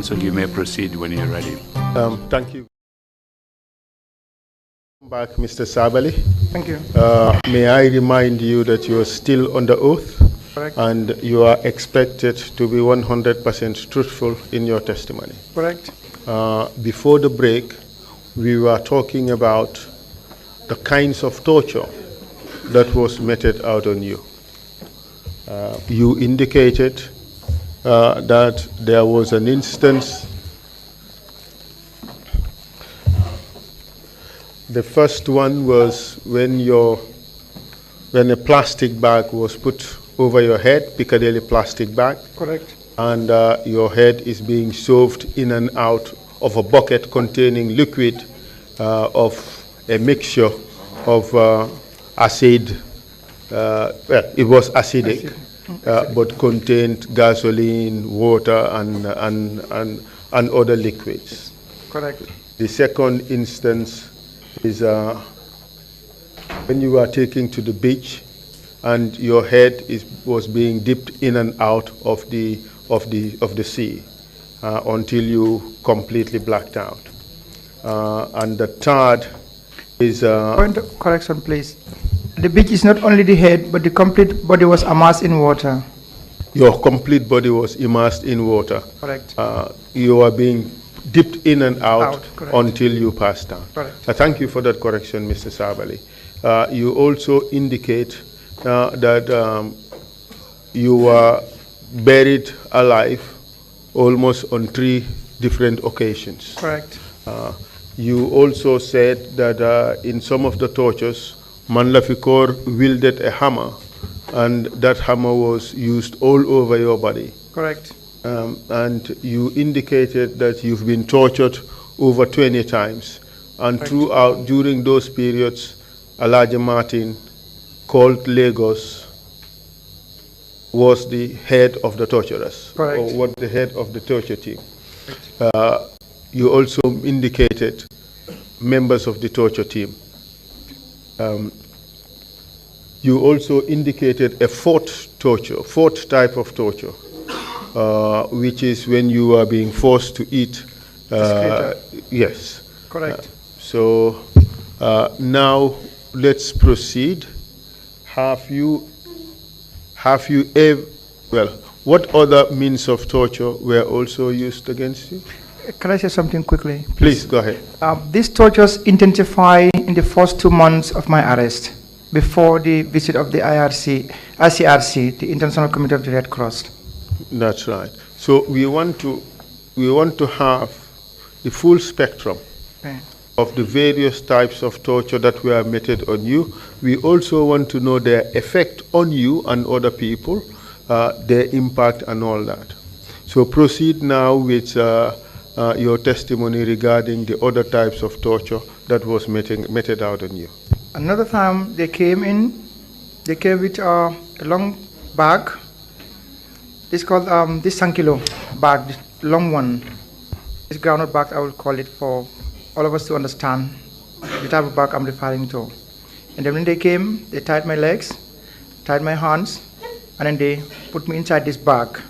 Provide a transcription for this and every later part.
Council, you may proceed when you're ready. Thank you. Back, Mr. Sabally. Thank you. May I remind you that you are still under oath. Correct. And you are expected to be 100% truthful in your testimony. Correct. Before the break, we were talking about the kinds of torture that was meted out on you. You indicated that there was an instance. The first one was when a plastic bag was put over your head, Piccadilly plastic bag. Correct. And your head is being shoved in and out of a bucket containing liquid of a mixture of acid. Well, it was acidic. But contained gasoline, water, and other liquids. Correct. The second instance is when you were taken to the beach, and your head was being dipped in and out of the sea until you completely blacked out. And the third is point of correction, please. The beach is not only the head, but the complete body was immersed in water. Your complete body was immersed in water. Correct. You were being dipped in and out until you passed out. Correct. Thank you for that correction, Mr. Sabally. You also indicate that you were buried alive almost on 3 different occasions. Correct. You also said that in some of the tortures, Manlafikor wielded a hammer, and that hammer was used all over your body. Correct. And you indicated that you've been tortured over 20 times. And throughout, during those periods, Elijah Martin called Lagos was the head of the torturers. Correct. Or was the head of the torture team. You also indicated members of the torture team. You also indicated a fourth type of torture, which is when you are being forced to eat. Yes. Correct. So now let's proceed. Have you ever, well, what other means of torture were also used against you? Can I say something quickly? Please go ahead. These tortures intensified in the first 2 months of my arrest, before the visit of the ICRC, the International Committee of the Red Cross. That's right. So we want to have the full spectrum of the various types of torture that were meted on you. We also want to know their effect on you and other people, their impact and all that. So proceed now with your testimony regarding the other types of torture that was meted out on you. Another time they came with a long bag. This called this sankilo bag, this long one. This groundnut bag, I will call it for all of us to understand the type of bag I'm referring to. And then when they came, they tied my legs, tied my hands, and then they put me inside this bag.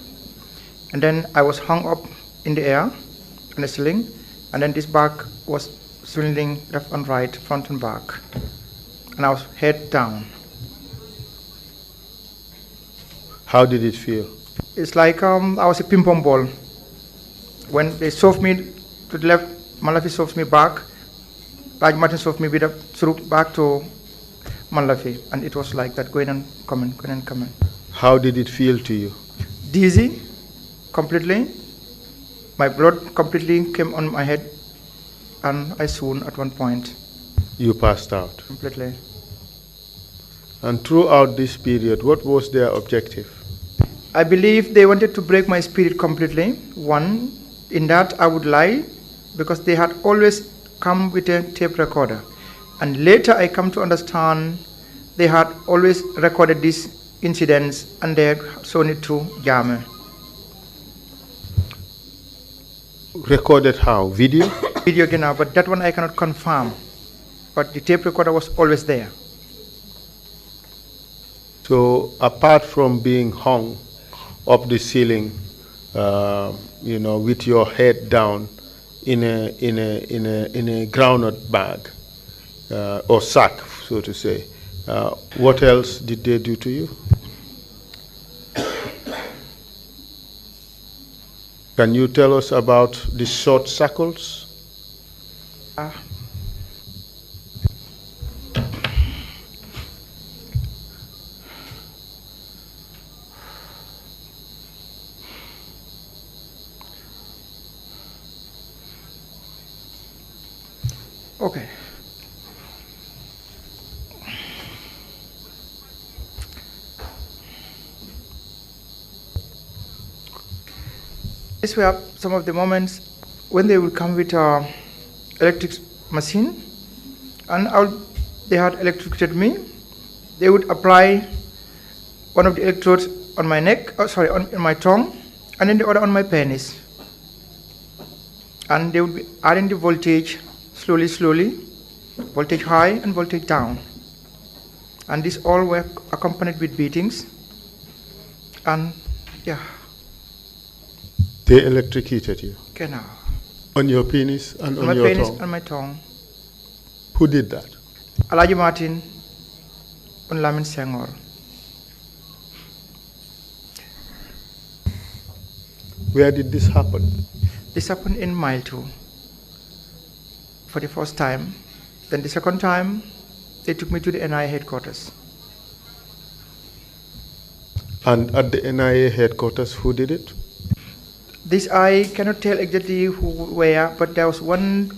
And then I was hung up in the air on a ceiling, and then this bag was swinging left and right, front and back. And I was head down. How did it feel? It's like I was a ping pong ball. When they shoved me to the left, Malafi shoved me back. Raj Martin shoved me through back to Malafi, and it was like that, going and coming, going and coming. How did it feel to you? Dizzy, completely. My blood completely came on my head, and I swooned at one point. You passed out. Completely. And throughout this period, what was their objective? I believe they wanted to break my spirit completely. One, in that I would lie, because they had always come with a tape recorder. And later I come to understand they had always recorded these incidents and they had shown it to Jame. Recorded how? Video? Video again, but that one I cannot confirm. But the tape recorder was always there. So apart from being hung up the ceiling, with your head down in a groundnut bag or sack, so to say, what else did they do to you? Can you tell us about the short circles? Okay. These were some of the moments when they would come with an electric machine, and they had electrocuted me. They would apply one of the electrodes on my neck, on my tongue, and then the other on my penis. And they would be adding the voltage slowly, voltage high and voltage down. And these all were accompanied with beatings. And yeah. They electrocuted you? Genau. On your penis and on my your penis tongue? and my tongue. Who did that? Alaji Martin and Lamin Senghor. Where did this happen? This happened in Mile 2 for the first time. Then the second time, they took me to the NIA headquarters. And at the NIA headquarters, who did it? This I cannot tell exactly where, but there was one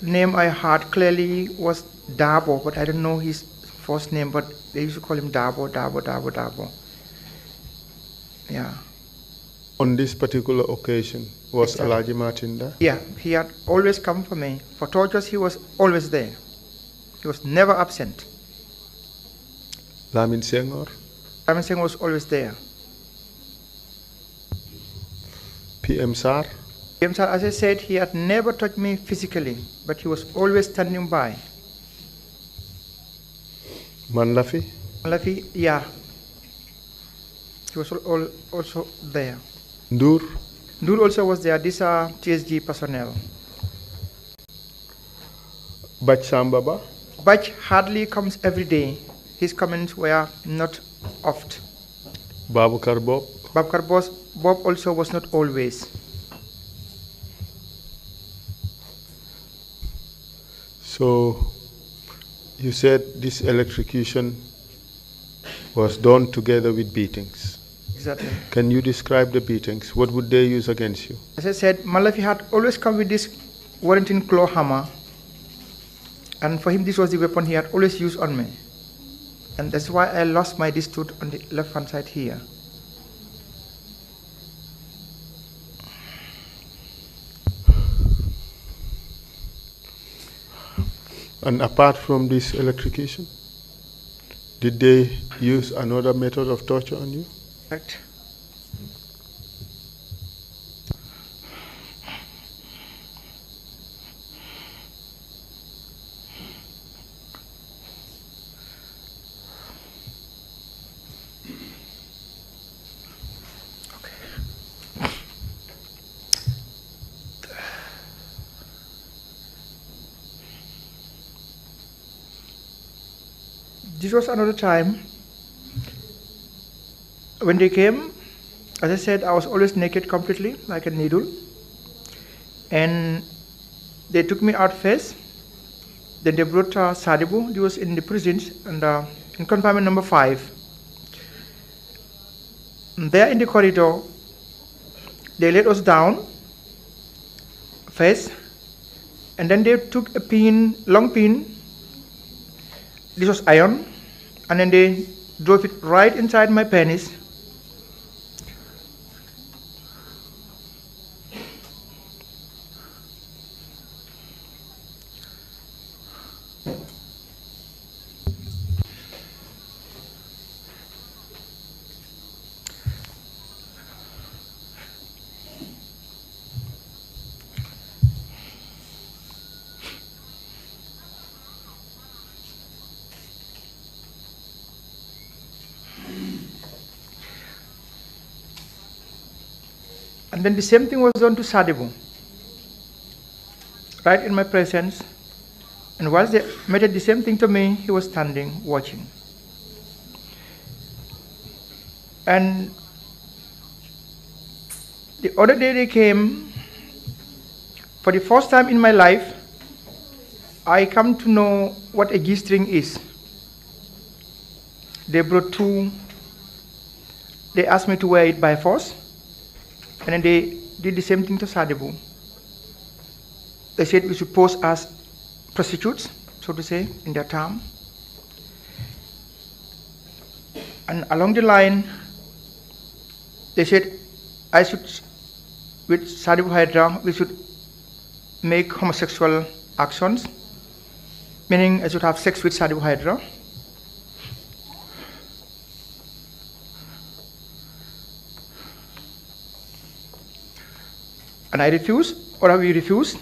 name I heard clearly was Dabo, but I don't know his first name, but they used to call him Dabo. Yeah. On this particular occasion, was Alaji Martin there? Yeah, he had always come for me. For tortures, he was always there. He was never absent. Lamin Senghor? Lamin Senghor was always there. PM Sar? PM Sar, as I said, he had never touched me physically, but he was always standing by. Manlafi? Manlafi, yeah. He was also there. Ndur? Ndur also was there. These are TSG personnel. Bach Sambaba? Bach hardly comes every day. His comments were not oft. Babukar Bob? Babukar Bob also was not always. So, you said this electrocution was done together with beatings. Exactly. Can you describe the beatings? What would they use against you? As I said, Malafi had always come with this Warrington claw hammer. And for him, this was the weapon he had always used on me. And that's why I lost my disc tooth on the left-hand side here. And apart from this electrocution, did they use another method of torture on you? Correct. This was another time when they came. As I said, I was always naked completely, like a needle. And they took me out first. Then they brought Sadibu. He was in the prisons and in confinement number 5. And there in the corridor, they let us down first, and then they took a pin, long pin. This was iron, and then they drove it right inside my penis. And then the same thing was done to Sadibu, right in my presence. And whilst they made the same thing to me, he was standing watching. And the other day they came, for the first time in my life, I come to know what a G-string is. They brought 2, they asked me to wear it by force. And then they did the same thing to Sadibu. They said we should pose as prostitutes, so to say, in their term. And along the line, they said I should, with Sadibu Hydra, we should make homosexual actions, meaning I should have sex with Sadibu Hydra. And I refused, or we refused.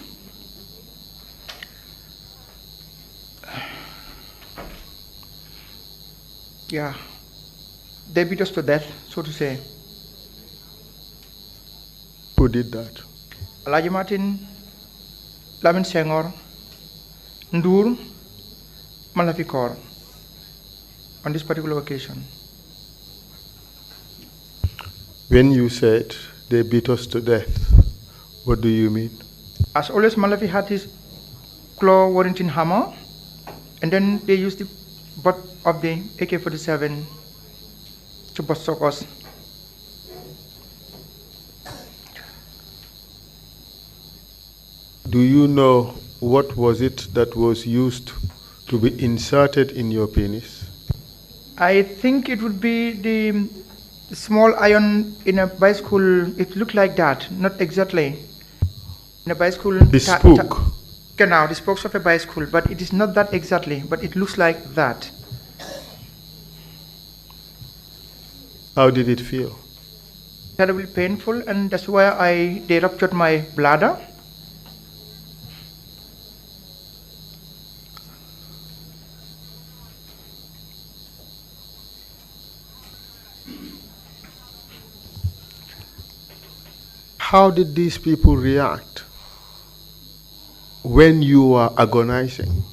Yeah, they beat us to death, so to say. Who did that? Alaji Martin, Lamin Senghor, Ndur, Malafikor, on this particular occasion. When you said they beat us to death, what do you mean? As always, Malafi had his claw Warrington hammer, and then they used the butt of the AK-47 to bust us. Do you know what was it that was used to be inserted in your penis? I think it would be the small iron in a bicycle. It looked like that, not exactly. In a bicycle. The spook. Genau, the spokes of a bicycle, but it is not that exactly, but it looks like that. How did it feel? Terribly painful, and that's why they ruptured my bladder. How did these people react when you were agonizing,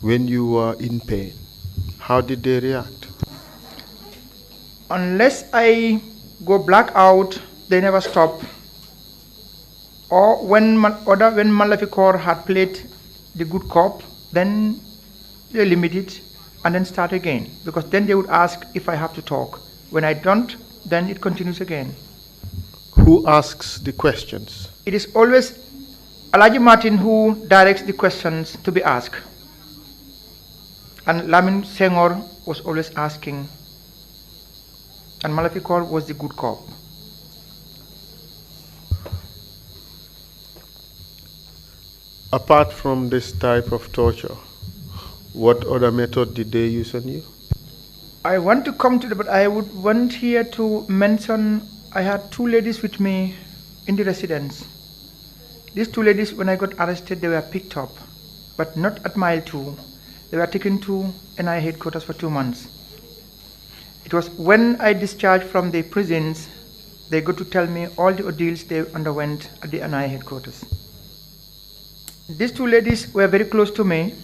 when you were in pain? How did they react? Unless I go black out, they never stop. Or when Malafikor had played the good cop, then they limit it and then start again. Because then they would ask if I have to talk. When I don't, then it continues again. Who asks the questions? It is always Alaji Martin who directs the questions to be asked. And Lamin Senghor was always asking. And Malafikor was the good cop. Apart from this type of torture, what other method did they use on you? I want to come to the, but I would want here to mention I had two ladies with me in the residence. These two ladies, when I got arrested, they were picked up, but not at mile 2. They were taken to NIA headquarters for 2 months. It was when I discharged from the prisons, they got to tell me all the ordeals they underwent at the NIA headquarters. These two ladies were very close to me.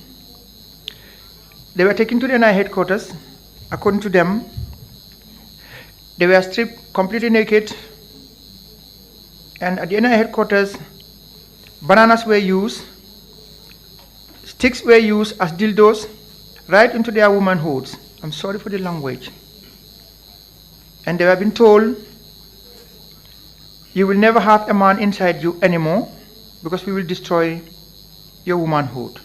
They were taken to the NIA headquarters. According to them, they were stripped completely naked, and at the NIA headquarters, bananas were used, sticks were used as dildos, right into their womanhoods. I'm sorry for the language. And they were being told, you will never have a man inside you anymore because we will destroy your womanhood.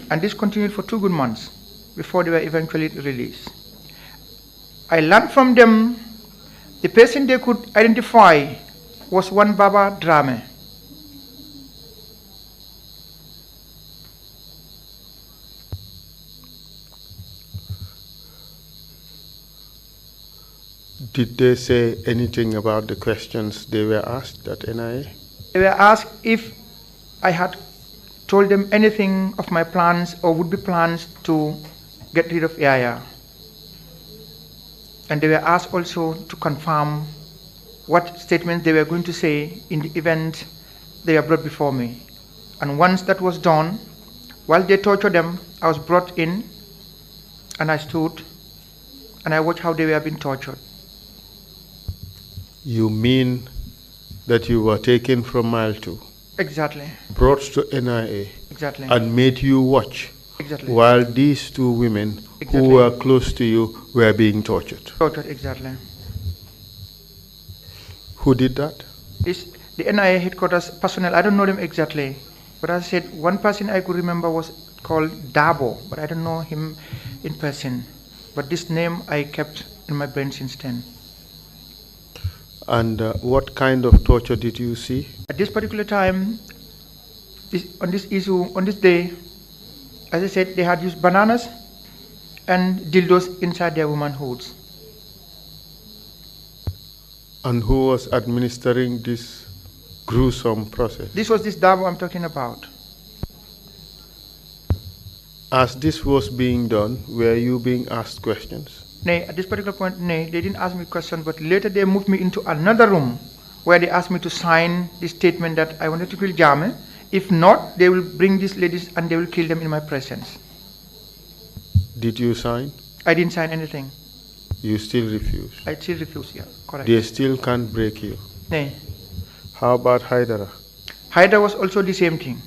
And this continued for 2 good months before they were eventually released. I learned from them the person they could identify was one Baba Drame. Did they say anything about the questions they were asked at NIA? They were asked if I had told them anything of my plans or would-be plans to get rid of Yaya. And they were asked also to confirm what statements they were going to say in the event they were brought before me. And once that was done, while they tortured them, I was brought in and I stood and I watched how they were being tortured. You mean that you were taken from mile 2? Exactly. Brought to NIA? Exactly. And made you watch? Exactly. While these two women Exactly. who were close to you were being tortured? Tortured, exactly. Who did that? The NIA headquarters personnel, I don't know them exactly, but as I said, one person I could remember was called Dabo, but I don't know him in person. But this name I kept in my brain since then. And what kind of torture did you see? At this particular time, on this day, as I said, they had used bananas and dildos inside their womanhoods. And who was administering this gruesome process? This was this Dabo I'm talking about. As this was being done, were you being asked questions? No, at this particular point, no, they didn't ask me questions, but later they moved me into another room where they asked me to sign the statement that I wanted to kill Jame. If not, they will bring these ladies and they will kill them in my presence. Did you sign? I didn't sign anything. You still refuse? I still refuse, yeah, correct. They still can't break you? No. How about Haidara? Haidara was also the same thing.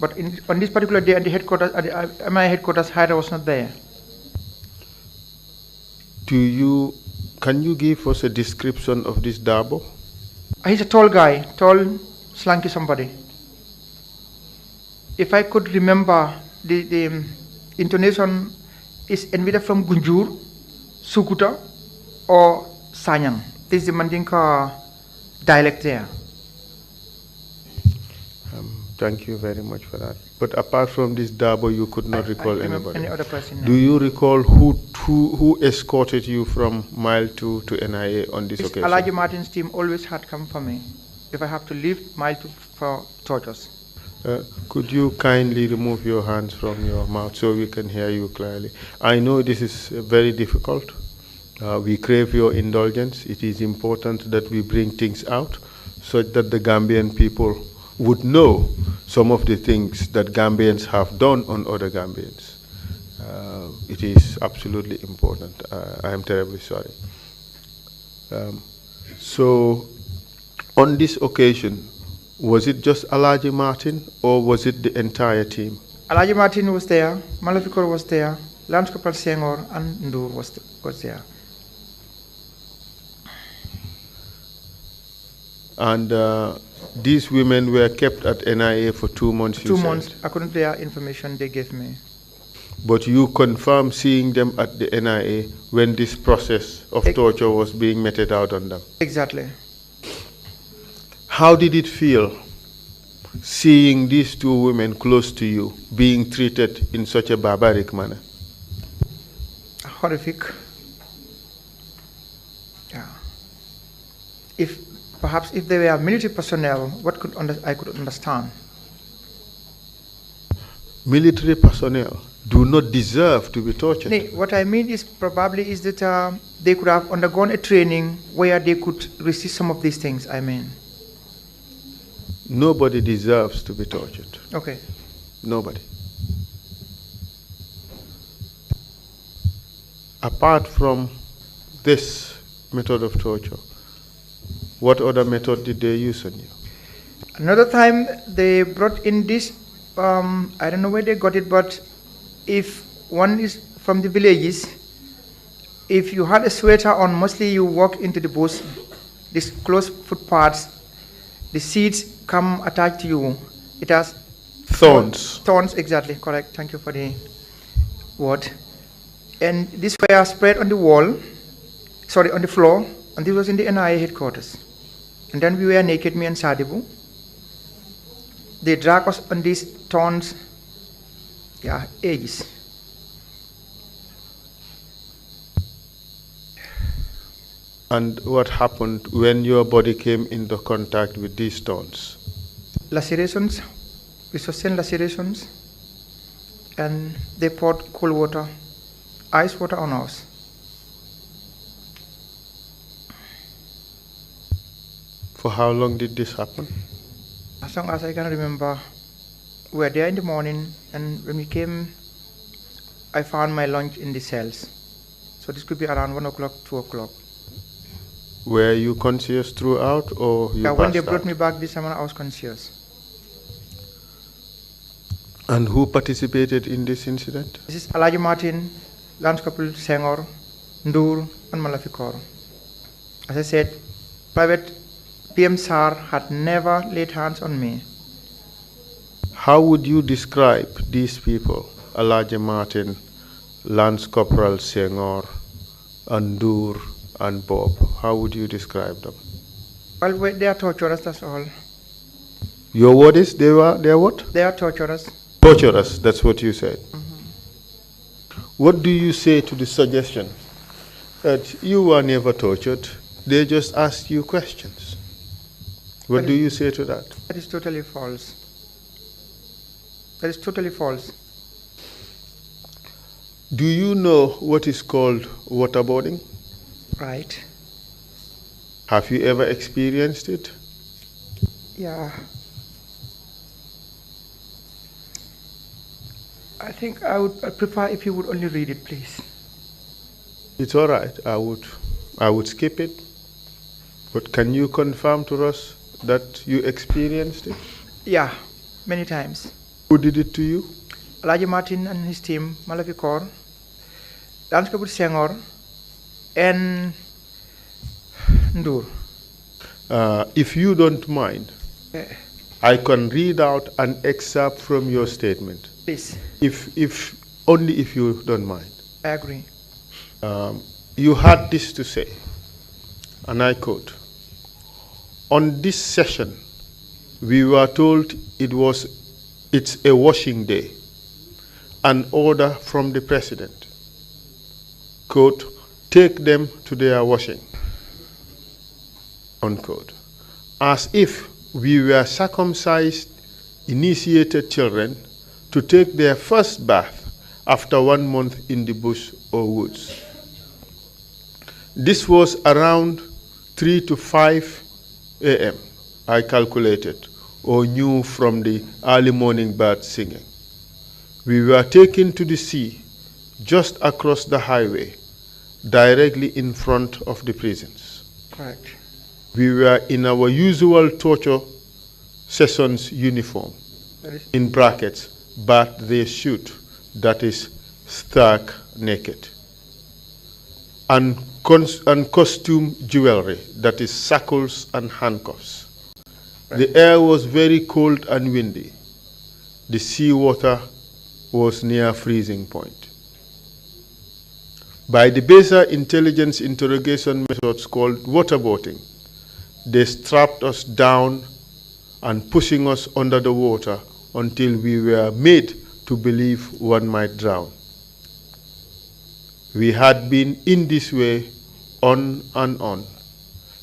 But on this particular day at the headquarters, at my headquarters, Haidara was not there. Can you give us a description of this Dabo? He's a tall guy, tall, slanky somebody. If I could remember, the intonation is either from Gunjur, Sukuta, or Sanyang. This is the Mandinka dialect there. Thank you very much for that. But apart from this Dabo, you could not recall anybody? Any other person, no. Do you recall who escorted you from mile 2 to NIA on this occasion? Alaji Martin's team always had come for me if I have to leave mile 2 for tortures. Could you kindly remove your hands from your mouth so we can hear you clearly? I know this is very difficult. We crave your indulgence. It is important that we bring things out so that the Gambian people would know some of the things that Gambians have done on other Gambians. It is absolutely important. I am terribly sorry. So, on this occasion, was it just Alaji Martin or was it the entire team? Alaji Martin was there, Malafikor was there, Lance Corporal Senghor and Ndur was there. And these women were kept at NIA for 2 months, 2 months, according to their information they gave me. But you confirm seeing them at the NIA when this process of torture was being meted out on them? Exactly. How did it feel seeing these two women close to you being treated in such a barbaric manner? Horrific. Yeah. Perhaps if they were military personnel, I could understand. Military personnel do not deserve to be tortured. No, what I mean is probably is that they could have undergone a training where they could resist some of these things. I mean. Nobody deserves to be tortured. Okay. Nobody. Apart from this method of torture, what other method did they use on you? Another time they brought in this, I don't know where they got it, but if one is from the villages, if you had a sweater on, mostly you walk into the bush, these closed footpaths, the seeds come attached to you. It has thorns. Thorns, exactly, correct. Thank you for the word. And these were spread on the wall, on the floor, and this was in the NIA headquarters. And then we were naked, me and Sadibu. They drag us on these thorns, edges. And what happened when your body came into contact with these thorns? Lacerations, we sustained lacerations, and they poured cold water, ice water on us. For how long did this happen? As long as I can remember, we were there in the morning, and when we came, I found my lunch in the cells. So this could be around 1 o'clock, 2 o'clock. Were you conscious throughout, or you passed when they out? brought me back this time, I was conscious. And who participated in this incident? This is Alaji Martin, Lance Corporal Senghor, Ndur, and Malafikor. As I said, Private PM Sar had never laid hands on me. How would you describe these people, Alaji Martin, Lance Corporal Senghor, Ndur, and Bob? How would you describe them? Well, they are torturers, that's all. Your word is they are what? They are torturers. Torturers, that's what you said. What do you say to the suggestion that you were never tortured, they just asked you questions? What do you say to that? That is totally false. That is totally false. Do you know what is called waterboarding? Right. Have you ever experienced it? Yeah. I think I'd prefer if you would only read it, please. It's all right. I would skip it. But can you confirm to us that you experienced it? Yeah, many times. Who did it to you? Alaji Martin and his team, Malafikor, Lance Corporal Senghor, and Ndur. If you don't mind, I can read out an excerpt from your statement. Please. If only if you don't mind. I agree. You had this to say, and I quote, "On this session, we were told it's a washing day, an order from the president. Quote, take them to their washing, unquote. As if we were circumcised, initiated children to take their first bath after 1 month in the bush or woods. This was around 3 to 5 a.m., I calculated, or knew from the early morning bird singing. We were taken to the sea just across the highway, directly in front of the prisons. Correct. We were in our usual torture sessions uniform, in brackets, but they shoot, that is, stark naked. And costume jewelry, that is, shackles and handcuffs. Right. The air was very cold and windy. The seawater was near freezing point. By the baser intelligence interrogation methods called waterboarding, they strapped us down and pushing us under the water until we were made to believe one might drown. We had been in this way on and on,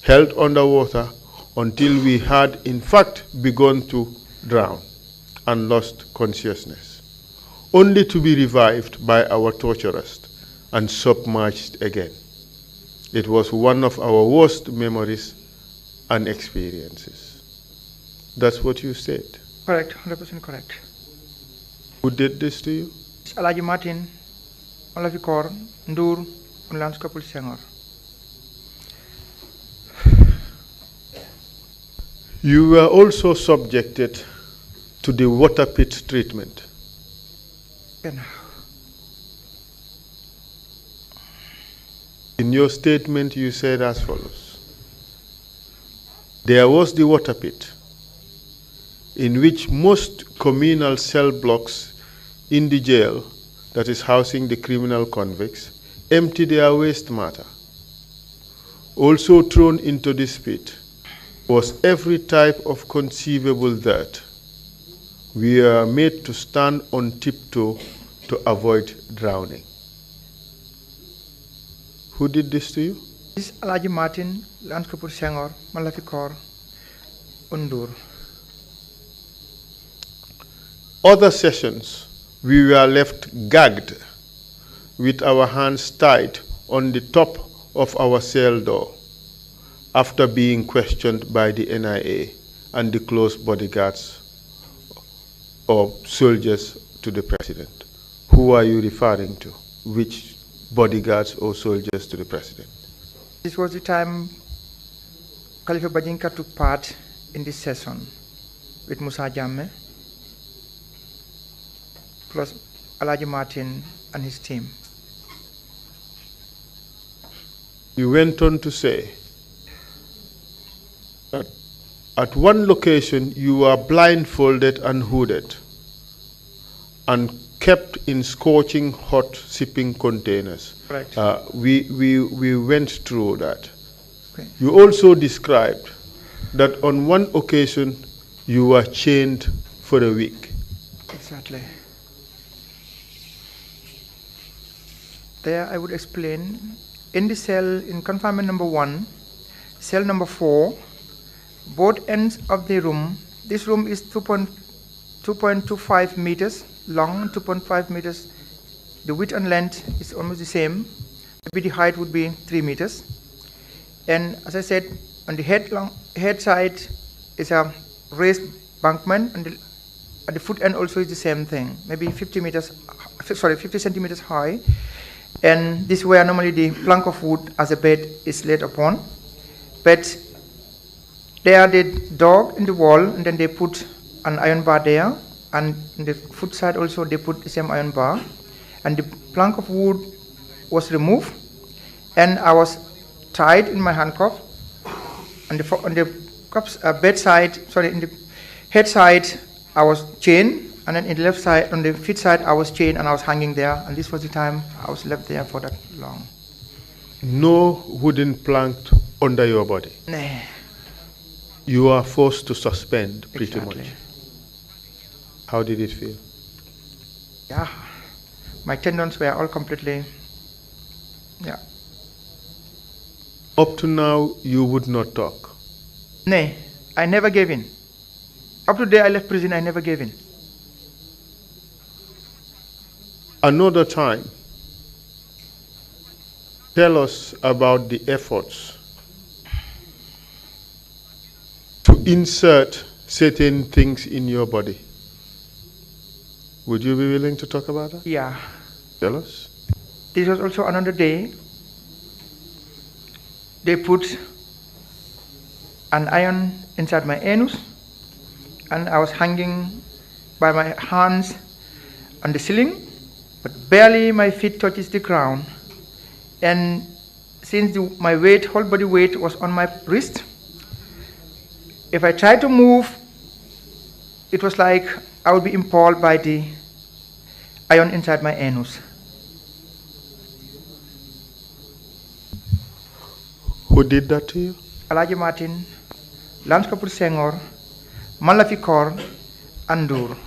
held underwater until we had in fact begun to drown and lost consciousness, only to be revived by our torturers and submerged again. It was one of our worst memories and experiences. That's what you said. Correct, 100% correct. Who did this to you? Alaji Martin, Olavikor, Ndur, and Lance Corporal Senghor. You were also subjected to the water pit treatment. Genau. In your statement, you said as follows: there was the water pit, in which most communal cell blocks in the jail that is housing the criminal convicts empty their waste matter. Also thrown into this pit was every type of conceivable dirt. We are made to stand on tiptoe to avoid drowning. Who did this to you? This is Alaji Martin, Lance Corporal Senghor, Malafikor, Undur. Other sessions, we were left gagged with our hands tied on the top of our cell door after being questioned by the NIA and the close bodyguards or soldiers to the president. Who are you referring to? Which bodyguards or soldiers to the president? This was the time Khalifa Bajinka took part in this session with Musa Jammeh, plus Alaji Martin and his team. You went on to say that at one location you were blindfolded and hooded and kept in scorching hot shipping containers. Right. We went through that. Okay. You also described that on one occasion you were chained for a week. Exactly. There I would explain, in the cell, in confinement number 1, cell number 4, both ends of the room, this room is 2.25 meters long, 2.5 meters, the width and length is almost the same, maybe the height would be 3 meters. And as I said, on the head side is a raised bankment, and at the foot end also is the same thing, maybe 50 centimeters high. And this is where normally the plank of wood as a bed is laid upon. But there they dug in the wall, and then they put an iron bar there, and on the foot side also they put the same iron bar, and the plank of wood was removed, and I was tied in my handcuff. On the head side I was chained, and then in the left side, on the feet side, I was chained and I was hanging there, and this was the time I was left there for that long. No wooden plank under your body? Nah. You are forced to suspend pretty Exactly. much. How did it feel? Yeah, my tendons were all completely, yeah. Up to now, you would not talk? Nay, I never gave in. Up to the day I left prison, I never gave in. Another time, tell us about the efforts to insert certain things in your body. Would you be willing to talk about that? Yeah. Tell us. This was also another day. They put an iron inside my anus, and I was hanging by my hands on the ceiling, but barely my feet touches the ground. And since my weight, whole body weight was on my wrist, if I tried to move, it was like I would be impaled by the iron inside my anus. Who did that to you? Alaji Martin Lance Corporal Senghor, Malafikor, and Ndour.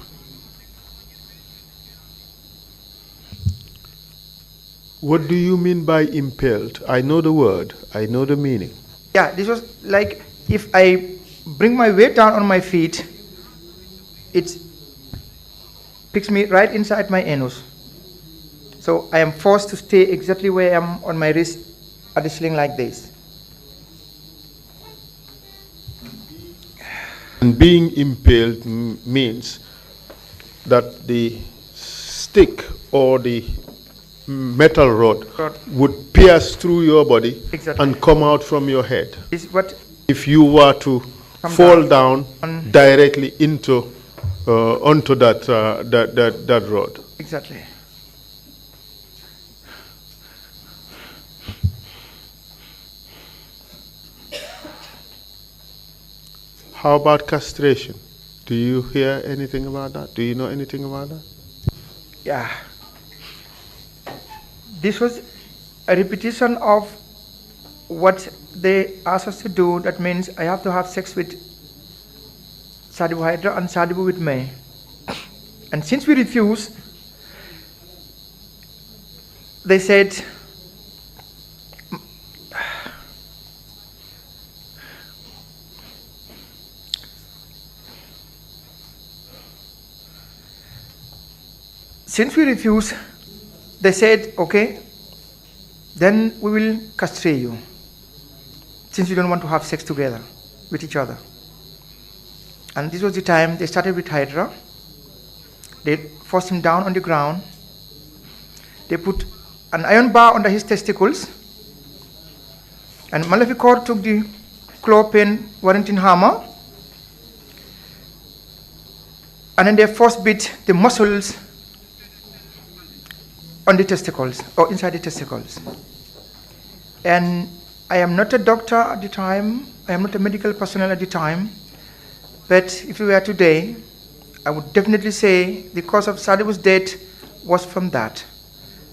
What do you mean by impaled? I know the word, I know the meaning. Yeah, this was like if I bring my weight down on my feet, it picks me right inside my anus. So I am forced to stay exactly where I am on my wrist at the sling like this. And being impaled means that the stick or the metal rod would pierce through your body and come out from your head. Is what if you were to fall down directly into onto that rod. Exactly. How about castration? Do you hear anything about that? Do you know anything about that? Yeah. This was a repetition of what they asked us to do. That means I have to have sex with Sadibou Haidara and Sadibou with me. And since we refused, they said, they said, okay, then we will castrate you, since you don't want to have sex together with each other. And this was the time they started with Haidara. They forced him down on the ground. They put an iron bar under his testicles. And Malafikor took the claw pen Warrington hammer. And then they force bit the muscles on the testicles, or inside the testicles. And I am not a doctor at the time, I am not a medical personnel at the time, but if we were today, I would definitely say the cause of Sadibou's death was from that.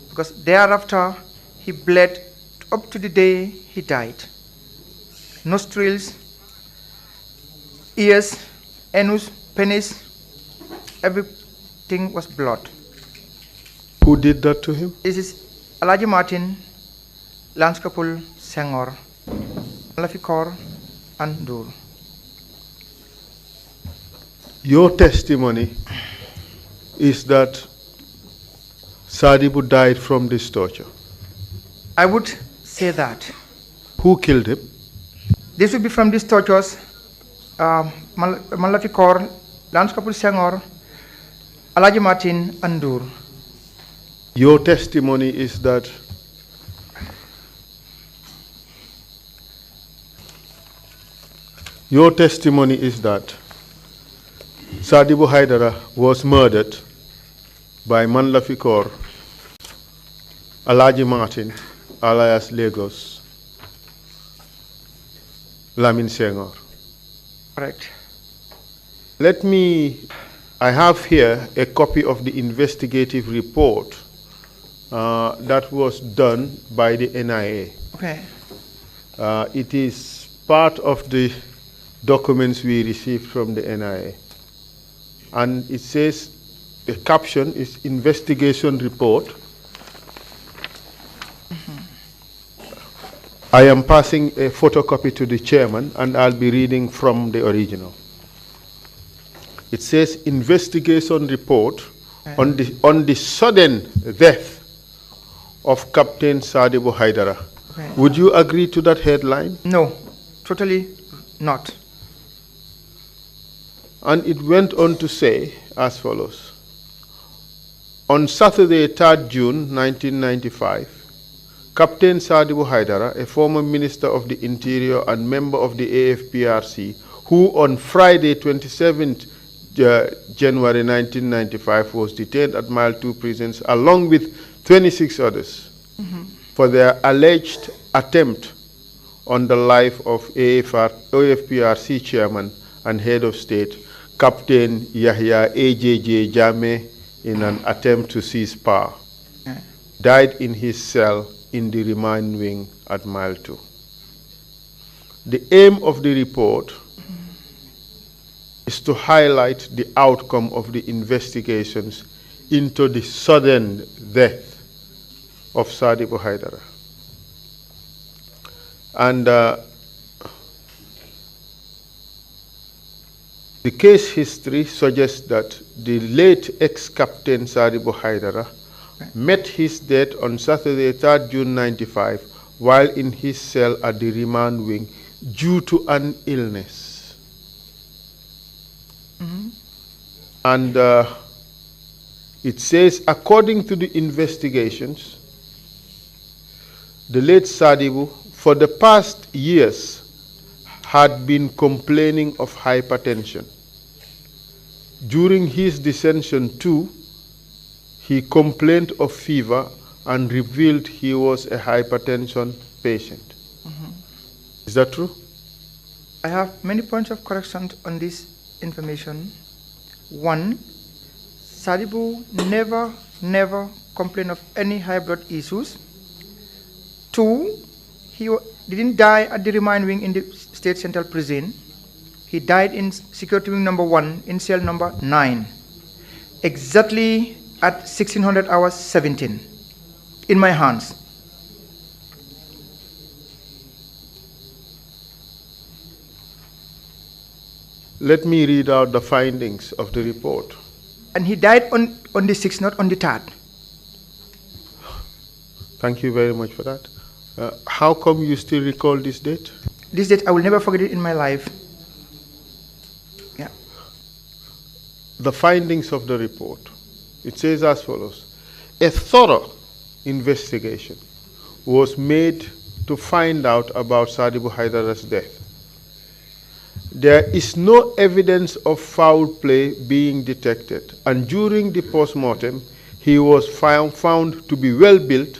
Because thereafter, he bled up to the day he died. Nostrils, ears, anus, penis, everything was blood. Who did that to him? This is Alaji Martin, Lance Corporal Senghor, Malafikor, and Ndour. Your testimony is that Sadibou died from this torture. I would say that. Who killed him? This would be from these tortures. Malafikor, Lance Corporal Senghor, Alaji Martin, and Ndour. Your testimony is that Sadibou Haidara was murdered by Malafikor, Alaji Martin, alias Lagos, Lamin Senghor. Correct. I have here a copy of the investigative report that was done by the NIA. Okay. It is part of the documents we received from the NIA. And it says, the caption is investigation report. I am passing a photocopy to the chairman and I'll be reading from the original. It says investigation report on the sudden death of Captain Sadibou Haidara. Okay. Would you agree to that headline? No, totally not. And it went on to say as follows. On Saturday, 3rd June 1995, Captain Sadibou Haidara, a former Minister of the Interior and member of the AFPRC, who on Friday, 27th January 1995 was detained at Mile 2 prisons along with 26 others for their alleged attempt on the life of AFPRC chairman and head of state, Captain Yahya AJJ Jammeh, in an attempt to seize power, died in his cell in the remand wing at Mile 2. The aim of the report is to highlight the outcome of the investigations into the sudden death of Sadibou Haidara. And the case history suggests that the late ex-captain Sadibou Haidara met his death on Saturday, 3rd June 95, while in his cell at the remand wing due to an illness. And it says, according to the investigations, the late Sadibou, for the past years, had been complaining of hypertension. During his detention too, he complained of fever and revealed he was a hypertension patient. Is that true? I have many points of correction on this information. One, Sadibou never complained of any high blood issues. Two, he didn't die at the remand wing in the State Central Prison. He died in security wing number 1 in cell number 9, exactly at 1600 hours 17, in my hands. Let me read out the findings of the report. And he died on the 6th, not on the 3rd. Thank you very much for that. How come you still recall this date? This date, I will never forget it in my life. Yeah. The findings of the report. It says as follows. A thorough investigation was made to find out about Sadibou Haidara's death. There is no evidence of foul play being detected, and during the post-mortem, he was found to be well-built,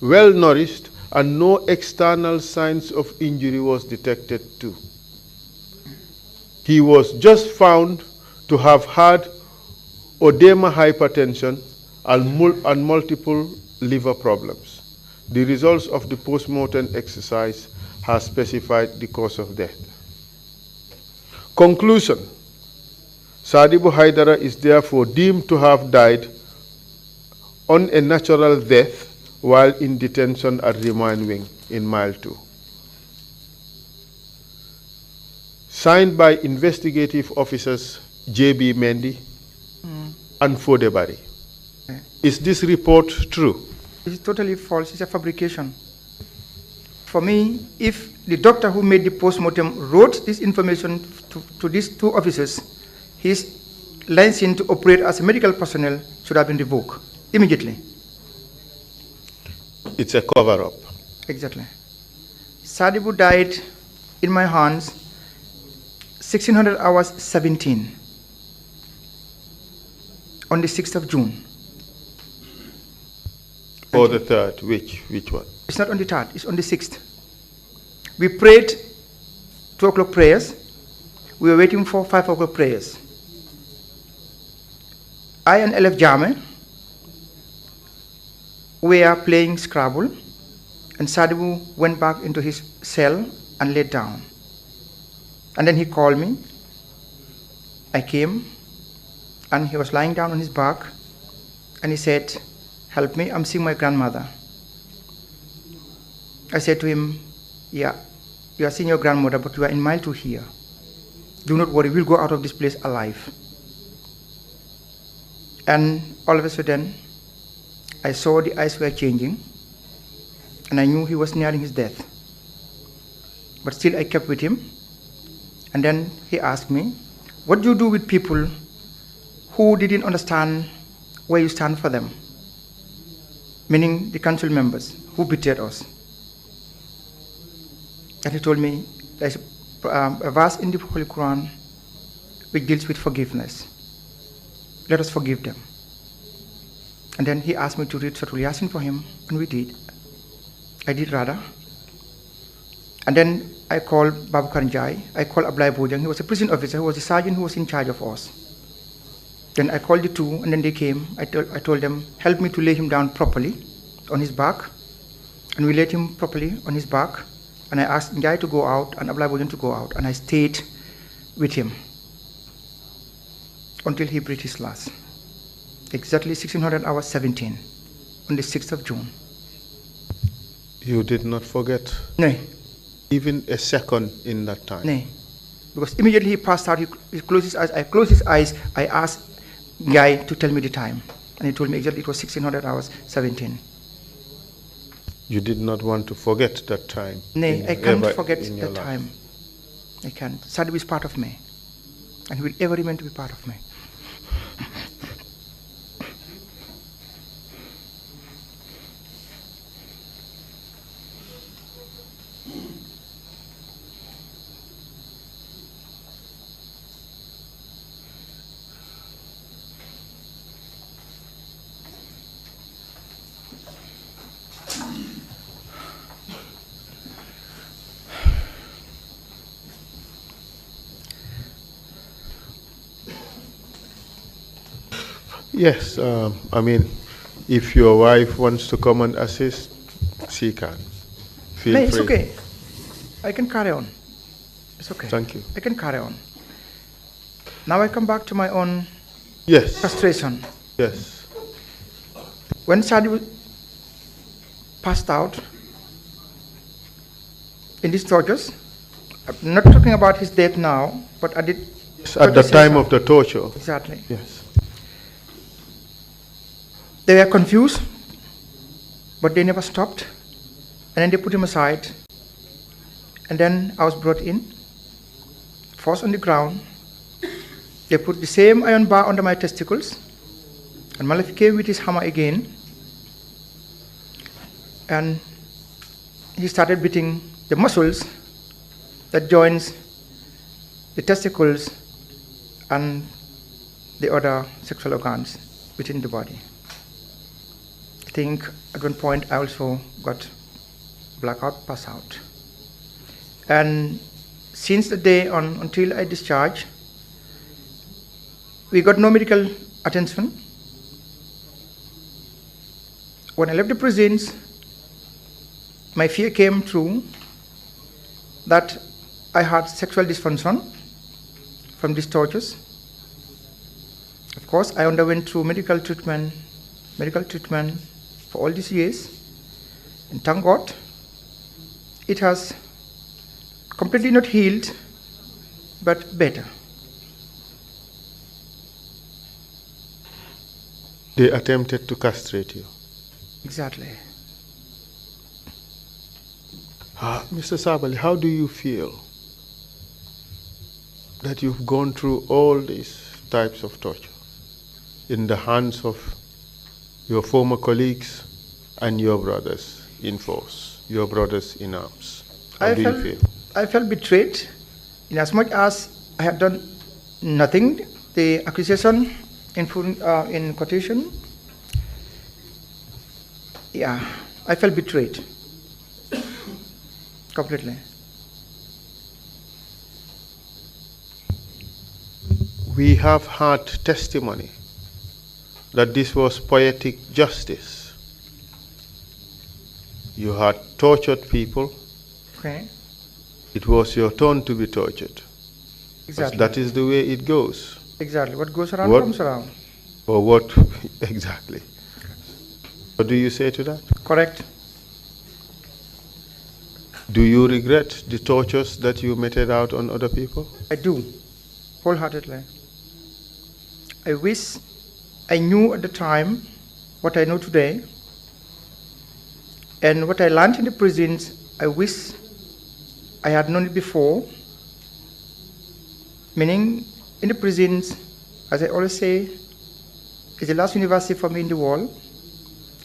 well-nourished, and no external signs of injury was detected too. He was just found to have had oedema hypertension and multiple liver problems. The results of the post-mortem exercise have specified the cause of death. Conclusion. Sadibou Haidara is therefore deemed to have died on a natural death while in detention at remand wing in Mile 2. Signed by investigative officers J.B. Mendy and Fodebari. Is this report true? It's totally false. It's a fabrication. For me, if the doctor who made the post-mortem wrote this information to these two officers, his license to operate as a medical personnel should have been revoked immediately. It's a cover-up. Exactly. Sadibou died in my hands 1600 hours 17 on the 6th of June. Or the 3rd, which one? It's not on the 3rd, it's on the 6th. We prayed 2 o'clock prayers. We were waiting for 5 o'clock prayers. I and LF Jame were playing Scrabble, and Sadibou went back into his cell and laid down. And then he called me. I came, and he was lying down on his back, and he said, "Help me, I'm seeing my grandmother." I said to him, "Yeah, you are seeing your grandmother, but you are in Mile 2 here. Do not worry, we'll go out of this place alive." And all of a sudden, I saw the eyes were changing, and I knew he was nearing his death. But still I kept with him. And then he asked me, "What do you do with people who didn't understand where you stand for them?" Meaning the council members who betrayed us. And he told me, there's a verse in the Holy Quran which deals with forgiveness. Let us forgive them. And then he asked me to read Suratul Yasin for him, and we did. I did rather. And then I called Babu Karanjai, I called Ablai Bojang, he was a prison officer, who was the sergeant who was in charge of us. Then I called the two, and then they came. I told them, help me to lay him down properly on his back. And we laid him properly on his back. And I asked Njai to go out and Ablai Bojang to go out. And I stayed with him. until he breathed his last. Exactly 1600 hours 17 on the 6th of June. You did not forget? No. Even a second in that time? No. Because immediately he passed out, he closed his eyes. I closed his eyes. I asked Guy to tell me the time. And he told me exactly it was 1600 hours 17. You did not want to forget that time? No, I can't forget that time. I can't. Sadhu is part of me. And he will ever remain to be part of me. Yes, I mean, if your wife wants to come and assist, she can. Feel free. It's okay. I can carry on. It's okay. Thank you. I can carry on. Now I come back to my own frustration. Yes. When Sadhu passed out in these tortures, I'm not talking about his death now, but I did. At the time of the torture. Exactly. Yes. They were confused, but they never stopped. And then they put him aside. And then I was brought in, forced on the ground. They put the same iron bar under my testicles. And Malafi came with his hammer again. And he started beating the muscles that joins the testicles and the other sexual organs within the body. I think at one point I also got blackout, pass out. And since the day on until I discharged, we got no medical attention. When I left the prisons, my fear came true that I had sexual dysfunction from these tortures. Of course, I underwent through medical treatment for all these years, and thank God, it has completely not healed, but better. They attempted to castrate you? Exactly. Mr. Sabally, how do you feel that you've gone through all these types of torture in the hands of your former colleagues and your brothers in force, your brothers in arms? How do you feel? I felt betrayed in as much as I had done nothing. The accusation in quotation, yeah, I felt betrayed completely. We have had testimony that this was poetic justice. You had tortured people. Okay. It was your turn to be tortured. Exactly. That is the way it goes. Exactly. What goes around comes around. Or what? Exactly. What do you say to that? Correct. Do you regret the tortures that you meted out on other people? I do, wholeheartedly. I wish I knew at the time what I know today, and what I learned in the prisons, I wish I had known it before. Meaning, in the prisons, as I always say, it's the last university for me in the world.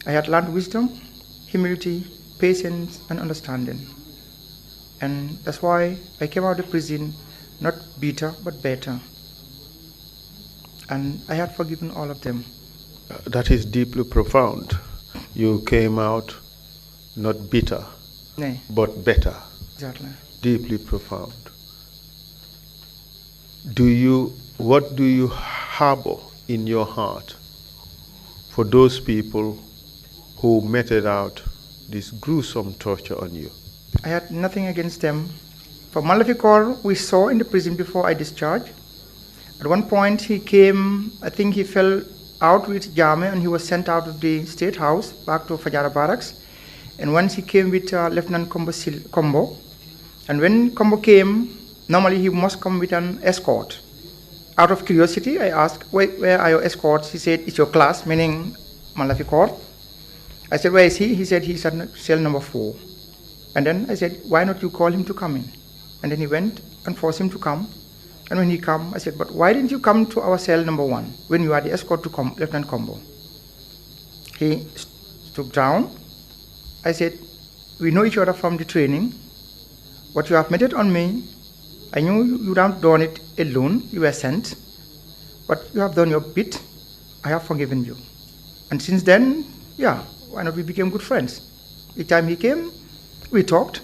I had learned wisdom, humility, patience, and understanding. And that's why I came out of prison not bitter, but better. And I had forgiven all of them. That is deeply profound. You came out not bitter, but better. Exactly. Deeply profound. What do you harbor in your heart for those people who meted out this gruesome torture on you? I had nothing against them. For Malafikor, we saw in the prison before I discharged, At one point he came, I think he fell out with Jame and he was sent out of the State House back to Fajara Barracks. And once he came with Lieutenant Combo. And when Combo came, normally he must come with an escort. Out of curiosity, I asked, where are your escorts? He said, it's your class, meaning Malafikor. I said, where is he? He said, he's at cell number 4. And then I said, why not you call him to come in? And then he went and forced him to come. And when he came, I said, but why didn't you come to our cell number 1 when you are the escort to Lieutenant Combo? He stood down. I said, we know each other from the training. What you have meted on me, I knew you haven't done it alone. You were sent. But you have done your bit. I have forgiven you. And since then, yeah, why not we became good friends? Each time he came, we talked.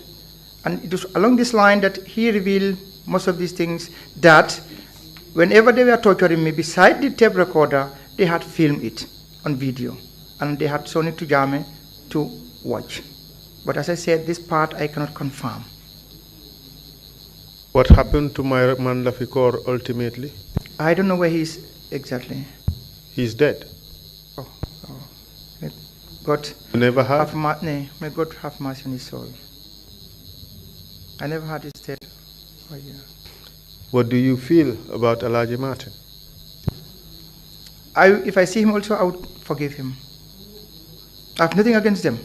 And it was along this line that he revealed most of these things, that whenever they were torturing me, beside the tape recorder, they had filmed it on video. And they had shown it to Jame to watch. But as I said, this part I cannot confirm. What happened to my man Lafikor ultimately? I don't know where he is exactly. He's dead. Oh. May God You never heard? may God have mercy on his soul. I never had his death. Oh, yeah. What do you feel about Alaji Martin? If I see him also, I would forgive him. I have nothing against them.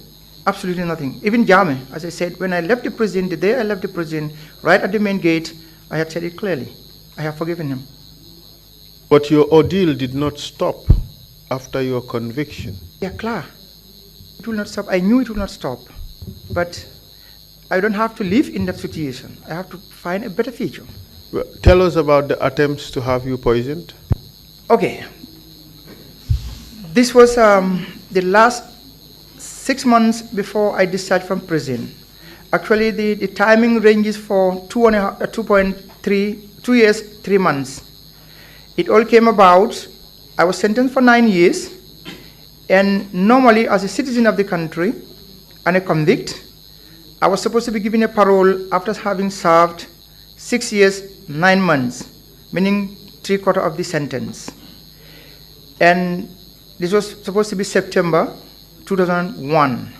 Absolutely nothing. Even Jame, as I said, when I left the prison, the day I left the prison, right at the main gate, I had said it clearly. I have forgiven him. But your ordeal did not stop after your conviction. Yeah, klar. It will not stop. I knew it will not stop. But I don't have to live in that situation. I have to find a better future. Well, tell us about the attempts to have you poisoned. Okay. This was the last 6 months before I discharged from prison. Actually, the timing ranges for 2 years, 3 months. It all came about, I was sentenced for 9 years, and normally as a citizen of the country and a convict, I was supposed to be given a parole after having served 6 years, 9 months, meaning 3/4 of the sentence. And this was supposed to be September 2001.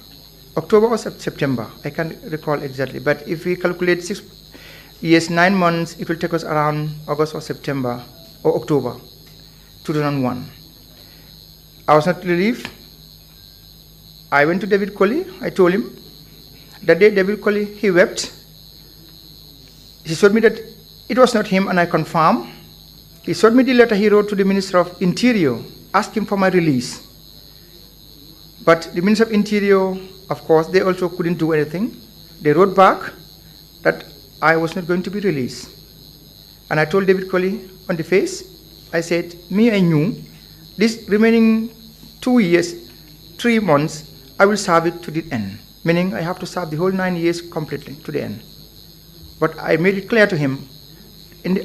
October or September, I can't recall exactly, but if we calculate 6 years, 9 months, it will take us around August or September or October 2001. I was not relieved. I went to David Colley. I told him. That day, David Colley, he wept. He showed me that it was not him, and I confirmed. He showed me the letter he wrote to the Minister of Interior, asking for my release. But the Minister of Interior, of course, they also couldn't do anything. They wrote back that I was not going to be released. And I told David Colley on the face, I said, I knew this remaining 2 years, 3 months, I will serve it to the end. Meaning I have to serve the whole 9 years completely to the end. But I made it clear to him,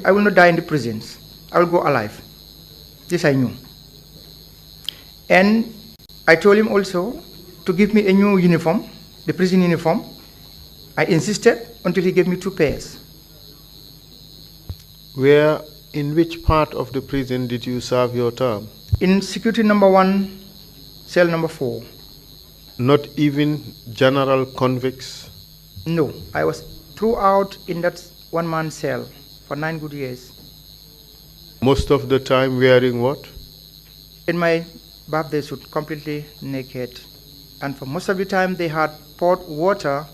I will not die in the prisons. I will go alive. This I knew. And I told him also to give me a new uniform, the prison uniform. I insisted until he gave me 2 pairs. In which part of the prison did you serve your term? In security number 1, cell number 4. Not even general convicts? No, I was throughout in that 1-man cell for 9 good years. Most of the time wearing what? In my birthday suit, completely naked. And for most of the time they had poured water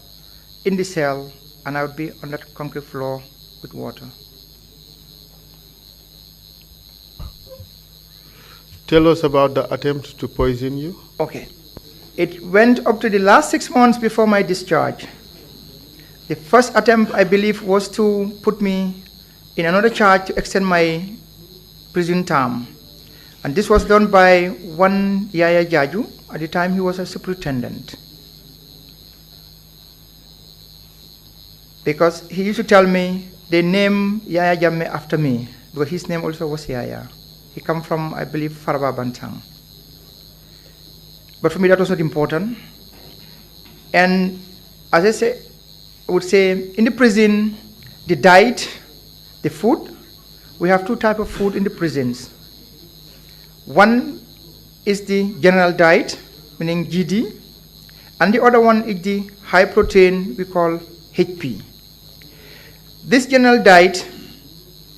in the cell, and I would be on that concrete floor with water. Tell us about the attempt to poison you. Okay. It went up to the last 6 months before my discharge. The first attempt, I believe, was to put me in another charge to extend my prison term. And this was done by one Yaya Jaju. At the time, he was a superintendent. Because he used to tell me, they name Yaya Jammeh after me, because his name also was Yaya. He come from, I believe, Faraba Bantang. But for me, that was not important. And as I say, I would say, in the prison, the diet, the food we have two types of food in the prisons. One is the general diet, meaning GD, and the other one is the high protein we call HP. This general diet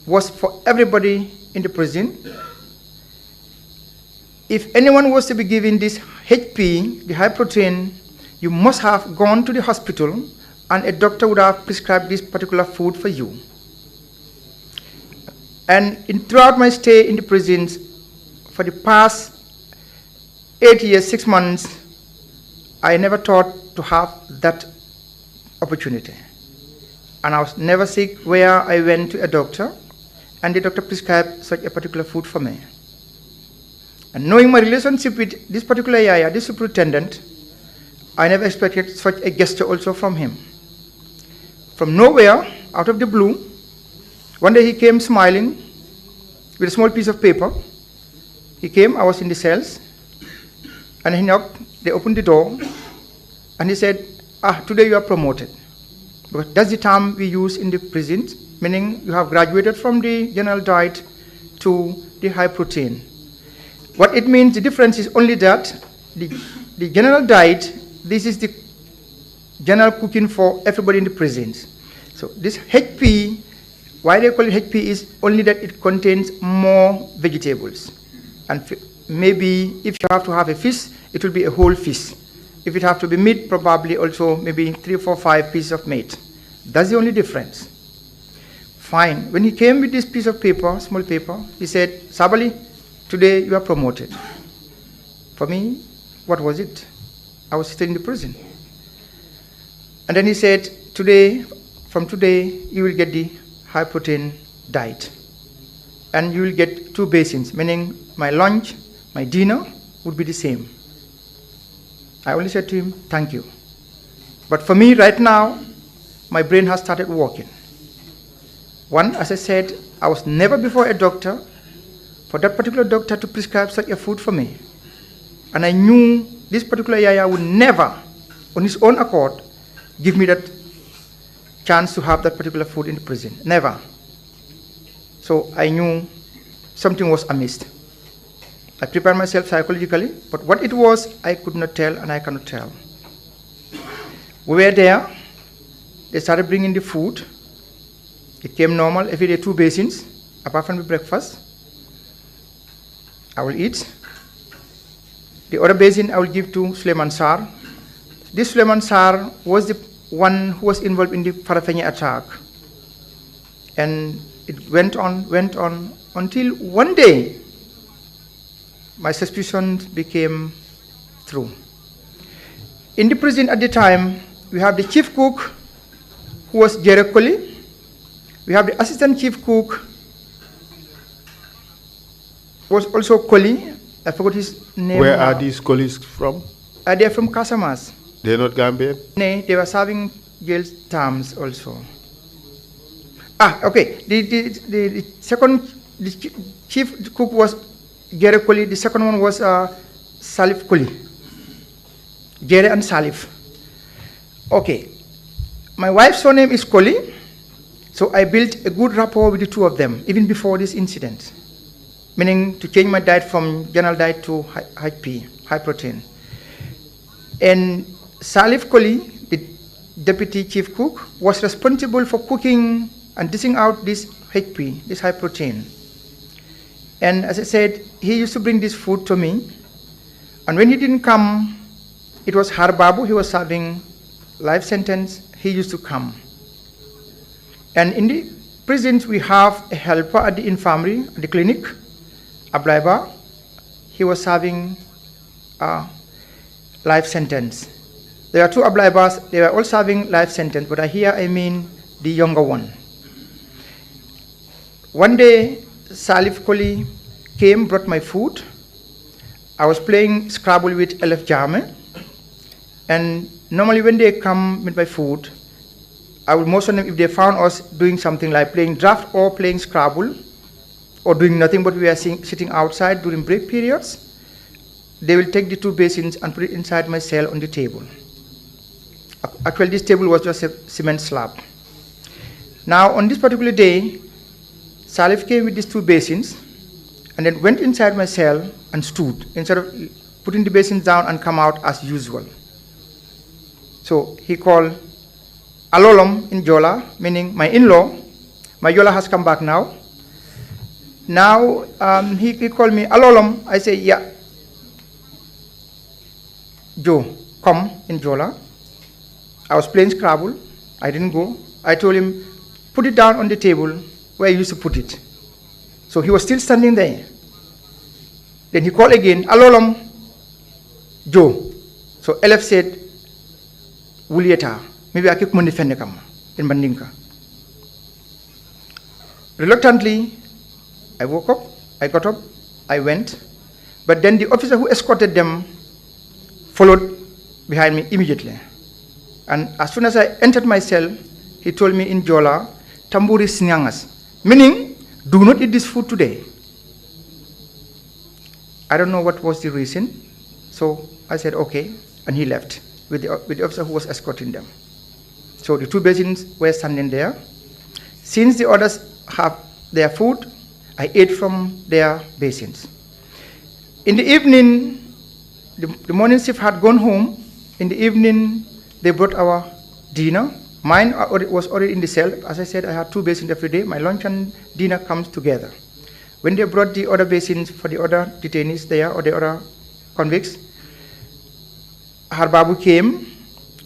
was for everybody in the prison. If anyone was to be given this HP, the high protein, you must have gone to the hospital and a doctor would have prescribed this particular food for you. And throughout my stay in the prisons, for the past 8 years, 6 months, I never thought to have that opportunity. And I was never sick where I went to a doctor and the doctor prescribed such a particular food for me. And knowing my relationship with this particular yaya, this superintendent, I never expected such a gesture also from him. From nowhere, out of the blue, one day he came smiling with a small piece of paper. He came, I was in the cells, and he knocked, they opened the door, and he said, today you are promoted. Because that's the term we use in the prisons, meaning you have graduated from the general diet to the high protein. What it means, the difference is only that the general diet, this is the general cooking for everybody in the prisons. So this HP, why they call it HP is only that it contains more vegetables. And maybe if you have to have a fish, it will be a whole fish. If it have to be meat, probably also maybe 3, 4, 5 pieces of meat. That's the only difference. Fine. When he came with this piece of paper, small paper, he said, Sabally, today you are promoted. For me, what was it? I was still in the prison. And then he said, from today, you will get the high protein diet. And you will get 2 basins, meaning my lunch, my dinner would be the same. I only said to him, thank you. But for me right now, my brain has started working. One, as I said, I was never before a doctor, for that particular doctor to prescribe such a food for me. And I knew this particular yaya would never, on his own accord, give me that chance to have that particular food in the prison. Never. So I knew something was amiss. I prepared myself psychologically, but what it was, I could not tell and I cannot tell. We were there. They started bringing the food. It came normal, every day 2 basins, apart from the breakfast. I will eat. The other basin I will give to Suleiman Sar. This Suleiman Sar was the one who was involved in the Farafenni attack. And it went on, until one day, my suspicions became true. In the prison at the time, we have the chief cook, who was Jerry Koli. We have the assistant chief cook, who was also Koli. I forgot his name. Where are these colleagues from? They are from Casamas. They're not Gambian? No, they were serving jail terms also. Okay. The second, the chief cook was Jerry Koli. The second one was Salif Koli. Jerry and Salif. Okay. My wife's surname is Koli, so I built a good rapport with the 2 of them, even before this incident. Meaning to change my diet from general diet to high protein. And Salif Koli, the deputy chief cook, was responsible for cooking and dishing out this HP, this high protein. And as I said, he used to bring this food to me. And when he didn't come, it was Harbabu, he was serving life sentence, he used to come. And in the prisons, we have a helper at the infirmary, at the clinic, Ablaiba. He was serving a life sentence. There are 2 Ablaibas, they were all serving life sentence, but here I mean the younger one. One day, Salif Koli came, brought my food. I was playing Scrabble with Elef Jame. And normally when they come with my food, I would motion them if they found us doing something like playing draft or playing Scrabble or doing nothing but we are sitting outside during break periods, they will take the 2 basins and put it inside my cell on the table. Actually, this table was just a cement slab. Now, on this particular day, Salif came with these 2 basins and then went inside my cell and stood instead of putting the basins down and come out as usual. So he called Alolom in Jola, meaning my in-law. My Yola has come back now. Now he called me Alolom. I say, yeah. Joe, come in Jola. I was playing Scrabble. I didn't go. I told him, put it down on the table where I used to put it. So he was still standing there. Then he called again, Alolom, Joe. So LF said, Wulieta, maybe I keep money fendekam in Mandinka. Reluctantly, I woke up, I got up, I went. But then the officer who escorted them followed behind me immediately. And as soon as I entered my cell, he told me in Jola, Tamburi Sinyangas, meaning, do not eat this food today. I don't know what was the reason. So I said, okay, and he left with the officer who was escorting them. So the 2 basins were standing there. Since the others have their food, I ate from their basins. In the evening, the morning shift had gone home. In the evening, they brought our dinner. Mine was already in the cell. As I said, I had 2 basins every day. My lunch and dinner comes together. When they brought the other basins for the other detainees there, or the other convicts, Harbabu came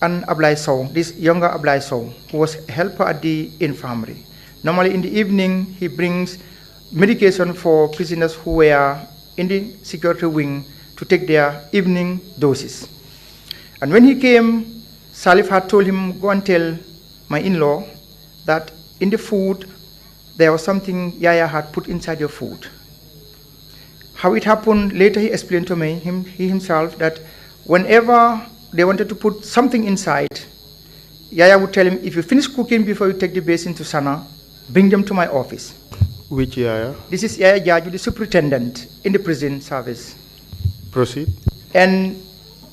and Ablai Sow, this younger Ablai Sow, who was a helper at the infirmary. Normally in the evening, he brings medication for prisoners who were in the security wing to take their evening doses. And when he came, Salif had told him, go and tell my in-law that in the food, there was something Yaya had put inside your food. How it happened, later he explained to me, he himself, that whenever they wanted to put something inside, Yaya would tell him, if you finish cooking before you take the basin to Sana, bring them to my office. Which Yaya? This is Yaya Jaju, the superintendent in the prison service. Proceed. And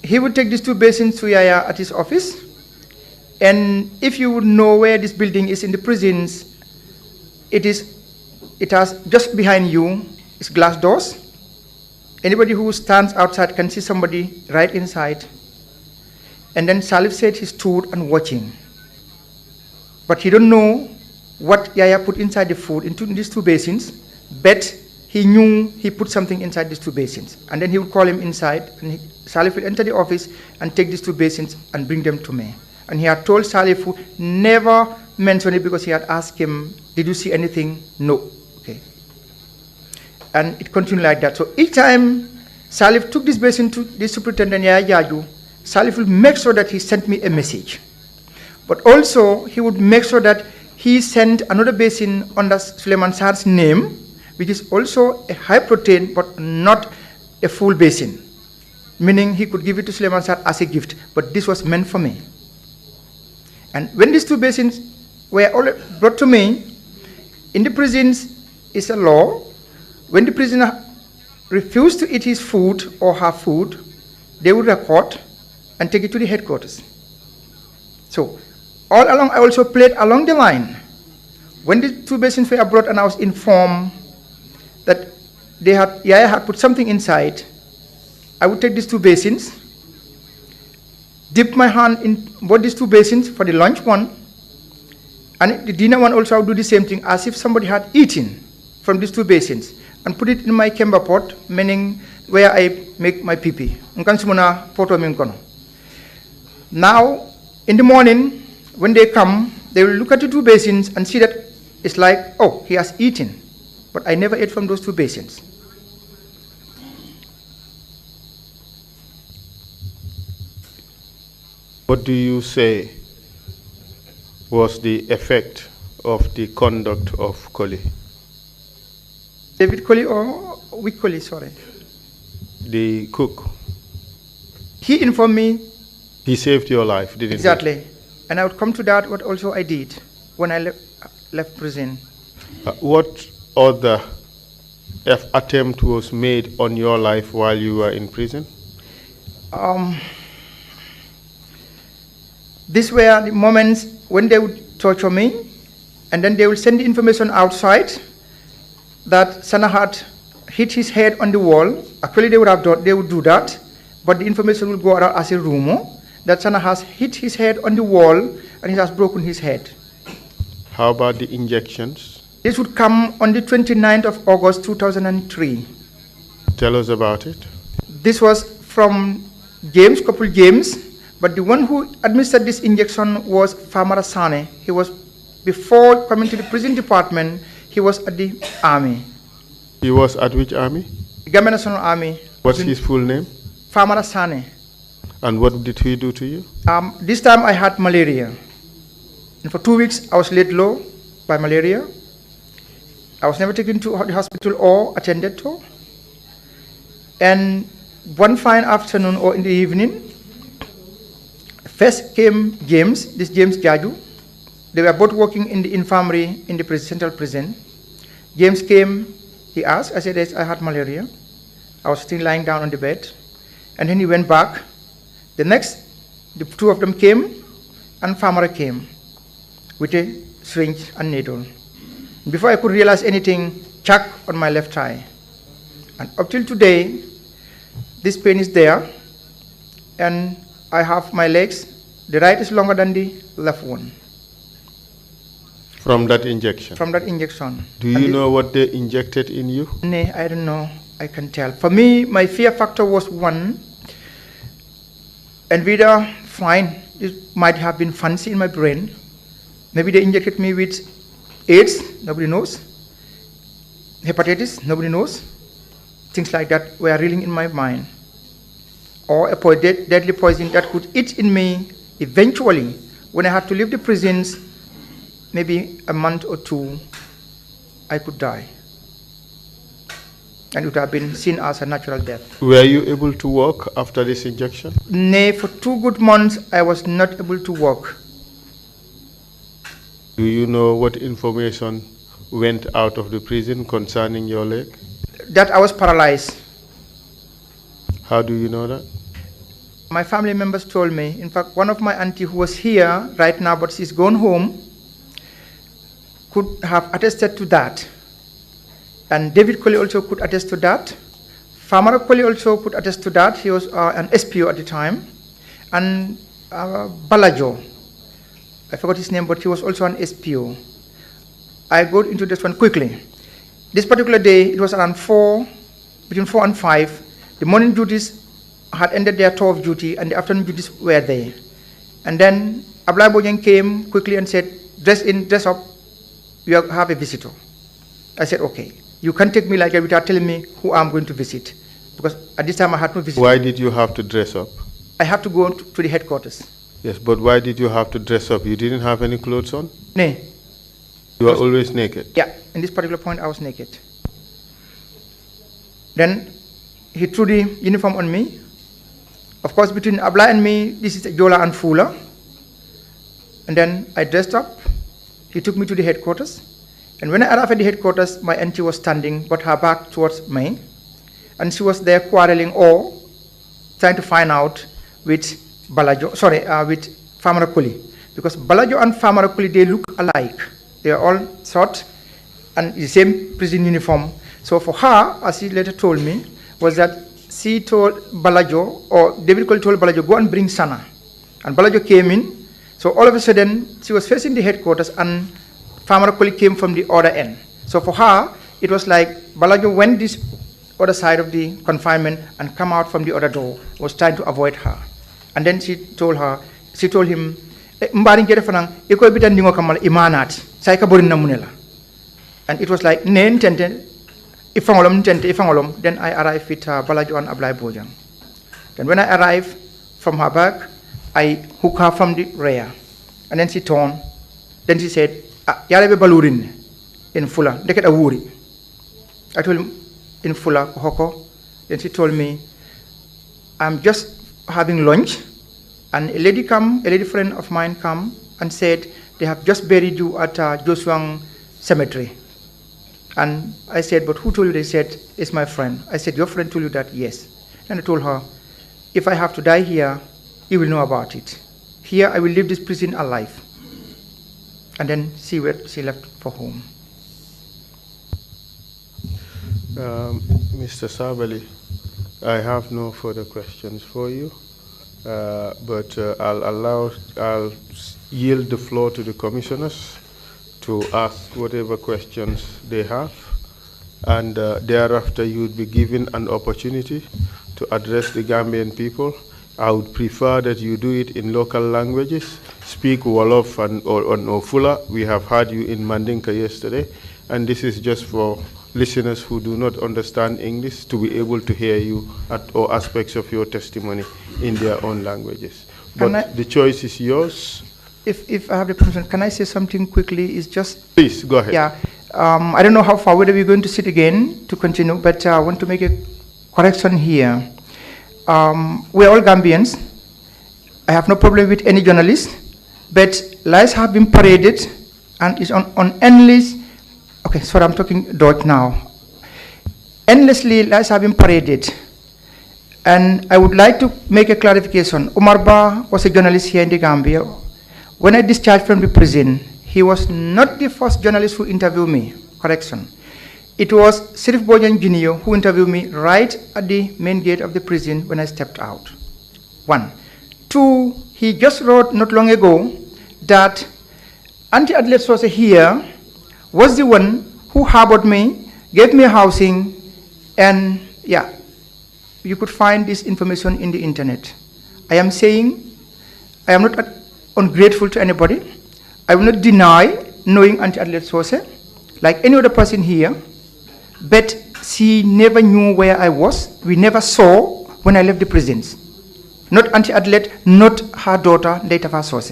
he would take these 2 basins to Yaya at his office. And if you would know where this building is in the prisons, it has just behind you is glass doors. Anybody who stands outside can see somebody right inside. And then Salif said he stood and watching. But he don't know what Yaya put inside the food into these 2 basins, but he knew he put something inside these 2 basins. And then he would call him inside, and Salif will enter the office and take these 2 basins and bring them to me. And he had told Salif never mention it because he had asked him, did you see anything? No. Okay. And it continued like that. So each time Salif took this basin to the superintendent Yaya Jaju, Salif would make sure that he sent me a message. But also he would make sure that he sent another basin under Suleiman Sar's name, which is also a high protein but not a full basin. Meaning he could give it to Suleiman Sar as a gift, but this was meant for me. And when these 2 basins were all brought to me, in the prisons is a law. When the prisoner refused to eat his food or her food, they would record and take it to the headquarters. So all along, I also played along the line. When the 2 basins were brought and I was informed that Yaya had put something inside, I would take these 2 basins, dip my hand in both these 2 basins for the lunch one, and the dinner one also I would do the same thing, as if somebody had eaten from these 2 basins, and put it in my kemba pot, meaning where I make my pee-pee. Now, in the morning, when they come, they will look at the 2 basins and see that it's like, oh, he has eaten. But I never ate from those 2 basins. What do you say was the effect of the conduct of Koli? David Koli or which Koli, sorry? The cook. He informed me. He saved your life, didn't he? Exactly. And I would come to that, what also I did when I left prison. What other attempt was made on your life while you were in prison? These were the moments when they would torture me, and then they would send the information outside that Sana had hit his head on the wall. Actually, they would do that, but the information will go around as a rumor that Sana has hit his head on the wall and he has broken his head. How about the injections? This would come on the 29th of August 2003. Tell us about it. This was from James, Couple James, but the one who administered this injection was Famara Sane. He was, before coming to the prison department, he was at the army. He was at which army? The Gambia National Army. What's his full name? Famara Sane. And what did he do to you? This time I had malaria. And for 2 weeks I was laid low by malaria. I was never taken to the hospital or attended to. And one fine afternoon or in the evening, first came James, this James Jaju. They were both working in the infirmary in the central prison. James came, he asked, I said, yes, I had malaria. I was still lying down on the bed. And then he went back. The next, the two of them came, and Famara came with a syringe and needle. Before I could realize anything, chuck on my left thigh. And up till today, this pain is there, and I have my legs. The right is longer than the left one. From that injection? From that injection. Do you know what they injected in you? No, I don't know. I can tell. For me, my fear factor was 1. And whether, fine, it might have been fancy in my brain. Maybe they injected me with AIDS, nobody knows. Hepatitis, nobody knows. Things like that were reeling in my mind. Or a deadly poison that could eat in me eventually. When I had to leave the prisons, maybe a month or 2, I could die. And it would have been seen as a natural death. Were you able to walk after this injection? Nay, for 2 good months, I was not able to walk. Do you know what information went out of the prison concerning your leg? That I was paralyzed. How do you know that? My family members told me. In fact, one of my auntie who was here right now, but she's gone home, could have attested to that. And David Colley also could attest to that. Famara Colley also could attest to that. He was an SPO at the time. And Balajo, I forgot his name, but he was also an SPO. I go into this one quickly. This particular day, it was around 4, between 4 and 5. The morning duties had ended their tour of duty, and the afternoon duties were there. And then Ablai Bojang came quickly and said, dress up, you have a visitor. I said, okay. You can't take me like that without telling me who I'm going to visit. Because at this time I had no visitor. Why did you have to dress up? I have to go to the headquarters. Yes, but why did you have to dress up? You didn't have any clothes on? No. You were always naked? Yeah, in this particular point I was naked. Then he threw the uniform on me. Of course, between Abla and me, this is Jola and Fula. And then I dressed up. He took me to the headquarters. And when I arrived at the headquarters, my auntie was standing, but her back towards me. And she was there quarreling or trying to find out with Balajo, with Famara Colley. Because Balajo and Famara Colley, they look alike. They are all short and the same prison uniform. So for her, as she later told me, was that she told Balajo, or David Colley told Balajo, go and bring Sana. And Balajo came in. So all of a sudden, she was facing the headquarters and Famara Colley came from the other end. So for her, it was like Balajo went this other side of the confinement and come out from the other door, was trying to avoid her. And then she told him, and it was like, then I arrived with Balajo and Ablai Bojang. Then when I arrived from her back, I hooked her from the rear. And then she turned. Then she said, Yarebe Balurin in Fula, deket awuri. I told him in Fula, Hoko. Then she told me, I'm just having lunch, and a lady friend of mine come and said, they have just buried you at Josuang Cemetery. And I said, but who told you? They said, it's my friend. I said, your friend told you that? Yes. And I told her, if I have to die here, you will know about it. Here, I will leave this prison alive. And then she left for home. Mr. Sabally, I have no further questions for you, but I'll yield the floor to the commissioners to ask whatever questions they have, and thereafter you would be given an opportunity to address the Gambian people. I would prefer that you do it in local languages. Speak Wolof or Ofula. We have heard you in Mandinka yesterday, and this is just for listeners who do not understand English to be able to hear you at all aspects of your testimony in their own languages. But the choice is yours. If I have the permission, can I say something quickly? It's just... Please, go ahead. Yeah. I don't know how far, whether we're going to sit again to continue, but I want to make a correction here. We're all Gambians. I have no problem with any journalist, but lies have been paraded and is on endless... Okay, sorry, I'm talking Dutch now. Endlessly, lies have been paraded. And I would like to make a clarification. Omar Ba was a journalist here in the Gambia. When I discharged from the prison, he was not the first journalist who interviewed me. Correction. It was Sirif Bojan Jr. who interviewed me right at the main gate of the prison when I stepped out. 1. 2, he just wrote not long ago that anti-athlete source here was the one who harbored me, gave me housing, and yeah, you could find this information in the internet. I am saying I am not ungrateful to anybody. I will not deny knowing anti-athlete source like any other person here, but she never knew where I was. We never saw when I left the prisons. Not anti-athlete, not her daughter, Ndaitafa Source.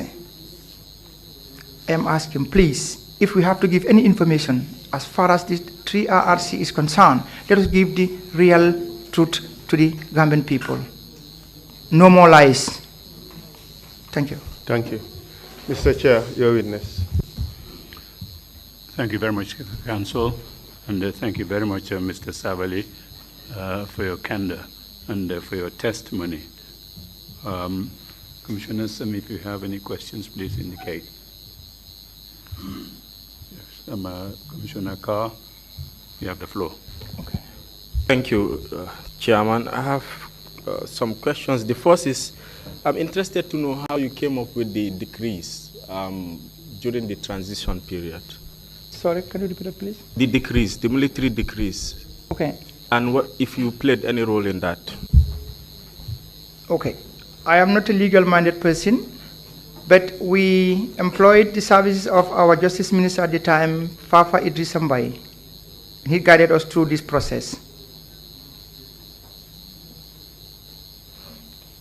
I am asking, please, if we have to give any information as far as the TRRC is concerned, let us give the real truth to the Gambian people. No more lies. Thank you. Thank you. Mr. Chair, your witness. Thank you very much, Council, and thank you very much, Mr. Sabally, for your candor and for your testimony. Commissioners, if you have any questions, please indicate. Commissioner Carr, you have the floor. Okay. Thank you, Chairman. I have some questions. The first is, I'm interested to know how you came up with the decrees during the transition period. Sorry, can you repeat that, please? The decrees, the military decrees. Okay. And what if you played any role in that? Okay. I am not a legal-minded person, but we employed the services of our Justice Minister at the time, Fafa Idris Sambai. He guided us through this process.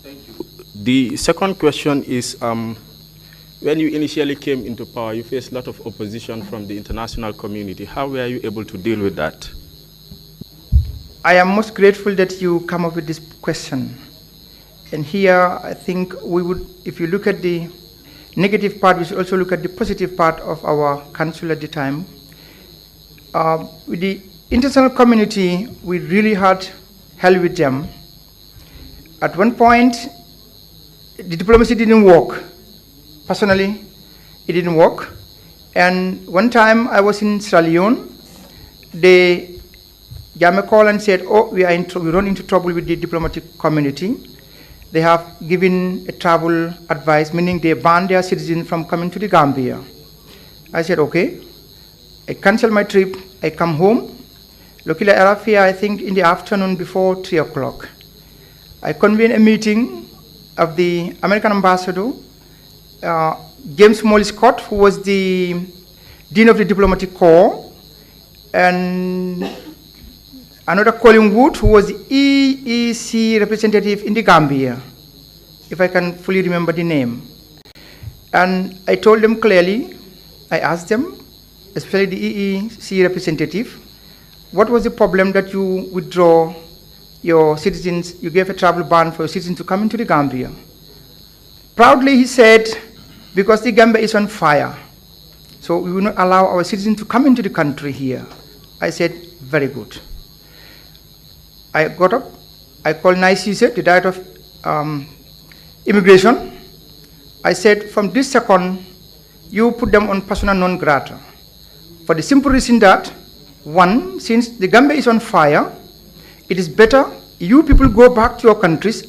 Thank you. The second question is, when you initially came into power, you faced a lot of opposition from the international community. How were you able to deal with that? I am most grateful that you come up with this question. And here, I think we would, if you look at the negative part, we should also look at the positive part of our council at the time. With the international community, we really had hell with them. At one point, the diplomacy didn't work. Personally, it didn't work. And one time I was in Sierra Leone, they gave me a call and said, oh, we run into trouble with the diplomatic community. They have given a travel advice, meaning they banned their citizens from coming to the Gambia. I said, okay. I canceled my trip. I come home. Luckily, I arrived here, I think, in the afternoon before 3 o'clock. I convened a meeting of the American ambassador, James Molly Scott, who was the Dean of the Diplomatic Corps, and another Colin Wood, who was the EEC representative in the Gambia, if I can fully remember the name. And I told them clearly, I asked them, especially the EEC representative, what was the problem that you withdraw your citizens, you gave a travel ban for your citizens to come into the Gambia? Proudly he said, because the Gambia is on fire, so we will not allow our citizens to come into the country here. I said, very good. I got up, I called NICC, the Director of Immigration. I said, from this second, you put them on persona non grata. For the simple reason that one, since the Gambia is on fire, it is better you people go back to your countries.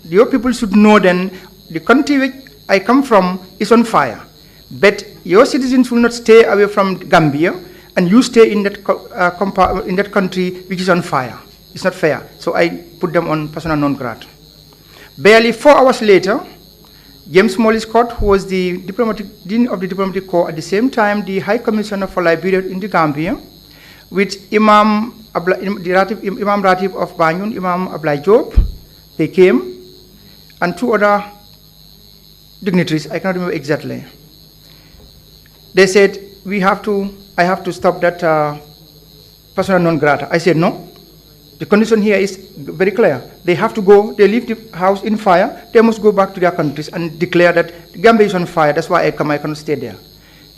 Your people should know then the country which I come from is on fire. But your citizens will not stay away from Gambia and you stay in that country which is on fire. It's not fair. So I put them on persona non grata. Barely 4 hours later, James Molly Scott, who was the Dean of the Diplomatic Corps, at the same time the High Commissioner for Liberia in the Gambia, with Imam Ratib of Banyun, Imam Ablai Job, they came, and 2 other dignitaries, I cannot remember exactly. They said, I have to stop that persona non grata. I said, no. The condition here is very clear. They have to go, they leave the house in fire, they must go back to their countries and declare that the Gambia is on fire, that's why I cannot stay there.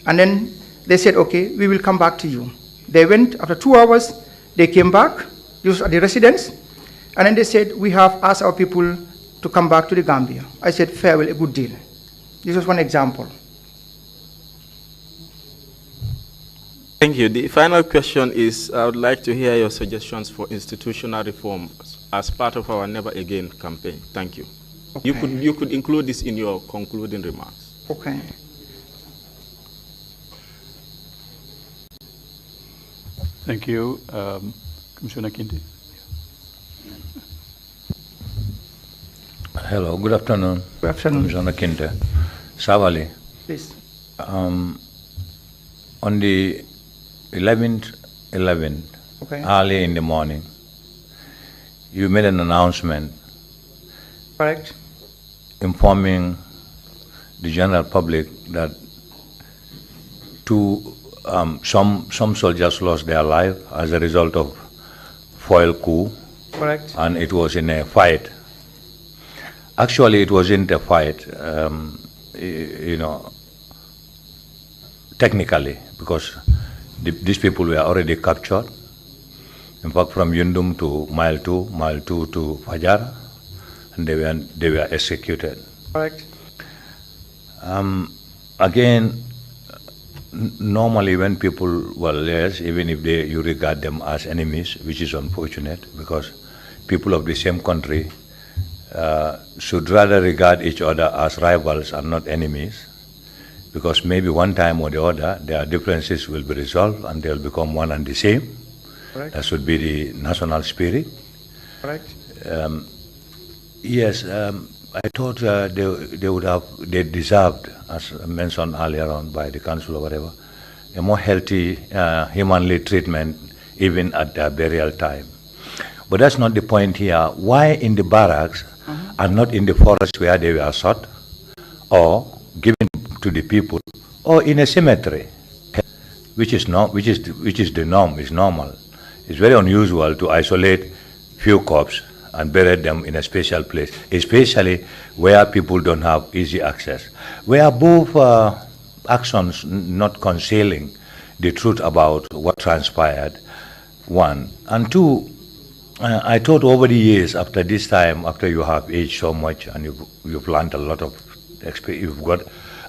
And then they said, okay, we will come back to you. They went, after 2 hours, they came back, these are the residents, and then they said, we have asked our people to come back to the Gambia. I said, farewell, a good deal. This was one example. Thank you. The final question is, I would like to hear your suggestions for institutional reform as part of our Never Again campaign. Thank you. Okay. You could include this in your concluding remarks. Okay. Thank you. Commissioner Kinte. Hello, good afternoon. Good afternoon. Commissioner Kinte. Sabally. Please. On the 11th, okay, early in the morning, you made an announcement. Correct. Informing the general public that some soldiers lost their life as a result of foil coup. Correct. And it was in a fight. Actually, it wasn't a fight, technically, because these people were already captured. In fact, from Yundum to Mile 2 to Fajar, and they were executed. Correct. Again, normally when people were less, even if you regard them as enemies, which is unfortunate, because people of the same country should rather regard each other as rivals and not enemies, because maybe one time or the other their differences will be resolved and they'll become one and the same. Correct. That should be the national spirit. Correct. Yes, I thought they deserved, as mentioned earlier on by the council or whatever, a more healthy, humanly treatment even at their burial time. But that's not the point here. Why in the barracks and not in the forest where they were shot or given to the people, or in a cemetery, which is the norm, is normal. It's very unusual to isolate few corpses and bury them in a special place, especially where people don't have easy access. Where both actions not concealing the truth about what transpired, one. And two, I thought over the years, after this time, after you have aged so much and you've learned a lot of experience, you've got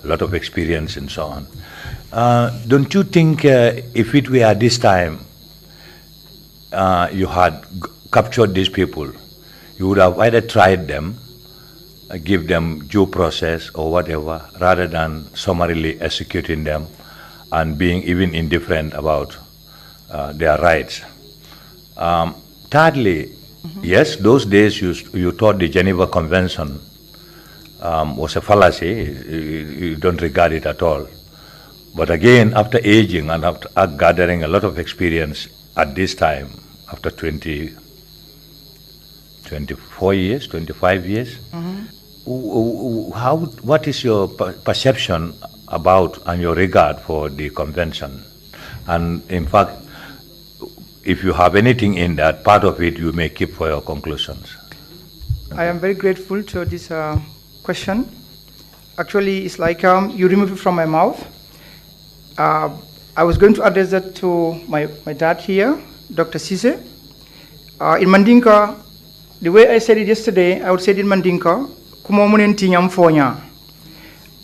a lot of experience and so on. Don't you think if it were this time you had captured these people, you would have either tried them, give them due process or whatever, rather than summarily executing them and being even indifferent about their rights? Thirdly, yes, those days you thought the Geneva Convention was a fallacy. You don't regard it at all. But again, after aging and after gathering a lot of experience at this time, after 24 years, 25 years, what is your perception about and your regard for the convention? And in fact, if you have anything in that, part of it you may keep for your conclusions. I am very grateful to this question. Actually, it's like you remove it from my mouth. I was going to address that to my dad here, Dr. Cisse. In Mandinka, the way I said it yesterday, I would say it in Mandinka,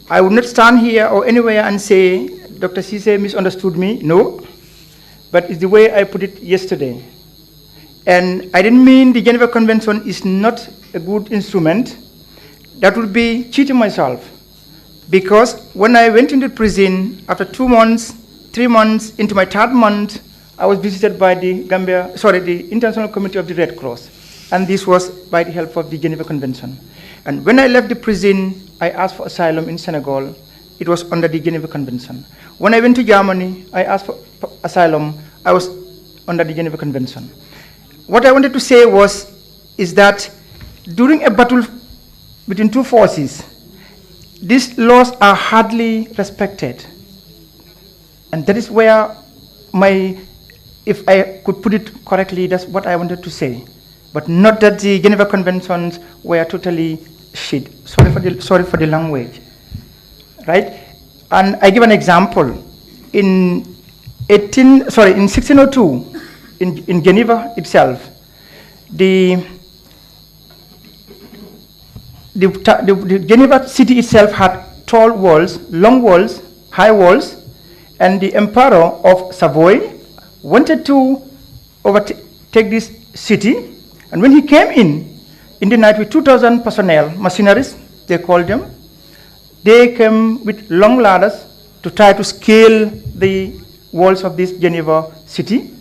I would not stand here or anywhere and say, Dr. Cisse misunderstood me. No. but it's the way I put it yesterday. And I didn't mean the Geneva Convention is not a good instrument. That would be cheating myself. Because when I went into prison, after 2 months, 3 months, into my 3rd month, I was visited by the International Committee of the Red Cross. And this was by the help of the Geneva Convention. And when I left the prison, I asked for asylum in Senegal. It was under the Geneva Convention. When I went to Germany, I asked for asylum. I was under the Geneva Convention. What I wanted to say is that during a battle between 2 forces, these laws are hardly respected. And that is where if I could put it correctly, that's what I wanted to say. But not that the Geneva Conventions were totally shit. Sorry for the language. Right? And I give an example. In 1602, in Geneva itself, the Geneva city itself had tall walls, long walls, high walls, and the emperor of Savoy wanted to overtake this city. And when he came in the night with 2,000 personnel, mercenaries, they called them, they came with long ladders to try to scale the walls of this Geneva city.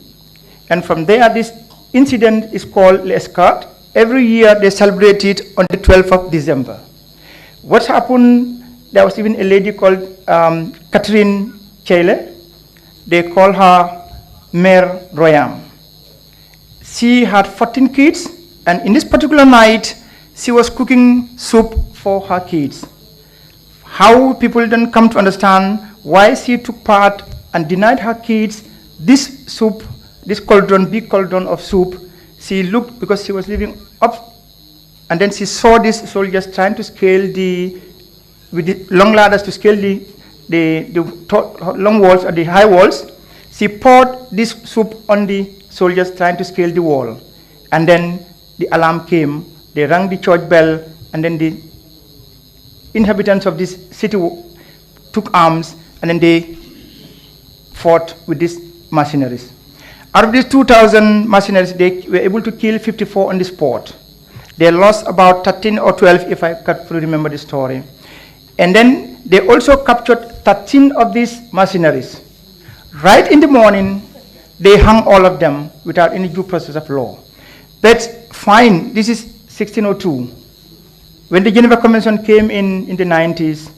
And from there, this incident is called l'Escarte. Every year, they celebrate it on the 12th of December. What happened, there was even a lady called Catherine Chele. They call her Mère Royam. She had 14 kids, and in this particular night, she was cooking soup for her kids. How people don't come to understand why she took part and denied her kids this soup, this cauldron, big cauldron of soup. She looked, because she was living up, and then she saw these soldiers trying to scale with the long ladders to scale the long walls or the high walls. She poured this soup on the soldiers trying to scale the wall. And then the alarm came, they rang the church bell, and then the inhabitants of this city took arms, and then they fought with these mercenaries. Out of these 2,000 mercenaries, they were able to kill 54 on the spot. They lost about 13 or 12, if I can remember the story. And then they also captured 13 of these mercenaries. Right in the morning, they hung all of them without any due process of law. That's fine. This is 1602. When the Geneva Convention came in the 90s,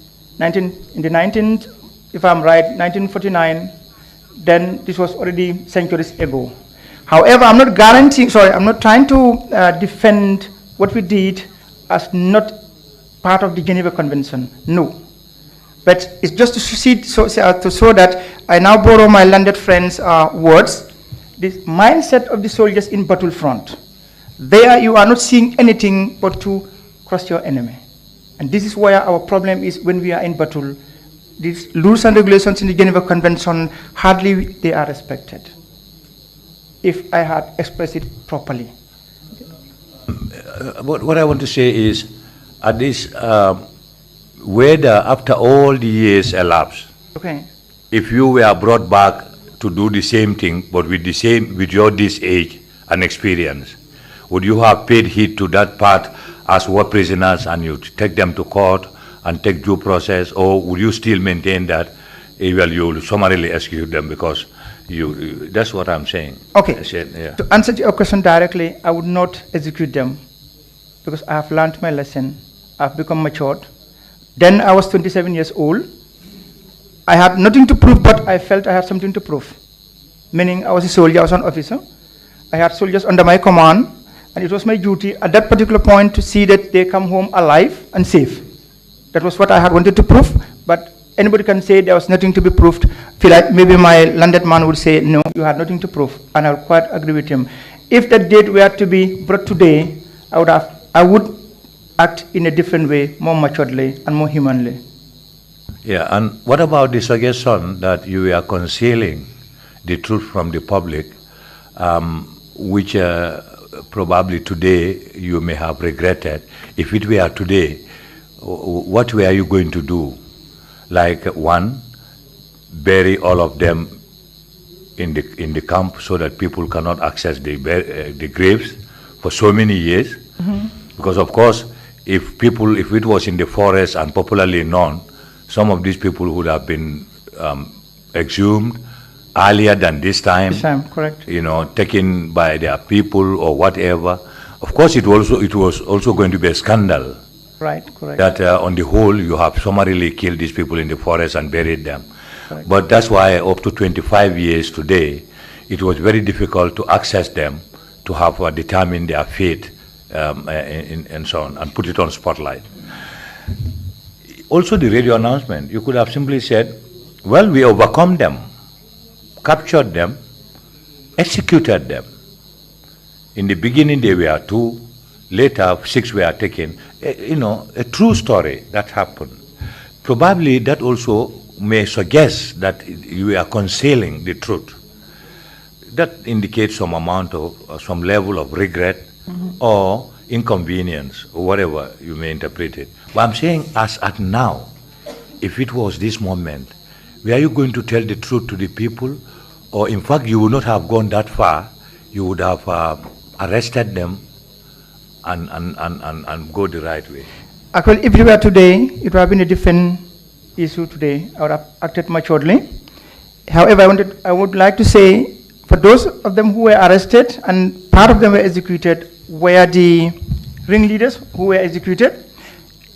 if I'm right, 1949, then this was already centuries ago. However, I'm not trying to defend what we did as not part of the Geneva Convention. No. But it's just to show that I now borrow my landed friends' words. The mindset of the soldiers in battlefront. There you are not seeing anything but to crush your enemy. And this is where our problem is when we are in battle. These rules and regulations in the Geneva Convention, hardly they are respected, if I had expressed it properly. What I want to say is, at this, whether after all the years elapsed, okay, if you were brought back to do the same thing, but with your this age and experience, would you have paid heed to that part as war prisoners and you take them to court and take due process, or would you still maintain that you will summarily execute them because that's what I'm saying. Okay, yeah. To answer your question directly, I would not execute them because I have learned my lesson. I've become matured. Then I was 27 years old. I had nothing to prove, but I felt I had something to prove. Meaning I was a soldier, I was an officer. I had soldiers under my command, and it was my duty at that particular point to see that they come home alive and safe. That was what I had wanted to prove, but anybody can say there was nothing to be proved. Feel like maybe my landed man would say, no, you had nothing to prove, and I would quite agree with him. If that date were to be brought today, I would act in a different way, more maturely and more humanly. Yeah, and what about the suggestion that you are concealing the truth from the public, which probably today you may have regretted? If it were today, what were you going to do? Like, one, bury all of them in the camp so that people cannot access the graves for so many years. Because of course, if it was in the forest and popularly known, some of these people would have been exhumed earlier than this time. This time, correct. You know, taken by their people or whatever. Of course, it was also going to be a scandal. Right, correct. That on the whole, you have summarily killed these people in the forest and buried them. Correct. But that's why up to 25 years today, it was very difficult to access them, to have determined their fate and so on, and put it on spotlight. Also the radio announcement, you could have simply said, well, we overcome them, captured them, executed them. In the beginning they were 2, later 6 were taken. You know, a true story that happened. Probably that also may suggest that you are concealing the truth. That indicates some amount of, some level of regret or inconvenience, or whatever you may interpret it. But I'm saying, as at now, if it was this moment, were you going to tell the truth to the people? Or in fact, you would not have gone that far, you would have arrested them and go the right way? Actually, if it were today, it would have been a different issue today. I would have acted maturely. However, I would like to say, for those of them who were arrested and part of them were executed, were the ringleaders who were executed.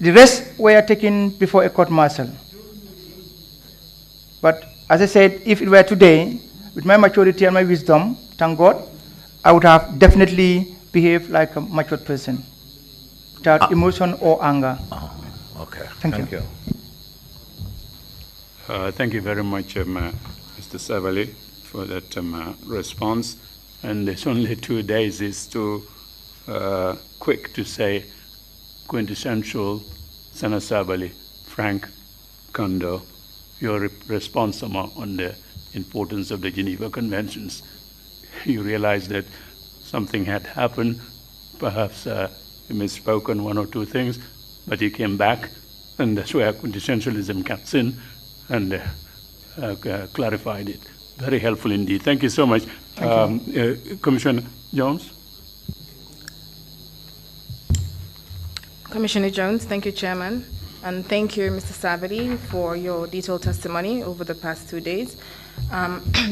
The rest were taken before a court-martial. But as I said, if it were today, with my maturity and my wisdom, thank God, I would have definitely behaved like a mature person, without emotion or anger. Okay. Thank you. Thank you very much, Mr. Sabally, for that response. And it's only 2 days. It's too quick to say quintessential Senator Sabally, Frank Kondo, your response on the importance of the Geneva Conventions. You realize that something had happened, perhaps you misspoke on 1 or 2 things, but you came back, and that's where quintessentialism comes in, and clarified it. Very helpful indeed. Thank you so much. Commissioner Jones? Commissioner Jones, thank you, Chairman. And thank you, Mr. Sabally, for your detailed testimony over the past 2 days.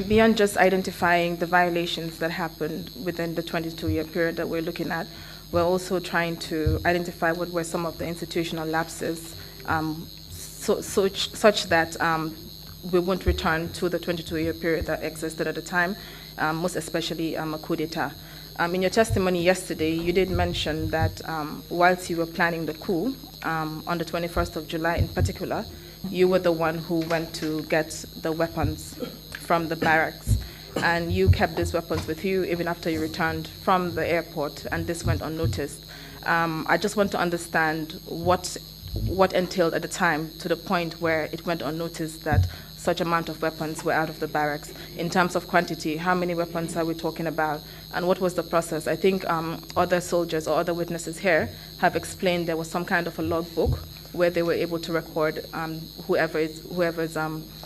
Beyond just identifying the violations that happened within the 22-year period that we're looking at, we're also trying to identify what were some of the institutional lapses such that we won't return to the 22-year period that existed at the time, most especially a coup d'etat. In your testimony yesterday, you did mention that whilst you were planning the coup, on the 21st of July in particular, you were the one who went to get the weapons from the barracks. And you kept these weapons with you even after you returned from the airport, and this went unnoticed. I just want to understand what entailed at the time to the point where it went unnoticed that such amount of weapons were out of the barracks. In terms of quantity, how many weapons are we talking about? And what was the process? I think other soldiers or other witnesses here have explained there was some kind of a logbook where they were able to record whoever is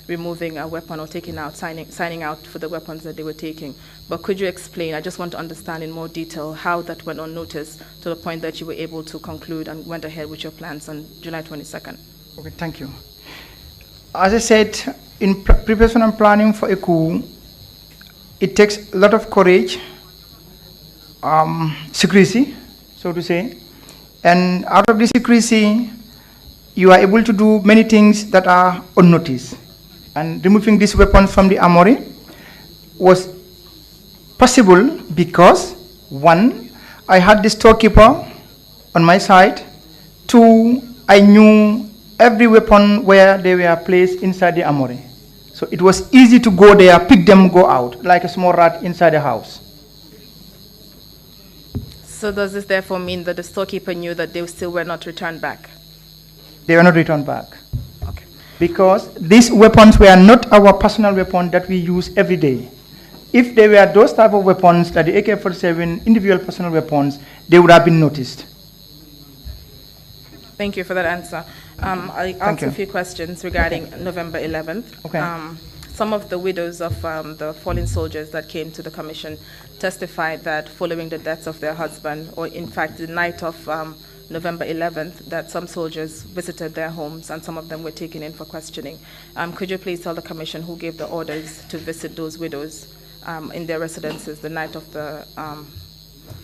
removing a weapon or taking out, signing out for the weapons that they were taking. But could you explain, I just want to understand in more detail how that went unnoticed to the point that you were able to conclude and went ahead with your plans on July 22nd. Okay, thank you. As I said, in preparation and planning for a coup, it takes a lot of courage, secrecy, so to say, and out of this secrecy, you are able to do many things that are unnoticed. And removing these weapons from the armory was possible because, 1, I had the storekeeper on my side. 2, I knew every weapon where they were placed inside the armory. So it was easy to go there, pick them, go out, like a small rat inside the house. So does this therefore mean that the storekeeper knew that they still were not returned back? They were not returned back. Okay. Because these weapons were not our personal weapon that we use every day. If they were those type of weapons, that the AK-47 individual personal weapons, they would have been noticed. Thank you for that answer. I asked a few questions regarding November 11th. Okay. some of the widows of the fallen soldiers that came to the commission testified that following the deaths of their husband, or in fact the night of November 11th, that some soldiers visited their homes and some of them were taken in for questioning. Could you please tell the commission who gave the orders to visit those widows in their residences the night of the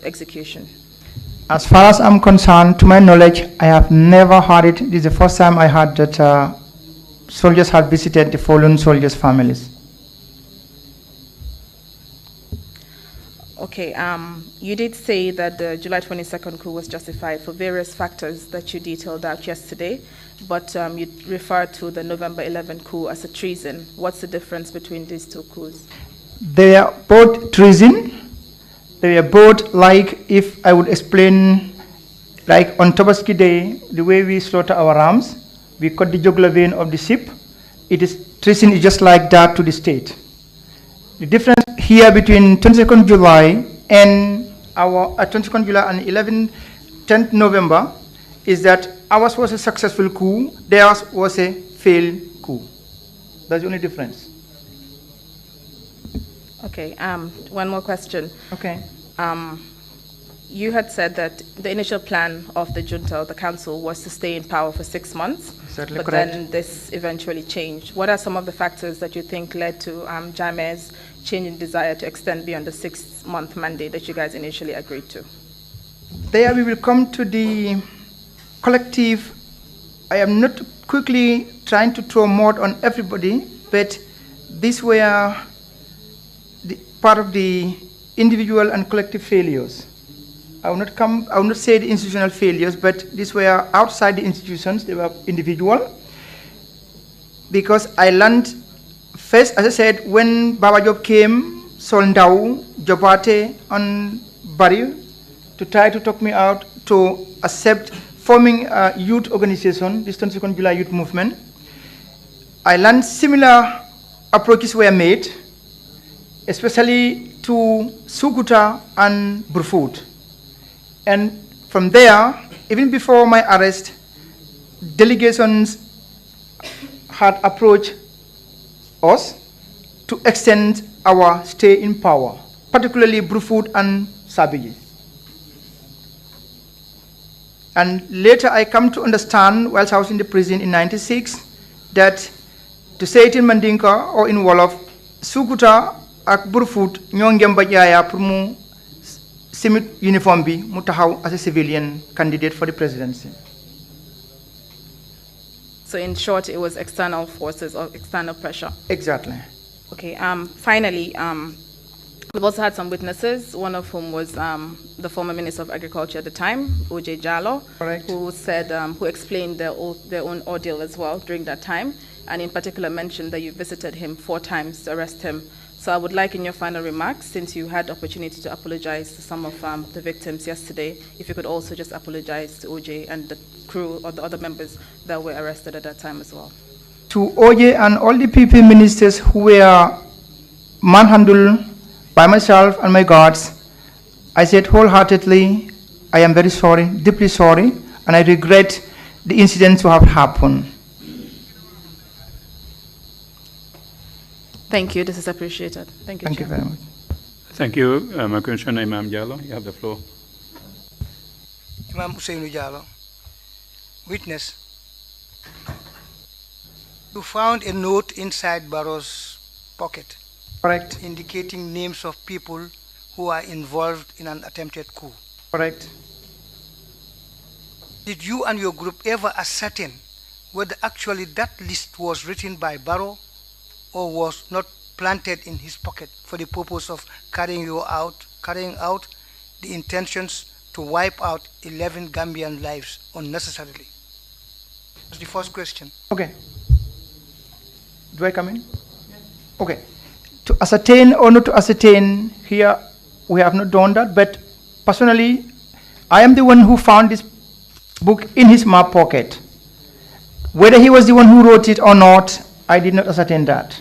execution? As far as I'm concerned, to my knowledge, I have never heard it. This is the first time I heard that soldiers had visited the fallen soldiers' families. Okay, you did say that the July 22nd coup was justified for various factors that you detailed out yesterday, but you referred to the November 11th coup as a treason. What's the difference between these two coups? They are both treason. They are both, like, if I would explain, like on Tobaski Day, the way we slaughter our rams, we cut the jugular vein of the sheep. It is treason is just like that to the state. The difference here between 22nd July and our 22nd July and 10th November is that ours was a successful coup, theirs was a failed coup. That's the only difference. Okay, one more question. Okay. You had said that the initial plan of the junta, the council, was to stay in power for 6 months. Certainly but correct. Then this eventually changed. What are some of the factors that you think led to Jammeh's change in desire to extend beyond the 6-month mandate that you guys initially agreed to? There we will come to the collective. I am not quickly trying to throw mud on everybody, but these were the part of the individual and collective failures. I will not say the institutional failures, but these were outside the institutions, they were individual. Because I learned first, as I said, when Baba Job came, Soldau, Jobate, and Barry, to try to talk me out to accept forming a youth organization, this 22nd July Youth Movement, I learned similar approaches were made, especially to Sukuta and Burfoot. And from there, even before my arrest, delegations had approached us to extend our stay in power, particularly Burfoot and Sabally. And later I come to understand, whilst I was in the prison in '96, that to say it in Mandinka or in Wolof, Sukuta ak Burfoot ñoo ngemba jaaya pour mu simit uniform bi mu taxaw as a civilian candidate for the presidency. So in short, it was external forces or external pressure. Exactly. Okay. Finally, we've also had some witnesses, one of whom was the former Minister of Agriculture at the time, O.J. Jallow, Correct. who said, who explained their own ordeal as well during that time, and in particular mentioned that you visited him 4 times to arrest him. So I would like, in your final remarks, since you had the opportunity to apologize to some of the victims yesterday, if you could also just apologize to OJ and the crew or the other members that were arrested at that time as well. To OJ and all the PP ministers who were manhandled by myself and my guards, I said wholeheartedly, I am very sorry, deeply sorry, and I regret the incidents to have happened. Thank you. This is appreciated. Thank you. Thank you very much. Thank you, my Commissioner Imam Jallow. You have the floor. Imam Hussein Jallow, witness. You found a note inside Barrow's pocket. Correct. Indicating names of people who are involved in an attempted coup. Correct. Did you and your group ever ascertain whether actually that list was written by Barrow or was not planted in his pocket for the purpose of carrying out the intentions to wipe out 11 Gambian lives unnecessarily? That's the first question. Okay. Do I come in? Okay. To ascertain or not to ascertain, here we have not done that, but personally, I am the one who found this book in his map pocket. Whether he was the one who wrote it or not, I did not ascertain that.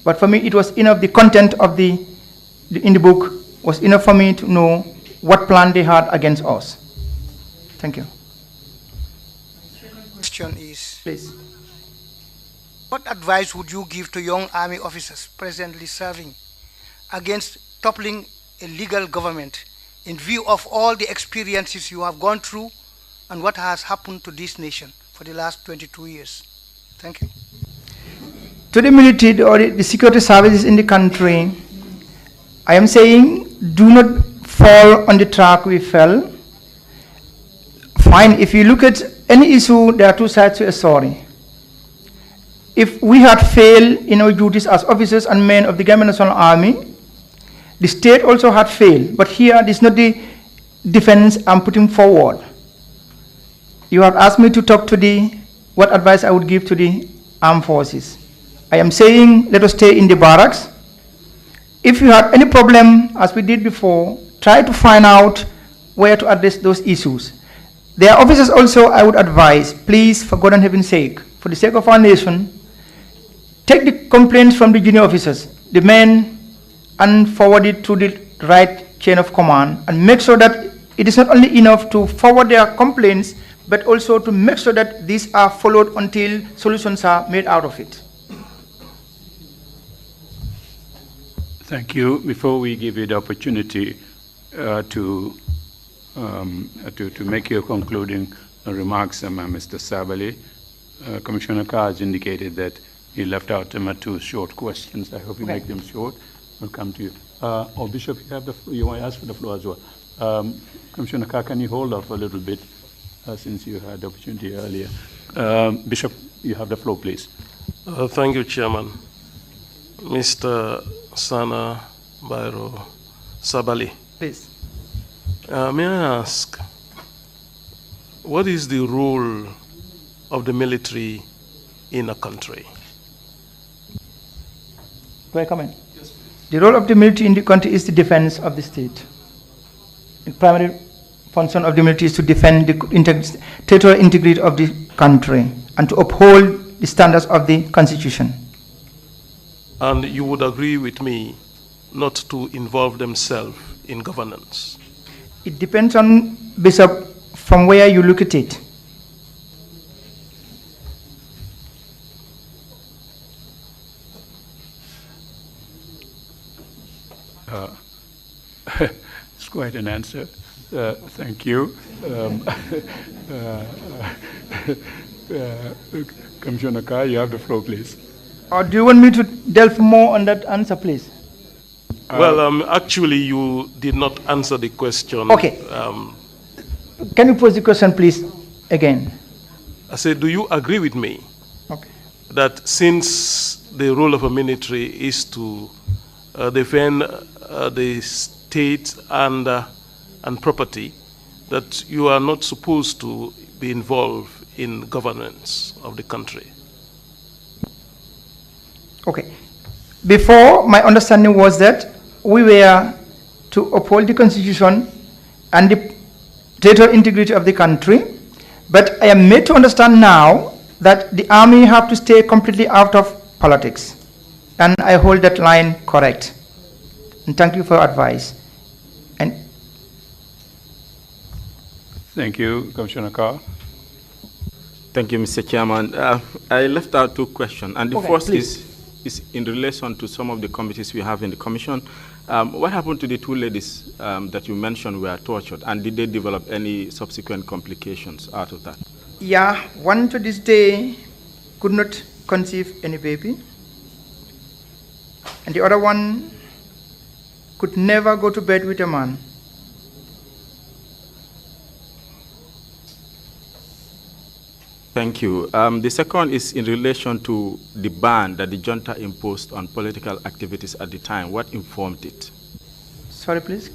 But for me, it was enough, the content of in the book was enough for me to know what plan they had against us. Thank you. Question is, please. what advice would you give to young army officers presently serving against toppling a legal government in view of all the experiences you have gone through and what has happened to this nation for the last 22 years? Thank you. To the military or the security services in the country, I am saying do not fall on the track we fell. Fine, if you look at any issue, there are two sides to a story. If we had failed in our duties as officers and men of the Gambian National Army, the state also had failed. But here, this is not the defense I'm putting forward. You have asked me to talk to what advice I would give to the armed forces. I am saying let us stay in the barracks. If you have any problem, as we did before, try to find out where to address those issues. There are officers also I would advise, please, for God and heaven's sake, for the sake of our nation, take the complaints from the junior officers, the men, and forward it to the right chain of command, and make sure that it is not only enough to forward their complaints, but also to make sure that these are followed until solutions are made out of it. Thank you. Before we give you the opportunity to make your concluding remarks, Mr. Sabally, Commissioner Carr has indicated that he left out two short questions. I hope you make them short. We'll come to you. Bishop, you want to ask for the floor as well. Commissioner Carr, can you hold off a little bit since you had the opportunity earlier? Bishop, you have the floor, please. Thank you, Chairman. Mr. Sana Bairo Sabally. Please. May I ask, what is the role of the military in a country? Do I comment? Yes, please. The role of the military in the country is the defense of the state. The primary function of the military is to defend the territorial integrity of the country and to uphold the standards of the Constitution. And you would agree with me not to involve themselves in governance? It depends on, Bishop, from where you look at it. It's quite an answer. Thank you. Commissioner Carr, you have the floor, please. Or do you want me to delve more on that answer, please? Well, actually, you did not answer the question. Okay. Can you pose the question, please, again? I said, do you agree with me that since the role of a military is to defend the state and property, that you are not supposed to be involved in governance of the country? Okay. Before, my understanding was that we were to uphold the Constitution and the territorial integrity of the country, but I am made to understand now that the army have to stay completely out of politics, and I hold that line correct. And thank you for your advice. And thank you, Commissioner Carr. Thank you, Mr. Chairman. I left out two questions, and the first please. is in relation to some of the committees we have in the Commission. What happened to the two ladies that you mentioned were tortured, and did they develop any subsequent complications out of that? Yeah, one to this day could not conceive any baby, and the other one could never go to bed with a man. Thank you. The second is in relation to the ban that the junta imposed on political activities at the time. What informed it? Sorry, please?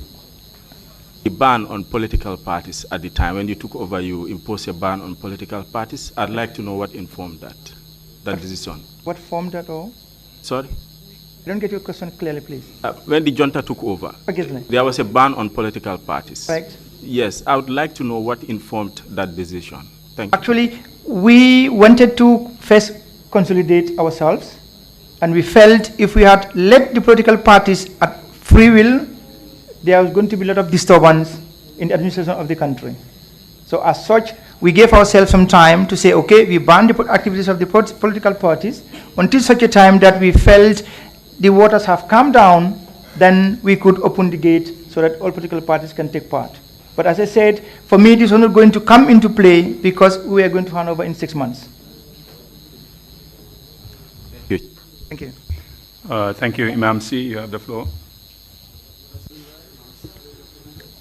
The ban on political parties at the time. When you took over, you imposed a ban on political parties. I'd like to know what informed that decision. What formed that all? Sorry? I don't get your question clearly, please. When the junta took over, there was a ban on political parties. Right. Yes, I would like to know what informed that decision. Thank you. Actually, we wanted to first consolidate ourselves, and we felt if we had let the political parties at free will, there was going to be a lot of disturbance in the administration of the country. So as such, we gave ourselves some time to say, okay, we ban the activities of the political parties until such a time that we felt the waters have calmed down, then we could open the gate so that all political parties can take part. But as I said, for me, this was not going to come into play because we are going to hand over in 6 months. Thank you. Thank you, Imam C. You have the floor.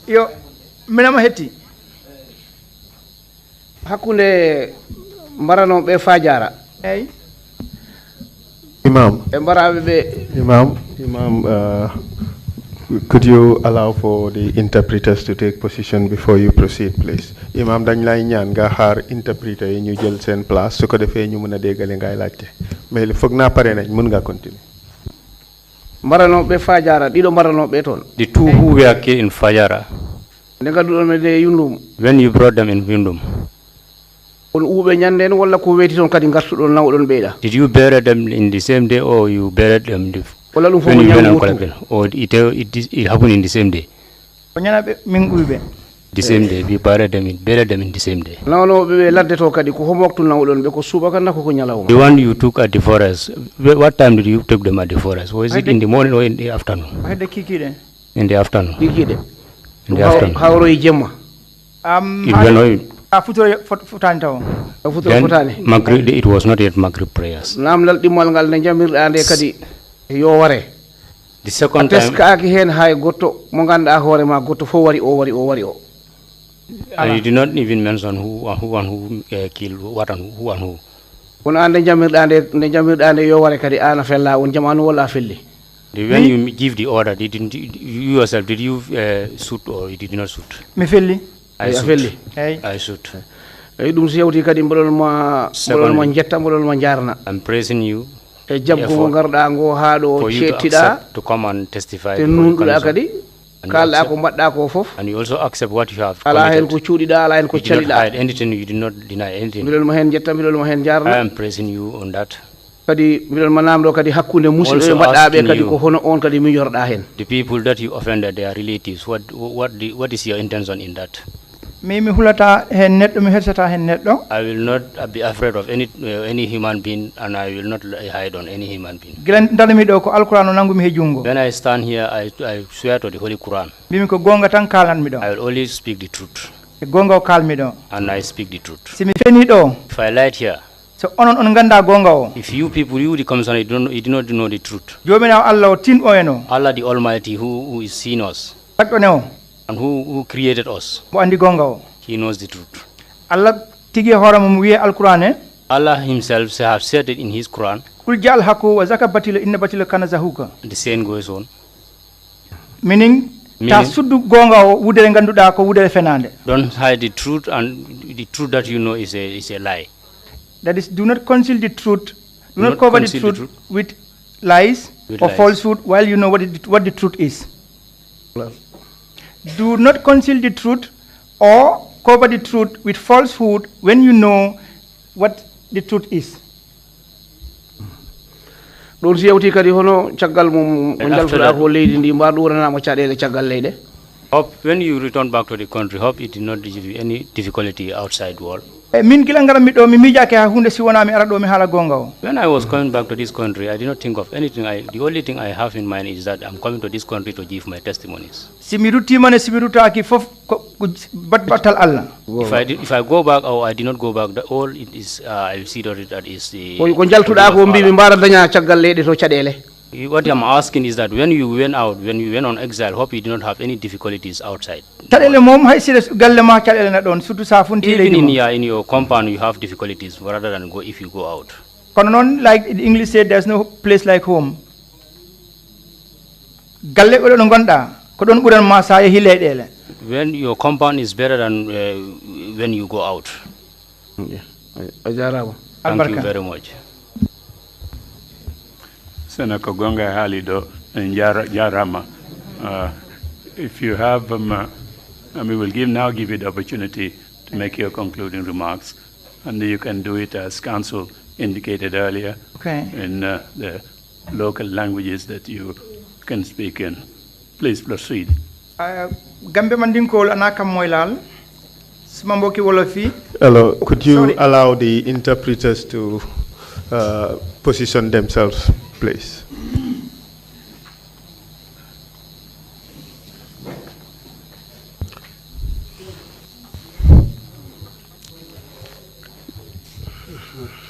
Yo, Minama Heti. Hakkunde mbaranoɓe fajara Hey. Imam. Imam, could you allow for the interpreters to take position before you proceed, please? Imam, dañ lay ñaan nga xaar interpreter yi ñu jël seen place su ko defee ñu mën a déggale ngay laajte mais foog naa pare nañ mën nga continuer. mbaranoɓe fajara ɗiɗo mbaranoɓe toon. The two who were killed in Fajara, nde gadduɗon me de yundum when you brought them in Windum, on uɓe ñanden walla ko weeti toon kadi gartuɗon nawɗon ɓeyɗa. did you bury them in the same day or you buried them walla ɗum fof when mo you went on ñamgo Kolabel? Or it happened in the same day? The same day, we buried them in the same day. nawnoɓe ɓe ladde to kadi ko homo waktu nawɗon ɓe ko subaka nako ko ñalawma. The one you took at the forest, what time did you take them at the forest? Was it in the morning or in the afternoon? In the afternoon. Kikiɗe. In the afternoon. hawro e jemma. Then Maghrib, it was not yet Maghrib prayers. namdal ɗimmal ngal nde jamirɗa nde kadi yo ware. The second time, teskaki hen hay gotto mo ganduɗa hoore ma gotto fof wari o. and you did not even mention who killed what and who and who. kono an nde jamirɗa nde yo ware kadi an a fella on jamanu walla a felli. When you give the order, you yourself, did you shoot or you did not shoot? Me felli. I shoot. I shoot. ɗum so yawti kadi mboɗon ma jetta mboɗon ma jarna. I'm praising you e jabgo mo garɗa ngo ha ɗo for you to come and testify. te nunɗuɗa kadi kalɗa ko mbaɗɗa ko fof. And you also accept what you have ala hen committed. ko cuuɗiɗa ala hen ko You did not caliɗa. hide anything, you did not deny anything. mbiɗon ma hen jetta mbiɗon ma hen I jarna. am praising you on that. kadi mbiɗon ma namɗo kadi hakkude musidɓe Also mbaɗɗa ɓe asking kadi you- ko hono on kadi miñorɗa hen. The people that you offended, their relatives, what is your intention in that? Mi hulata hen neɗɗo mi hersata hen neɗɗo. I will not be afraid of any human being, and I will not hide on any human being. Gilan darmi ɗo ko alquran o nangumi he jungo. When I stand here, I swear to the Holy Quran, Bimi ko gonga tan kalanmi ɗo. I will always speak the truth, E gonga o kalmi ɗo. and I speak the truth. Si mi feni ɗo, If I lied here, so onon on ganda gonga o. if you people, you the commissioner, you do not know the truth. Jomirawo Allah o tin o en o. Allah the Almighty, who is seeing us Ɗaɗɗo ne o, and who created us, mo andi gonga o. He knows the truth. Allah tigi hoore mum wiye alquran e. Allah Himself have said it in His Quran. Kul ja'al haqqu wa zaka batila inna batila kana zahuka. The saying goes on. Meaning ta suddu gonga o wudere ganduɗa ko wudere fenande. Don't hide the truth, and the truth that you know is a lie. That is, do not conceal the truth. Do not cover the truth with lies or falsehood while you know what the truth is. Do not conceal the truth or cover the truth with falsehood when you know what the truth is. ɗon si yawti kadi hono caggal mum mo jaltuɗa ko leydi ndi mbar ɗum waɗanama caɗele caggal leyɗe. Hope when you return back to the country, hope it did not give you any difficulty outside world. Min gila ngaram mi ɗo mi miijake ha hunde si wona mi ara ɗo mi haala gonga o. When I was coming back to this country, I did not think of anything. The only thing I have in mind is that I'm coming to this country to give my testimonies. Si mi ruttimane si mi rutaki fof ko battal Allah. If I go back or I did not go back, all it is I will see that is the. ko jaltuɗa ko mbi mi mbara daña caggal leyɗe to caɗele. What I'm asking is that when you went on exile, hope you did not have any difficulties outside. Caɗele mom hay sire galle ma caɗele na ɗon surtout sa funti Even in your compound you have difficulties rather than if you go out. Kono non, like the English said, there's no place like home. Galle oɗo no gonɗa ko ɗon ɓuran ma sa yehi leyɗele. When your compound is better than when you go out. a jarama. Thank you very much. Senator Gonga Halido and Jarama. If you have, we will give you the opportunity to make your concluding remarks, and you can do it as Council indicated earlier, in the local languages that you can speak in. Please proceed. Gambe mandinkol anakam moylal. Hello, could you allow the interpreters to position themselves, please?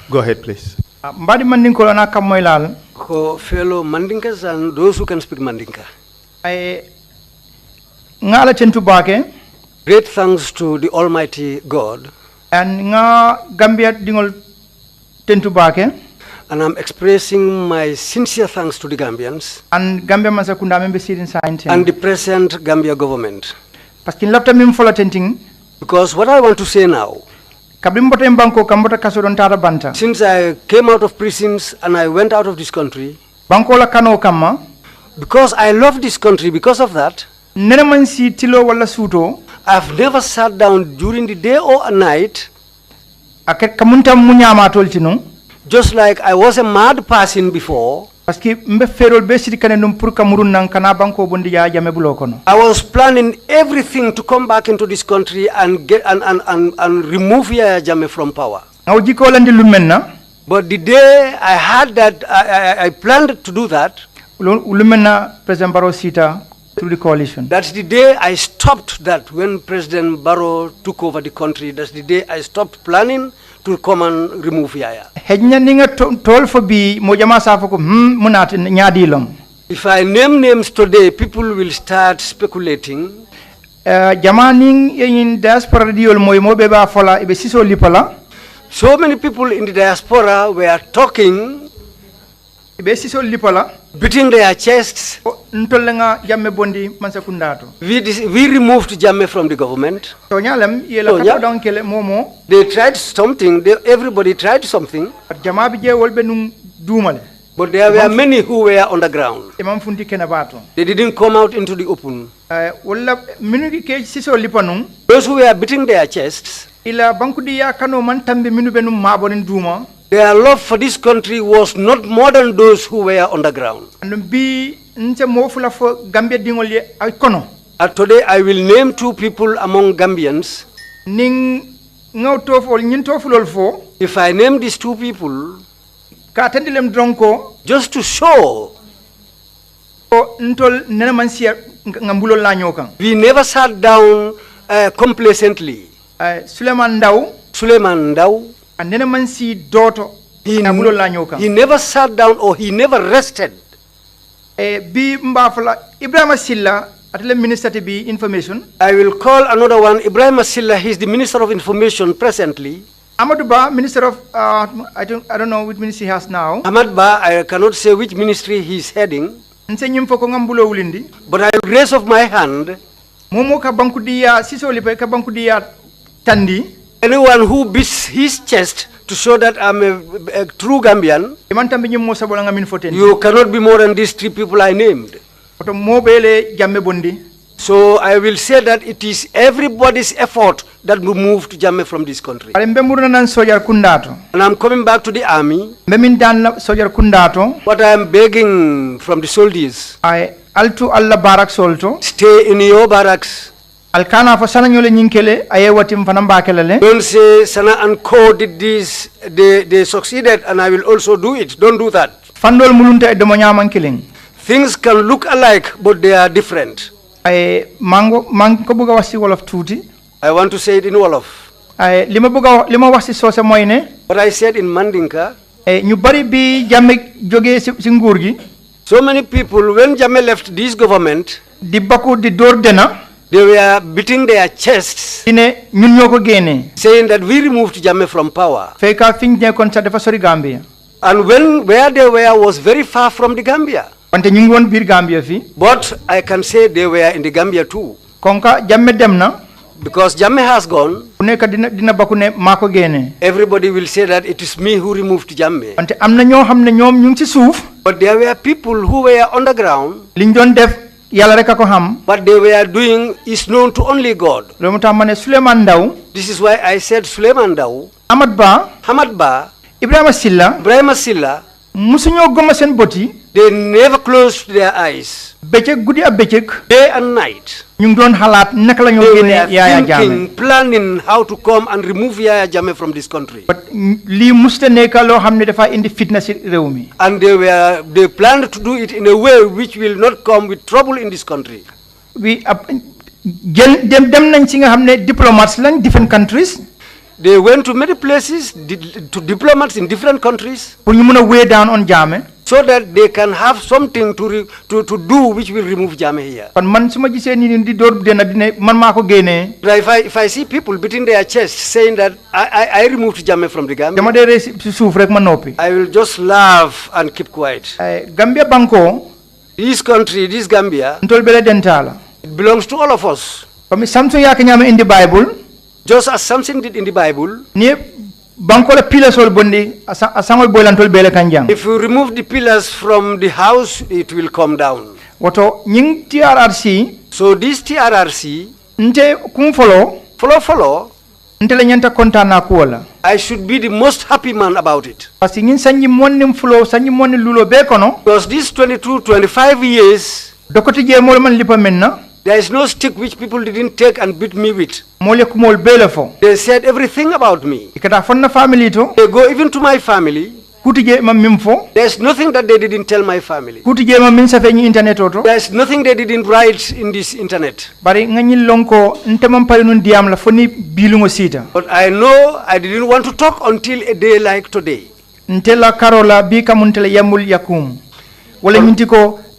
Go ahead, please. Mbadi Mandinka na kamoilal. Ko fellow Mandinkas and those who can speak Mandinka. Ngala chentu bake. Great thanks to the Almighty God. And nga Gambia dingol tentu bake. And I'm expressing my sincere thanks to the Gambians. And Gambia masakunda membe sirin sainte. And the present Gambia government. Parce que lafta mim fola tenting. Because what I want to say now. Since I came out of prisons and I went out of this country, because I love this country, because of that, I've never sat down during the day or a night, just like I was a mad person before. I was planning everything to come back into this country and get and remove Yaya Jammeh from power. But the day I had that, I planned to do that. Through the coalition. That's the day I stopped that when President Barrow took over the country. That's the day I stopped planning to come and remove Yaya. If I name names today, people will start speculating. So many people in the diaspora were talking, beating their chests. We removed Jammeh from the government. They tried something, everybody tried something. But there were many who were on the ground. They didn't come out into the open. Those who were beating their chests, their love for this country was not more than those who were on the ground. Today I will name two people among Gambians. If I name these two people, just to show we never sat down complacently. Suleiman Ndao, he never sat down or he never rested. Ibrahim Silla, Minister to be information. I will call another one, Ibrahim Silla. He is the Minister of Information presently. Ahmad Ba, Minister of, I don't know which ministry he has now. Ahmad Ba, I cannot say which ministry he is heading. But I will raise of my hand. Anyone who beats his chest to show that I'm a true Gambian, you cannot be more than these three people I named. So I will say that it is everybody's effort that moved Jammeh from this country. And I'm coming back to the army. What I am begging from the soldiers, stay in your barracks. Alkana for sana nyole nyinkele ayewatim fanambakele. Don't say Sana and Co did this, they succeeded and I will also do it. Don't do that. Fandol mulunta edomonyama killing. Things can look alike, but they are different. I want to say it in Wolof. What I said in Mandinka. So many people, when Jammeh left this government, they were beating their chests, saying that we removed Jammeh from power. And where they were was very far from the Gambia. But I can say they were in the Gambia too. Because Jammeh has gone, everybody will say that it is me who removed Jammeh. But there were people who were on the ground. What they were doing is known to only God. This is why I said Suleiman Ndao, Ahmad Ba, Ibrahim Silla, musuñoo goma seen bët yi. They never closed their eyes. bëccëg guddi ak bëccëg. Day and night. ñu ngi doon xalaat naka la ñoo génnee Yaya Jammeh. Planning how to come and remove Yaya Jammeh from this country. But lii musta nekk loo xam ne dafa indi fitna si réew mi. And they planned to do it in a way which will not come with trouble in this country. dem nañ ci nga xam ne diplomats lañ different countries. They went to many places, to diplomats in different countries. pour ñu mën a weigh down on Jammeh. So that they can have something to do which will remove Jammeh here. Kon man suma gisee ni di door dina dine man maa ko génnee. If I see people beating their chest saying that I removed Jammeh from the Gambia, dama dee ree si suuf rek ma noppi. I will just laugh and keep quiet. Gambia banko. This country, this Gambia, ntol bele dentala. It belongs to all of us. Comme Samson yaa ñama in the Bible. Just as Samson did in the Bible. Ni banko la pillars ol bondi asangol boylantol bele kanjang. If you remove the pillars from the house, it will come down. Woto nying TRRC. So this TRRC. Nte kum follow. Nte le nyanta kontana kuola. I should be the most happy man about it. Parce ngin sanyi monni flow sanyi monni lulo be kono. Because these 25 years. Dokoti je mol man lipa menna. There is no stick which people didn't take and beat me with. They said everything about me. They go even to my family. There is nothing that they didn't tell my family. There is nothing they didn't write in this internet. But I know I didn't want to talk until a day like today.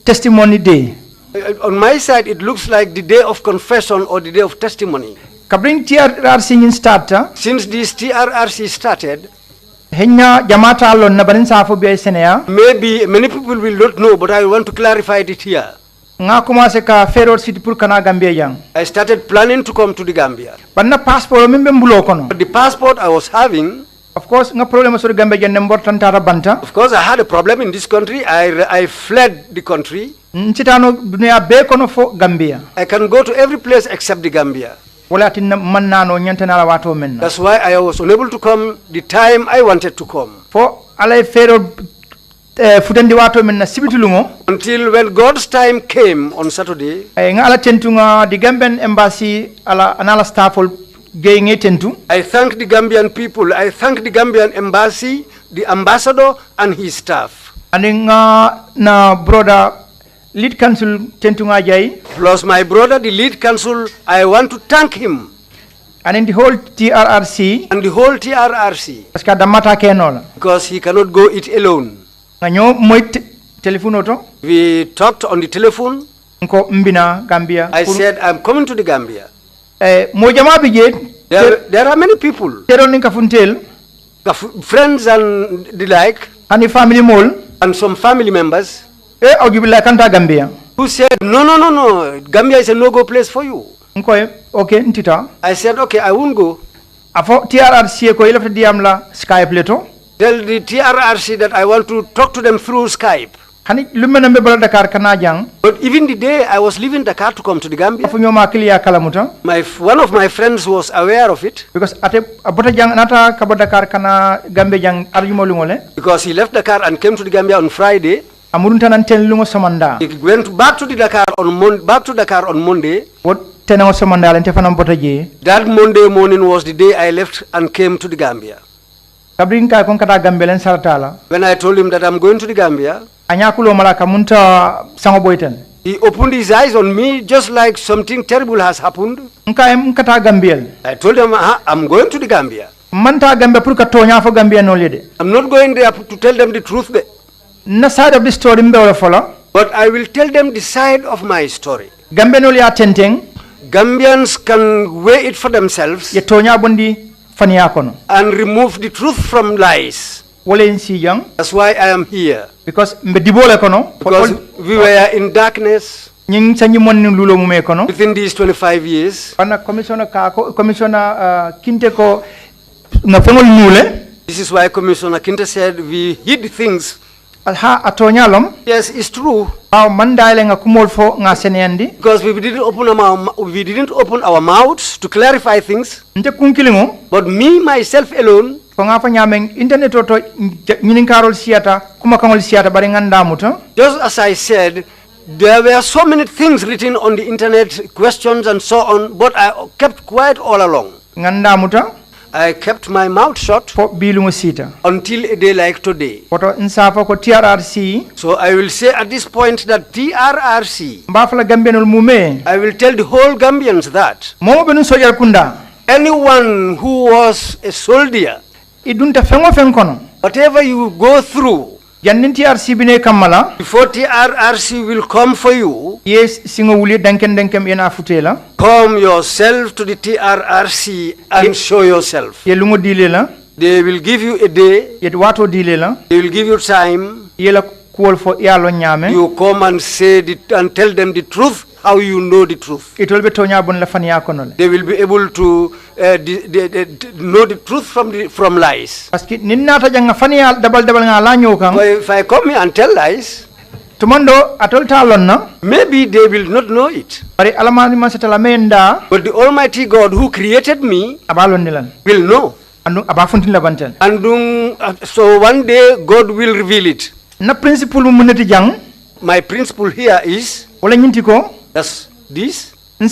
Testimony day. On my side, it looks like the day of confession or the day of testimony. TRRC start. Since this TRRC started, maybe many people will not know, but I want to clarify it here. I started planning to come to the Gambia. But the passport I was having, of course, I had a problem in this country. I fled the country. I can go to every place except the Gambia. That's why I was unable to come the time I wanted to come. Until when God's time came on Saturday, the Gambian embassy I thank the Gambian people, I thank the Gambian embassy, the ambassador and his staff. And na brother lead council tentunga jai. Plus my brother, the lead council, I want to thank him. And in the whole TRRC. And the whole TRRC. Because he cannot go it alone. We talked on the telephone. I said, I'm coming to the Gambia. There are many people. Friends and the like. And family mole. And some family members. Who said, no, Gambia is a no-go place for you. Okay, ntita. I said, okay, I won't go. TRRC ko ilafta diamla Skype leto. Tell the TRRC that I want to talk to them through Skype. But even the day I was leaving Dakar to come to the Gambia, one of my friends was aware of it. Because he left Dakar and came to the Gambia on Friday. He went back to Dakar on Monday. That Monday morning was the day I left and came to the Gambia. When I told him that I'm going to the Gambia, he opened his eyes on me just like something terrible has happened. I told him, I'm going to the Gambia. I'm not going there to tell them the truth. Side of the story, but I will tell them the side of my story. Gambians can weigh it for themselves and remove the truth from lies. That's why I am here. Because we were in darkness within these 25 years. This is why Commissioner Kinte said we hid things. Yes, it's true. Because we didn't open our mouths to clarify things. But me, myself alone, internet Just as I said, there were so many things written on the internet, questions and so on, but I kept quiet all along. I kept my mouth shut until a day like today. So I will say at this point that TRRC, I will tell the whole Gambians that anyone who was a soldier, whatever you go through, before TRRC will come for you, come yourself to the TRRC and show yourself. They will give you a day, they will give you time, you come and say and tell them the truth, how you know the truth. They will be able to know the truth from lies. But if I come here and tell lies, maybe they will not know it. But the Almighty God who created me will know. And so one day God will reveal it. My principle here is that's this. I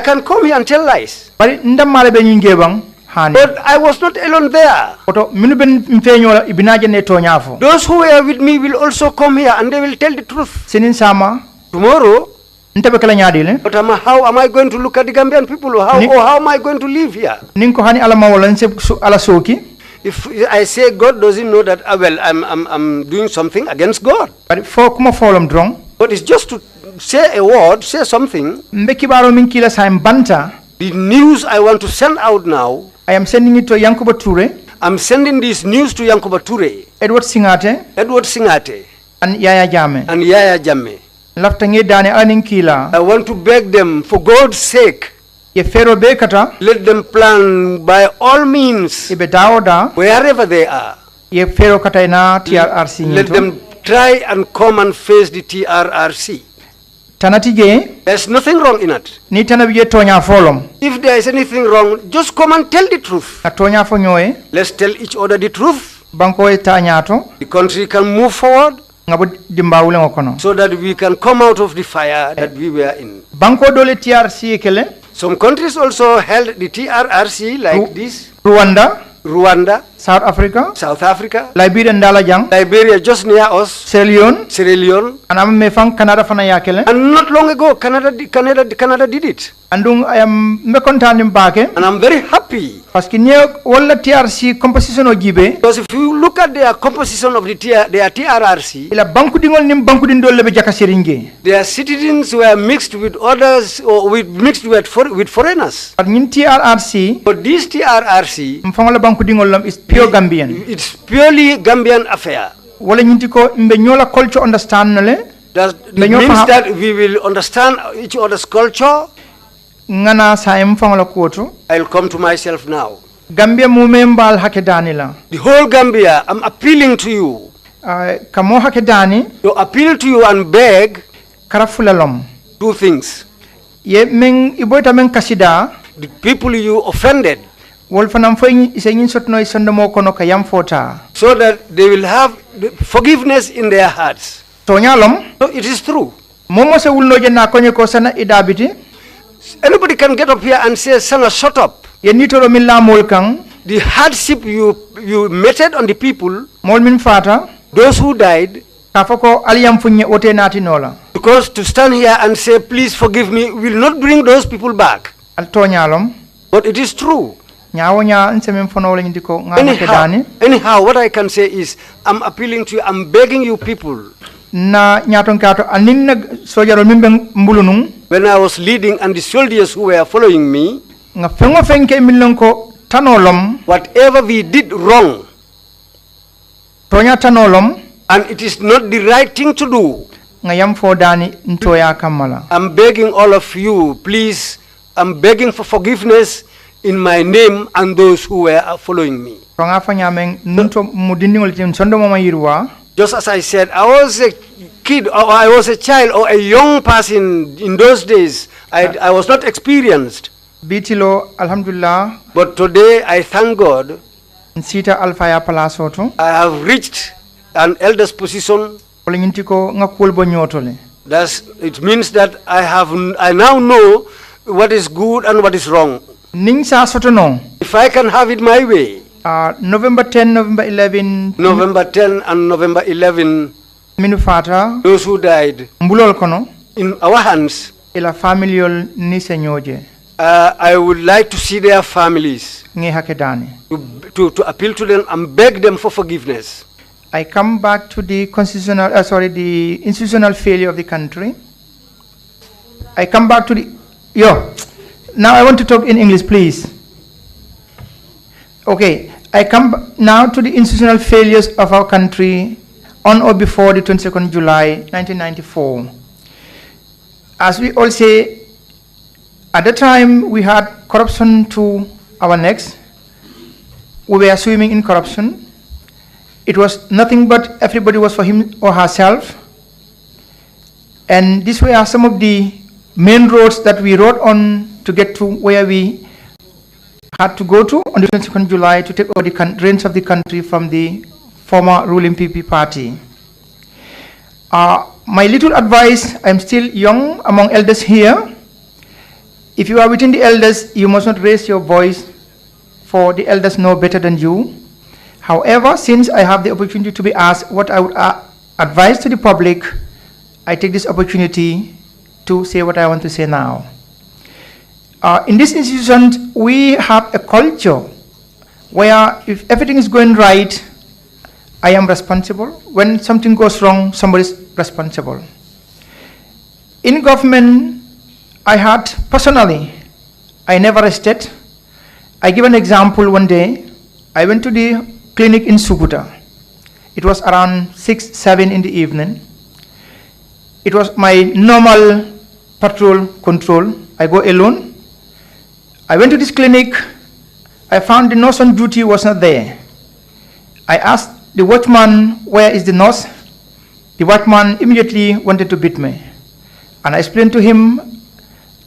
can come here and tell lies. But I was not alone there. Those who were with me will also come here and they will tell the truth. Tomorrow, but how am I going to look at the Gambian people? Or how am I going to live here? If I say God doesn't know that, well, I'm doing something against God. But it's just to say a word, say something. The news I want to send out now, I am sending it to Yankuba Ture. I'm sending this news to Yankuba Ture, Edward Singate, and Yaya Jammeh. I want to beg them, for God's sake, let them plan by all means, wherever they are. Let them try and come and face the TRRC. There's nothing wrong in it. If there is anything wrong, just come and tell the truth. Let's tell each other the truth. The country can move forward so that we can come out of the fire that we were in. Some countries also held the TRRC like this. Rwanda, South Africa, Liberia just near us, Sierra Leone, and not long ago Canada did it. And I'm very happy. Because if you look at their composition of their TRRC, their citizens were mixed with others, or mixed with foreigners. But this TRRC is pure Gambian. It's purely Gambian affair. That means that we will understand each other's culture. I'll come to myself now. The whole Gambia, I'm appealing to you. To appeal to you and beg two things. The people you offended, so that they will have forgiveness in their hearts. So it is true. Anybody can get up here and say, "Sana, shut up." The hardship you meted on the people, those who died, because to stand here and say, "Please forgive me," will not bring those people back. But it is true. Anyhow, what I can say is, I'm appealing to you, I'm begging you people. When I was leading and the soldiers who were following me, whatever we did wrong, and it is not the right thing to do, I'm begging all of you, please, I'm begging for forgiveness in my name and those who were following me. Just as I said, I was a kid, or I was a child, or a young person in those days. I was not experienced. Bitilo, alhamdulillah. But today I thank God. Sita Alfaya Palasoto. I have reached an elder's position. It means that I now know what is good and what is wrong. If I can have it my way. November 10, November 11. November 10 and November 11. Those who died in our hands. I would like to see their families. To appeal to them and beg them for forgiveness. I come back to the the institutional failure of the country. I come back to the, now I want to talk in English, please. Okay, I come now to the institutional failures of our country on or before the 22nd July 1994. As we all say, at the time we had corruption to our necks. We were swimming in corruption. It was nothing but everybody was for him or herself. And these were some of the main roads that we rode on to get to where we had to go to on the 22nd July to take over the reins of the country from the former ruling PP party. My little advice, I'm still young among elders here. If you are within the elders, you must not raise your voice, for the elders know better than you. However, since I have the opportunity to be asked what I would advise to the public, I take this opportunity to say what I want to say now. In this institution, we have a culture where if everything is going right, I am responsible. When something goes wrong, somebody is responsible. In government, I had personally, I never rested. I give an example one day. I went to the clinic in Sukuta. It was around 6, 7 in the evening. It was my normal patrol control. I go alone. I went to this clinic. I found the nurse on duty was not there. I asked the watchman, where is the nurse? The watchman immediately wanted to beat me. And I explained to him,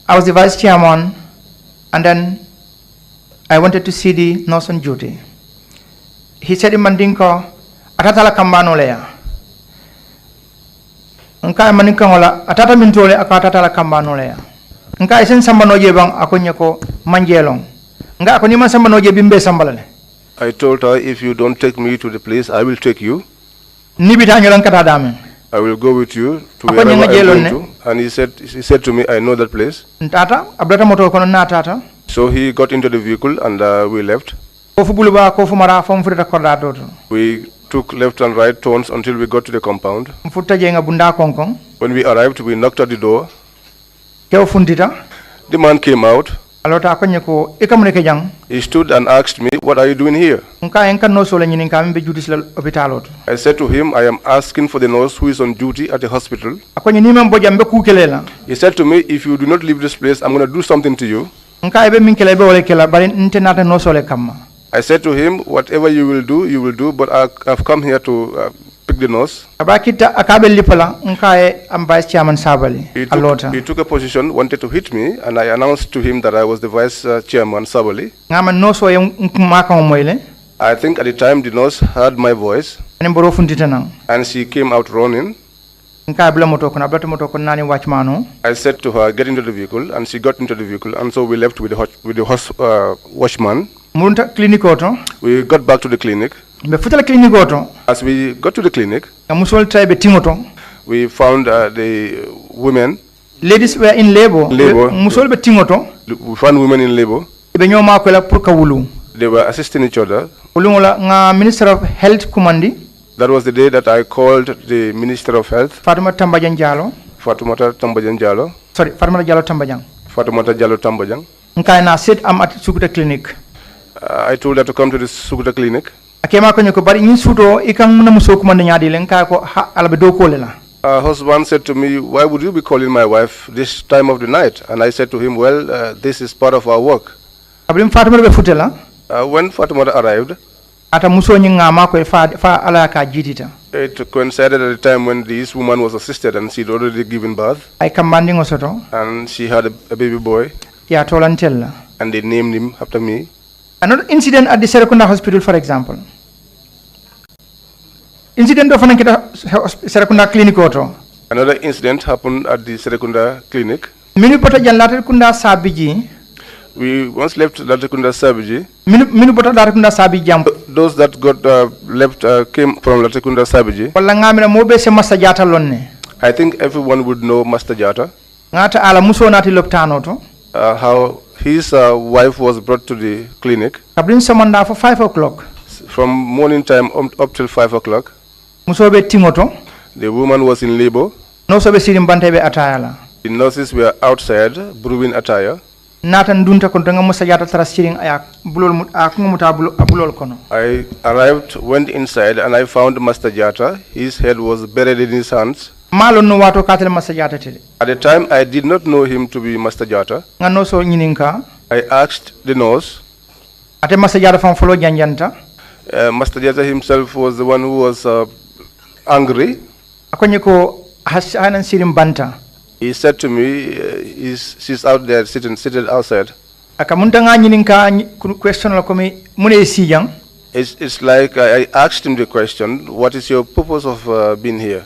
I was the vice chairman, and then I wanted to see the nurse on duty. He said in Mandinko, atatala kambano leya. Nka maninka ngola, atata mintole akatatala kambano leya. Nka isen sambano jebang akonyako manjelong. Nka akonyima sambano jebimbe sambalale. I told her, if you don't take me to the place, I will take you. Nibita nyolang katadame. I will go with you to wherever I'm going to. And he said to me, I know that place. So he got into the vehicle and we left. We took left and right turns until we got to the compound. When we arrived, we knocked at the door. The man came out. He stood and asked me, what are you doing here? I said to him, I am asking for the nurse who is on duty at the hospital. He said to me, if you do not leave this place, I'm going to do something to you. I said to him, whatever you will do, but I've come here to pick the nose. He took a position, wanted to hit me, and I announced to him that I was the vice chairman, Sabally. I think at the time the nurse heard my voice, and she came out running. I said to her, get into the vehicle, and she got into the vehicle, and so we left with the watchman. We got back to the clinic. As we got to the clinic, we found the women. Ladies were in labor. We found women in labor. They were assisting each other. Minister of Health Kumandi. That was the day that I called the Minister of Health. Fatumata Tambajang Jallo. Sorry, Fatumata Jallo Tambajang. Fatumata Jallo Tambajang. I said I'm at Sukuta Clinic. I told her to come to the Sukuta Clinic. Her husband said to me, why would you be calling my wife this time of the night? And I said to him, well, this is part of our work. When Fatumata arrived, it coincided at the time when this woman was assisted and she'd already given birth. And she had a baby boy. And they named him after me. Another incident at the Serekunda Hospital, for example. Incident of Serekunda Clinic auto. Another incident happened at the Serekunda Clinic. Minupota Latrikunda Sabiji. We once left Latrikunda Sabiji. Minupota Latrikunda Sabiji. Those that got left came from Latrikunda Sabiji. I think everyone would know Master Jata. How his wife was brought to the clinic. For 5 o'clock. From morning time up till 5 o'clock. The woman was in labor. The nurses were outside brewing attire. I arrived, went inside, and I found Master Jata. His head was buried in his hands. At the time, I did not know him to be Master Jata. I asked the nurse. Master Jata himself was the one who was angry. He said to me, she's out there seated outside. It's like I asked him the question, what is your purpose of being here?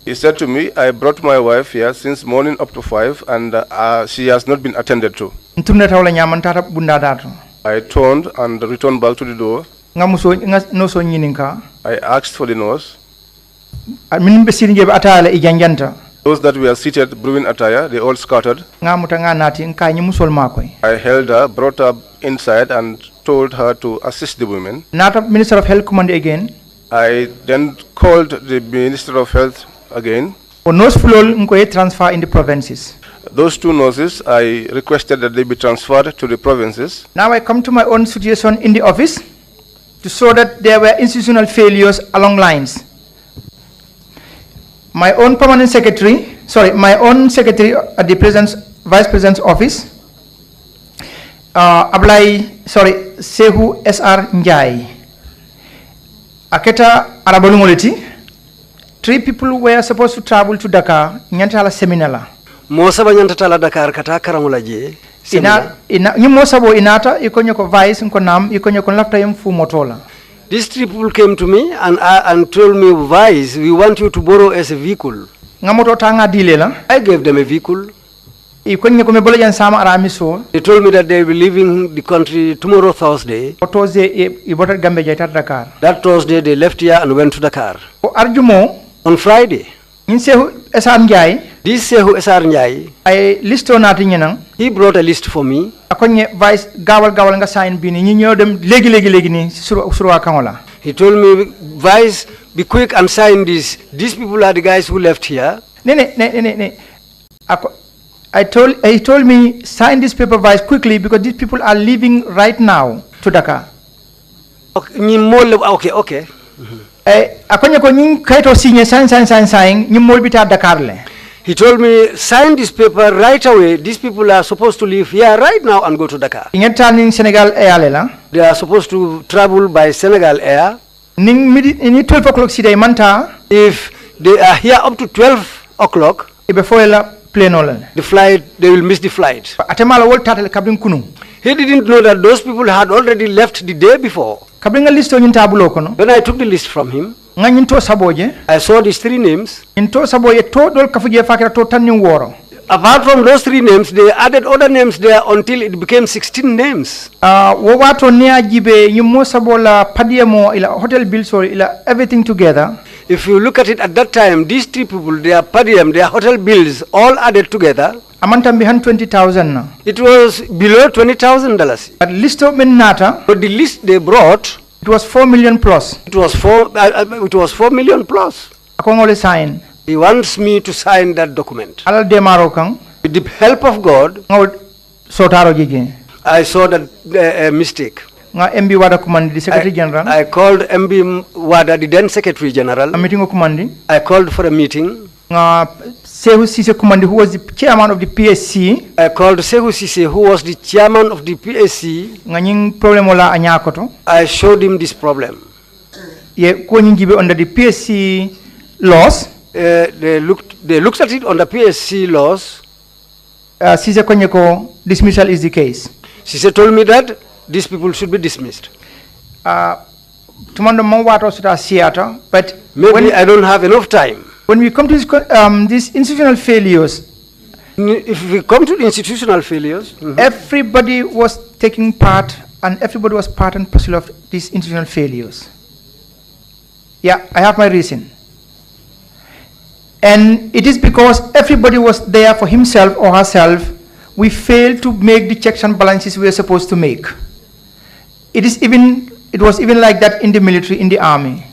He said to me, I brought my wife here since morning up to 5 and she has not been attended to. I turned and returned back to the door. I asked for the nurse. Those that were seated brewing attire, they all scattered. I held her, brought her inside and told her to assist the women. Minister of Health command again. I then called the Minister of Health again. Transfer in the provinces. Those two nurses, I requested that they be transferred to the provinces. Now I come to my own situation in the office to show that there were institutional failures along lines. My own secretary at the Vice President's office, Sehu SR Njai. Aketa Arabalungoliti, 3 people were supposed to travel to Dakar, Nyantala Seminala. Mosaba Nyantala Dakar Kata Karamulaje. Mosabo Inata, Ikonyoko Vice, Nkonam, Ikonyoko Lafta Fu Motola. These 3 people came to me and told me, Vice, we want you to borrow as a vehicle. I gave them a vehicle. They told me that they will be leaving the country tomorrow, Thursday. That Thursday, they left here and went to Dakar. On Friday, this Sehu SR Njai, he brought a list for me. He told me, Vice, be quick and sign this. These people are the guys who left here. He told me, sign this paper, Vice, quickly because these people are leaving right now to Dakar. Okay. He told me, sign this paper right away. These people are supposed to leave here right now and go to Dakar. They are supposed to travel by Senegal Air. If they are here up to 12 o'clock, the flight, they will miss the flight. He didn't know that those people had already left the day before. When I took the list from him, I saw these 3 names. Apart from those 3 names, they added other names there until it became 16 names. Everything together. If you look at it at that time, these 3 people, their per diem, their hotel bills, all added together, $20,000. It was below $20,000. But list of Minata, but the list they brought, it was 4 million plus. It was 4 million plus. Sign. He wants me to sign that document. With the help of God, I saw that mistake. MB Wada Kumandi, the Secretary General. I called MB Wada, the then Secretary General. A meeting of Kumandi. I called for a meeting. Sehu Sise Kumandi, who was the chairman of the PSC. I called Sehu Sise, who was the chairman of the PSC. I showed him this problem. Under the PSC laws. They looked at it under PSC laws. Cisse Konyeko dismissal is the case. Cisse told me that these people should be dismissed. But maybe I don't have enough time. When we come to these institutional failures, if we come to the institutional failures, everybody was taking part, and everybody was part and parcel of these institutional failures. Yeah, I have my reason. And it is because everybody was there for himself or herself, we failed to make the checks and balances we were supposed to make. It was even like that in the military, in the army.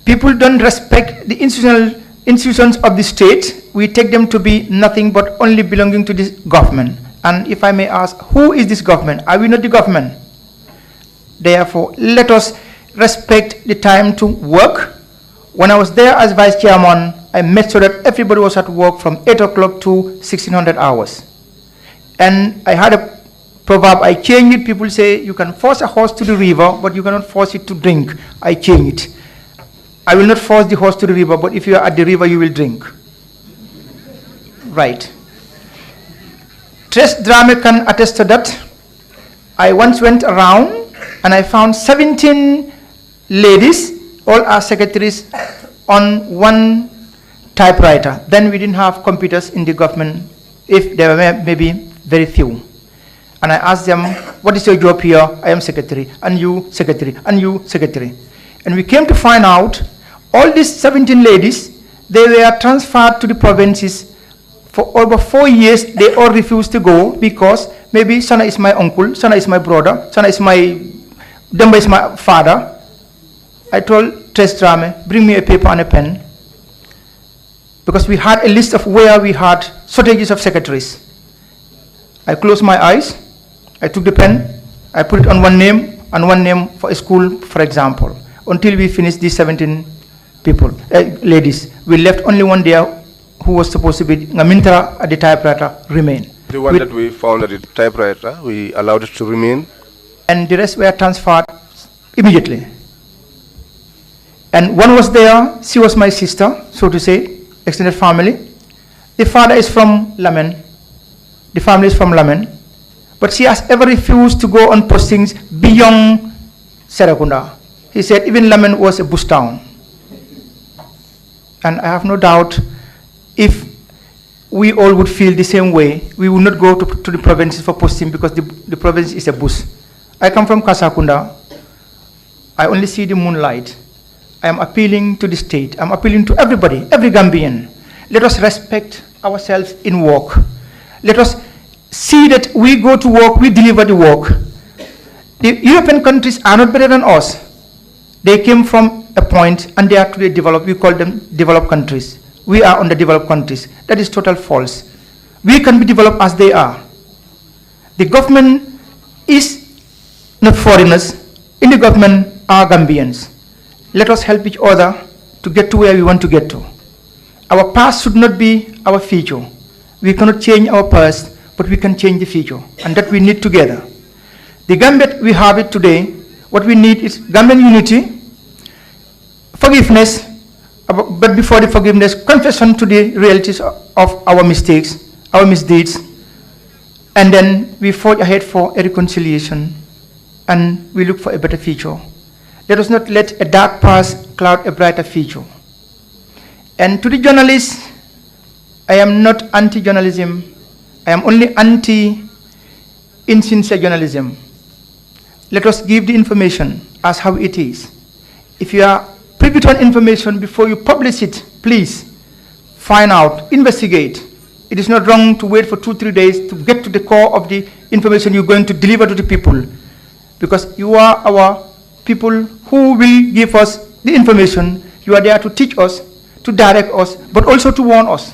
People don't respect the institutions of the state. We take them to be nothing but only belonging to this government. And if I may ask, who is this government? Are we not the government? Therefore, let us respect the time to work. When I was there as vice chairman, I made sure that everybody was at work from 8 o'clock to 1600 hours. And I had a proverb, I changed it. People say, you can force a horse to the river, but you cannot force it to drink. I changed it. I will not force the horse to the river, but if you are at the river, you will drink. Right. Tres Drame can attest to that. I once went around and I found 17 ladies, all our secretaries, on one typewriter. Then we didn't have computers in the government, if there were maybe very few. And I asked them, what is your job here? I am secretary, and you secretary, and you secretary. And we came to find out all these 17 ladies, they were transferred to the provinces. For over 4 years, they all refused to go because maybe Sana is my uncle, Sana is my brother, Sana is Demba is my father. I told Tres Drame, bring me a paper and a pen, because we had a list of where we had shortages of secretaries. I closed my eyes, I took the pen, I put it on one name and one name for a school, for example, until we finished these 17 people, ladies. We left only one there who was supposed to be Ngamintra at the typewriter remain. The one that we found at the typewriter, we allowed it to remain. And the rest were transferred immediately. And one was there, she was my sister, so to say, extended family. The father is from Lamen, the family is from Lamen, but she has ever refused to go on postings beyond Serakunda. He said even Lamen was a bush town. And I have no doubt if we all would feel the same way, we would not go to the provinces for posting because the province is a bush. I come from Kasakunda. I only see the moonlight. I am appealing to the state. I'm appealing to everybody, every Gambian. Let us respect ourselves in work. Let us see that we go to work, we deliver the work. The European countries are not better than us. They came from a point and they are today developed. We call them developed countries. We are underdeveloped countries. That is total false. We can be developed as they are. The government is not foreigners. In the government are Gambians. Let us help each other to get to where we want to get to. Our past should not be our future. We cannot change our past, but we can change the future, and that we need together. The Gambia we have it today, what we need is Gambian unity, forgiveness, but before the forgiveness, confession to the realities of our mistakes, our misdeeds, and then we forge ahead for a reconciliation, and we look for a better future. Let us not let a dark past cloud a brighter future. And to the journalists, I am not anti-journalism. I am only anti-insincere journalism. Let us give the information as how it is. If you are privy to information before you publish it, please find out, investigate. It is not wrong to wait for 2-3 days to get to the core of the information you're going to deliver to the people, because you are our people who will give us the information. You are there to teach us, to direct us, but also to warn us.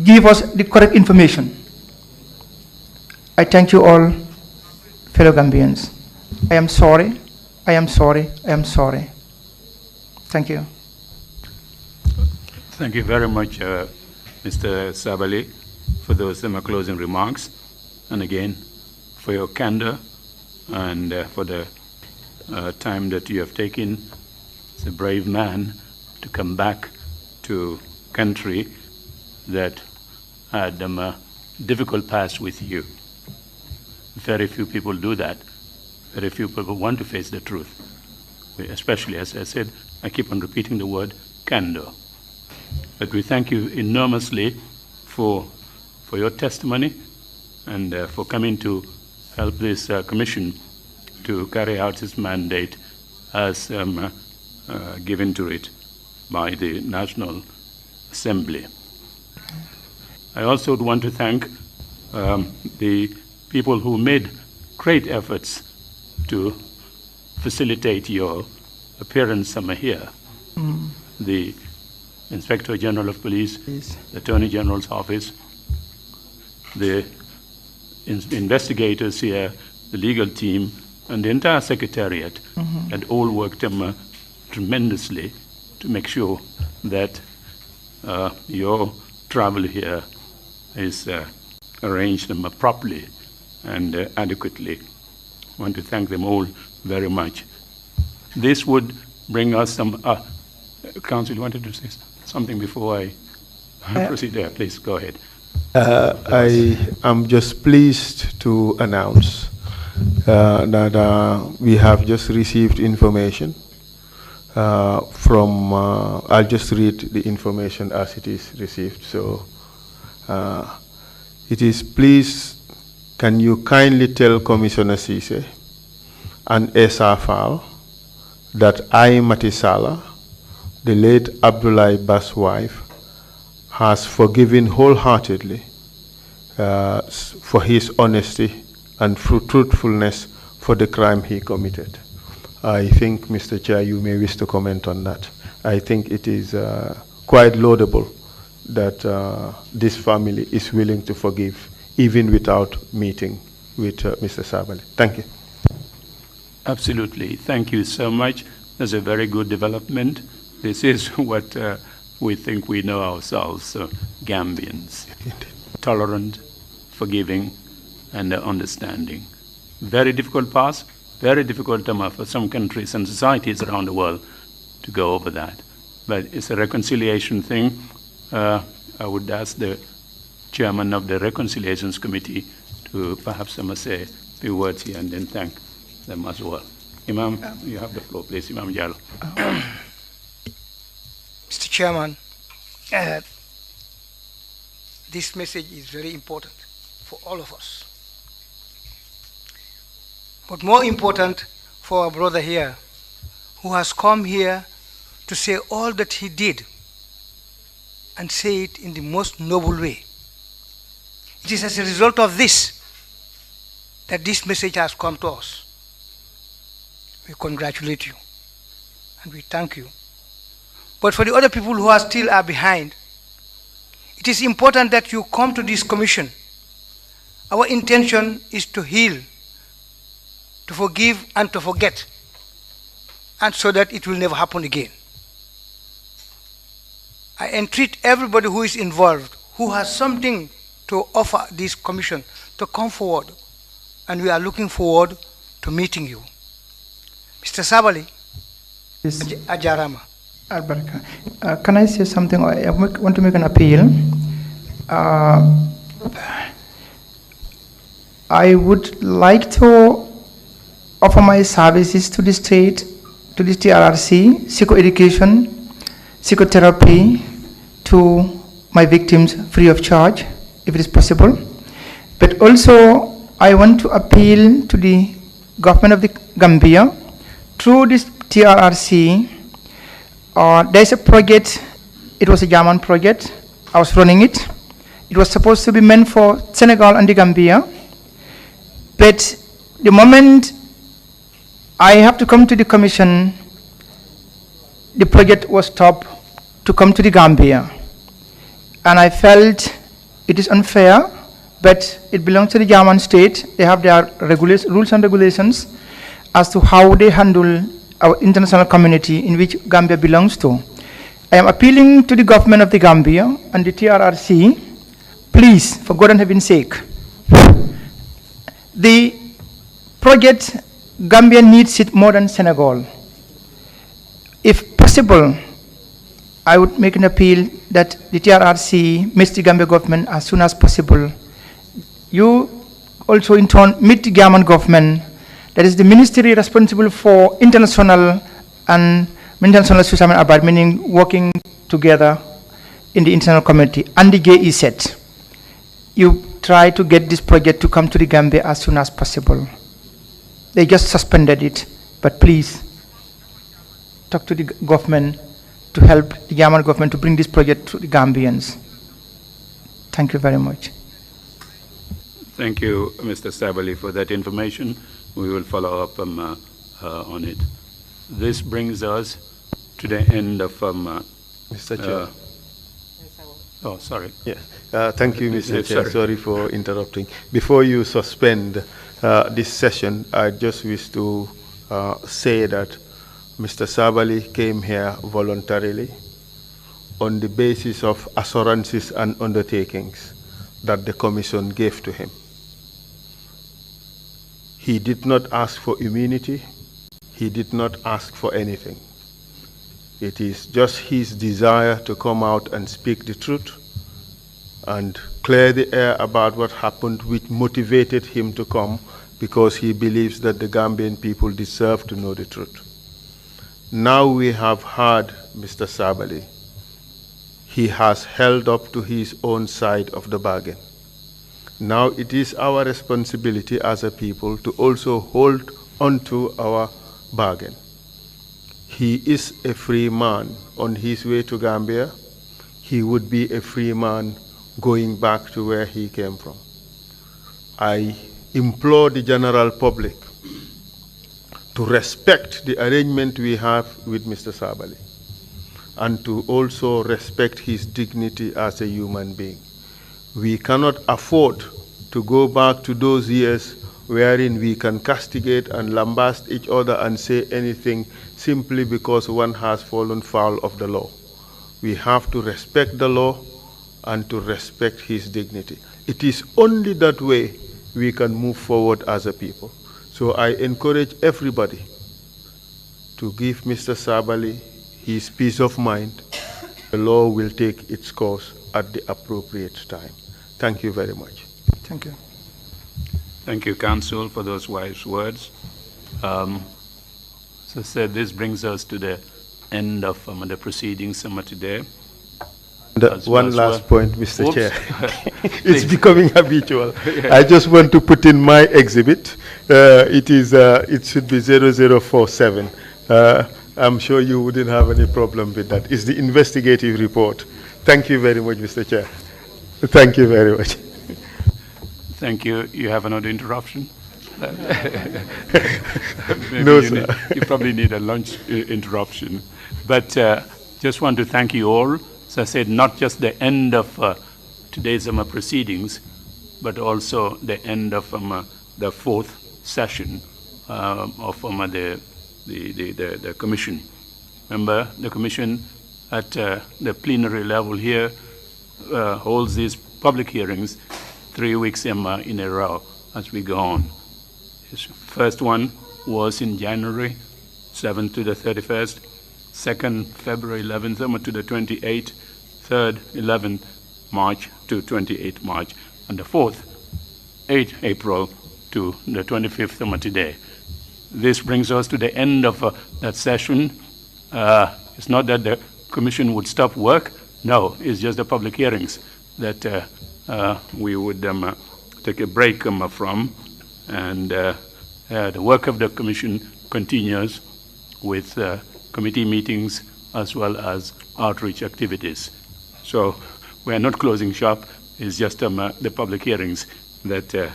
Give us the correct information. I thank you all, fellow Gambians. I am sorry, I am sorry, I am sorry. Thank you. Thank you very much, Mr. Sabally, for those closing remarks, and again, for your candor and for the time that you have taken as a brave man to come back to country that had difficult past with you. Very few people do that. Very few people want to face the truth. Especially, as I said, I keep on repeating the word candor. But we thank you enormously for your testimony and for coming to help this commission to carry out its mandate as given to it by the National Assembly. I also would want to thank the people who made great efforts to facilitate your appearance here. The Inspector General of Police, the Attorney General's office, the investigators here, the legal team, and the entire secretariat had all worked tremendously to make sure that your travel here is arranged properly and adequately. I want to thank them all very much. This would bring us some... Council, you wanted to say something before I proceed there? Please, go ahead. I am just pleased to announce that we have just received information from... I'll just read the information as it is received. So, it is, please, can you kindly tell Commissioner Cisse and Esa Fall that I, Matisala, the late Abdoulaye Ba's wife, has forgiven wholeheartedly for his honesty and truthfulness for the crime he committed. I think, Mr. Chair, you may wish to comment on that. I think it is quite laudable that this family is willing to forgive even without meeting with Mr. Sabally. Thank you. Absolutely. Thank you so much. That's a very good development. This is what we think we know ourselves, Gambians. Tolerant, forgiving, and understanding. Very difficult past, very difficult for some countries and societies around the world to go over that. But it's a reconciliation thing. I would ask the chairman of the Reconciliations Committee to perhaps say a few words here and then thank them as well. Imam, you have the floor, please. Imam Jallo. Mr. Chairman, this message is very important for all of us. But more important for our brother here, who has come here to say all that he did and say it in the most noble way. It is as a result of this that this message has come to us. We congratulate you and we thank you. But for the other people who are still behind, it is important that you come to this commission. Our intention is to heal, to forgive and to forget, and so that it will never happen again. I entreat everybody who is involved, who has something to offer this commission, to come forward, and we are looking forward to meeting you. Mr. Sabally, yes. Ajarama. Albarka. Can I say something? I want to make an appeal. I would like to offer my services to the state, to the TRRC, psychoeducation, psychotherapy to my victims free of charge, if it is possible. But also, I want to appeal to the government of the Gambia through this TRRC. There's a project, it was a German project, I was running it. It was supposed to be meant for Senegal and the Gambia. But the moment I have to come to the commission, the project was stopped to come to the Gambia. And I felt it is unfair, but it belongs to the German state. They have their rules and regulations as to how they handle our international community in which Gambia belongs to. I am appealing to the government of the Gambia and the TRRC, please, for God and heaven's sake, the project, Gambia needs it more than Senegal. If possible, I would make an appeal that the TRRC meets the Gambia government as soon as possible you also in turn meet the Gambian government, that is the ministry responsible for international and international social about, meaning working together in the international community, and the GEZ. You try to get this project to come to the Gambia as soon as possible. They just suspended it, but please talk to the government to help the Gambian government to bring this project to the Gambians. Thank you very much. Thank you, Mr. Sabally, for that information. We will follow up on it. This brings us to the end of Mr. Chair. Oh, sorry. Yes. Thank you, Mr. Chair. Sorry for interrupting. Before you suspend this session, I just wish to say that Mr. Sabally came here voluntarily on the basis of assurances and undertakings that the Commission gave to him. He did not ask for immunity. He did not ask for anything. It is just his desire to come out and speak the truth and clear the air about what happened, which motivated him to come, because he believes that the Gambian people deserve to know the truth. Now we have heard Mr. Sabally. He has held up to his own side of the bargain. Now it is our responsibility as a people to also hold onto our bargain. He is a free man on his way to Gambia. He would be a free man going back to where he came from. I implore the general public to respect the arrangement we have with Mr. Sabally and to also respect his dignity as a human being. We cannot afford to go back to those years wherein we can castigate and lambast each other and say anything simply because one has fallen foul of the law. We have to respect the law and to respect his dignity. It is only that way we can move forward as a people. So I encourage everybody to give Mr. Sabally his peace of mind. The law will take its course at the appropriate time. Thank you very much. Thank you. Thank you, Council, for those wise words. As I said, this brings us to the end of the proceedings today. One last point, Mr. Chair. It's becoming habitual. Yeah. I just want to put in my exhibit. It should be 0047. I'm sure you wouldn't have any problem with that. It's the investigative report. Thank you very much, Mr. Chair. Thank you very much. Thank you. You have another interruption? No, sir. You probably need a lunch interruption. But just want to thank you all. As I said, not just the end of today's proceedings, but also the end of the fourth session of the Commission. Remember, the Commission at the plenary level here holds these public hearings 3 weeks in a row as we go on. His first one was in January 7th to the 31st, second February 11th to the 28th, third 11th March to 28th March, and the fourth 8th April to the 25th today. This brings us to the end of that session. It's not that the Commission would stop work. No, it's just the public hearings that we would take a break from, and the work of the Commission continues with committee meetings as well as outreach activities. So we are not closing shop. It's just the public hearings that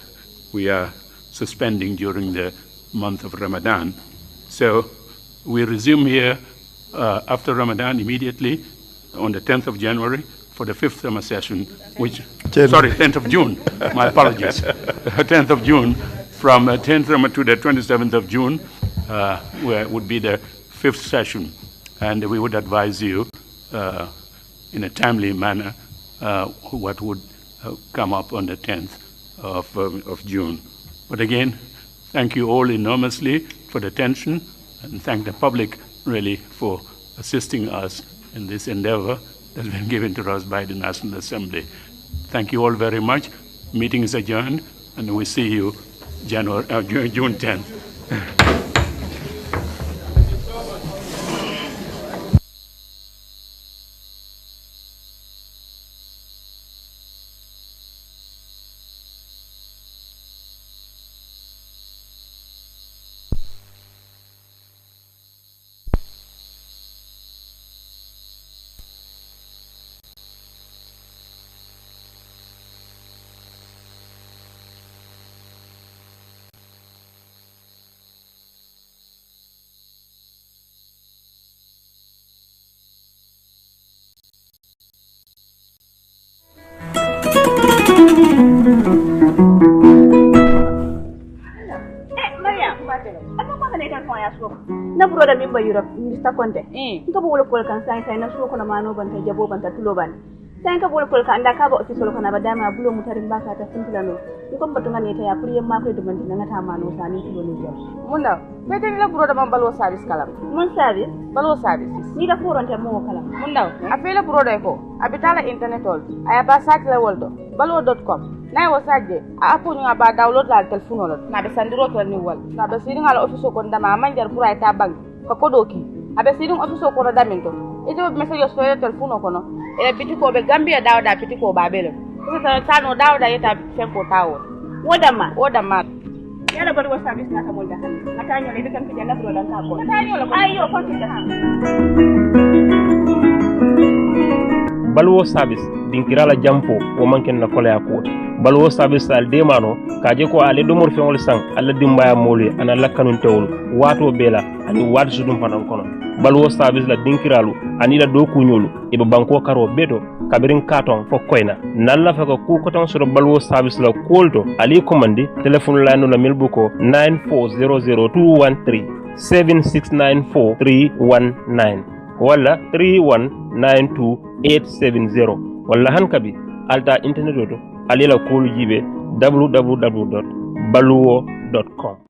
we are suspending during the month of Ramadan. So we resume here after Ramadan immediately on the 10th of January for the fifth session, which, sorry, 10th of June, my apologies. 10th of June, from 10th to the 27th of June, where would be the fifth session. And we would advise you in a timely manner what would come up on the 10th of June. But again, thank you all enormously for the attention, and thank the public really for assisting us in this endeavor that's been given to us by the National Assembly. Thank you all very much. Meeting is adjourned, and we see you June 10th. na broda mimba Europe Mr. Conte nka bo wala pol kan sai na so ko na mano banta jabo banta tulo ban sai ka bo pol kan da ka ba office ko na badama bulo mutarin baka ta simplano ko batu ngane ta ya puri ma ko dumanti na ta mano sani tulo ni jam munda bete ni la broda man balwo service kalam mun service balwo service ni da foronte mo kalam munda afela broda ko abitala internet all aya ba site la woldo balwo.com nay wo sajje a apo ñu ba download la telephone lo na be sandiro to ni wal na be sidin ala office ko ndama manjar pour ay ta bank ko kodoki abe sidin office ko no daminto e do message so e telephone ko no e bitiko be Gambia dawda bitiko ba bele ko sa tano dawda yeta fenko tawo wodama yala bari wo service na tamol da han matanyo le kan ke jalla bro dan ka ko matanyo la ayo ko ta han balwo service dinkirala jampo o manken na kolaya ko balwo service al demano kaje ko ale domor feŋol sang alla dimbaya molu ana lakkanun tewol wato bela ani wat sudum fanan kono balwo service la dinkiralu ani la do kunyolu e banko karo beto kabirin katon fo koyna nalla fa ko ku ko tan so balwo service la kolto ali commandi telephone line la milbuko 9400213 7694319 wala 3192870 wala hankabi alta internet oto alila kolu jibe www.baluwo.com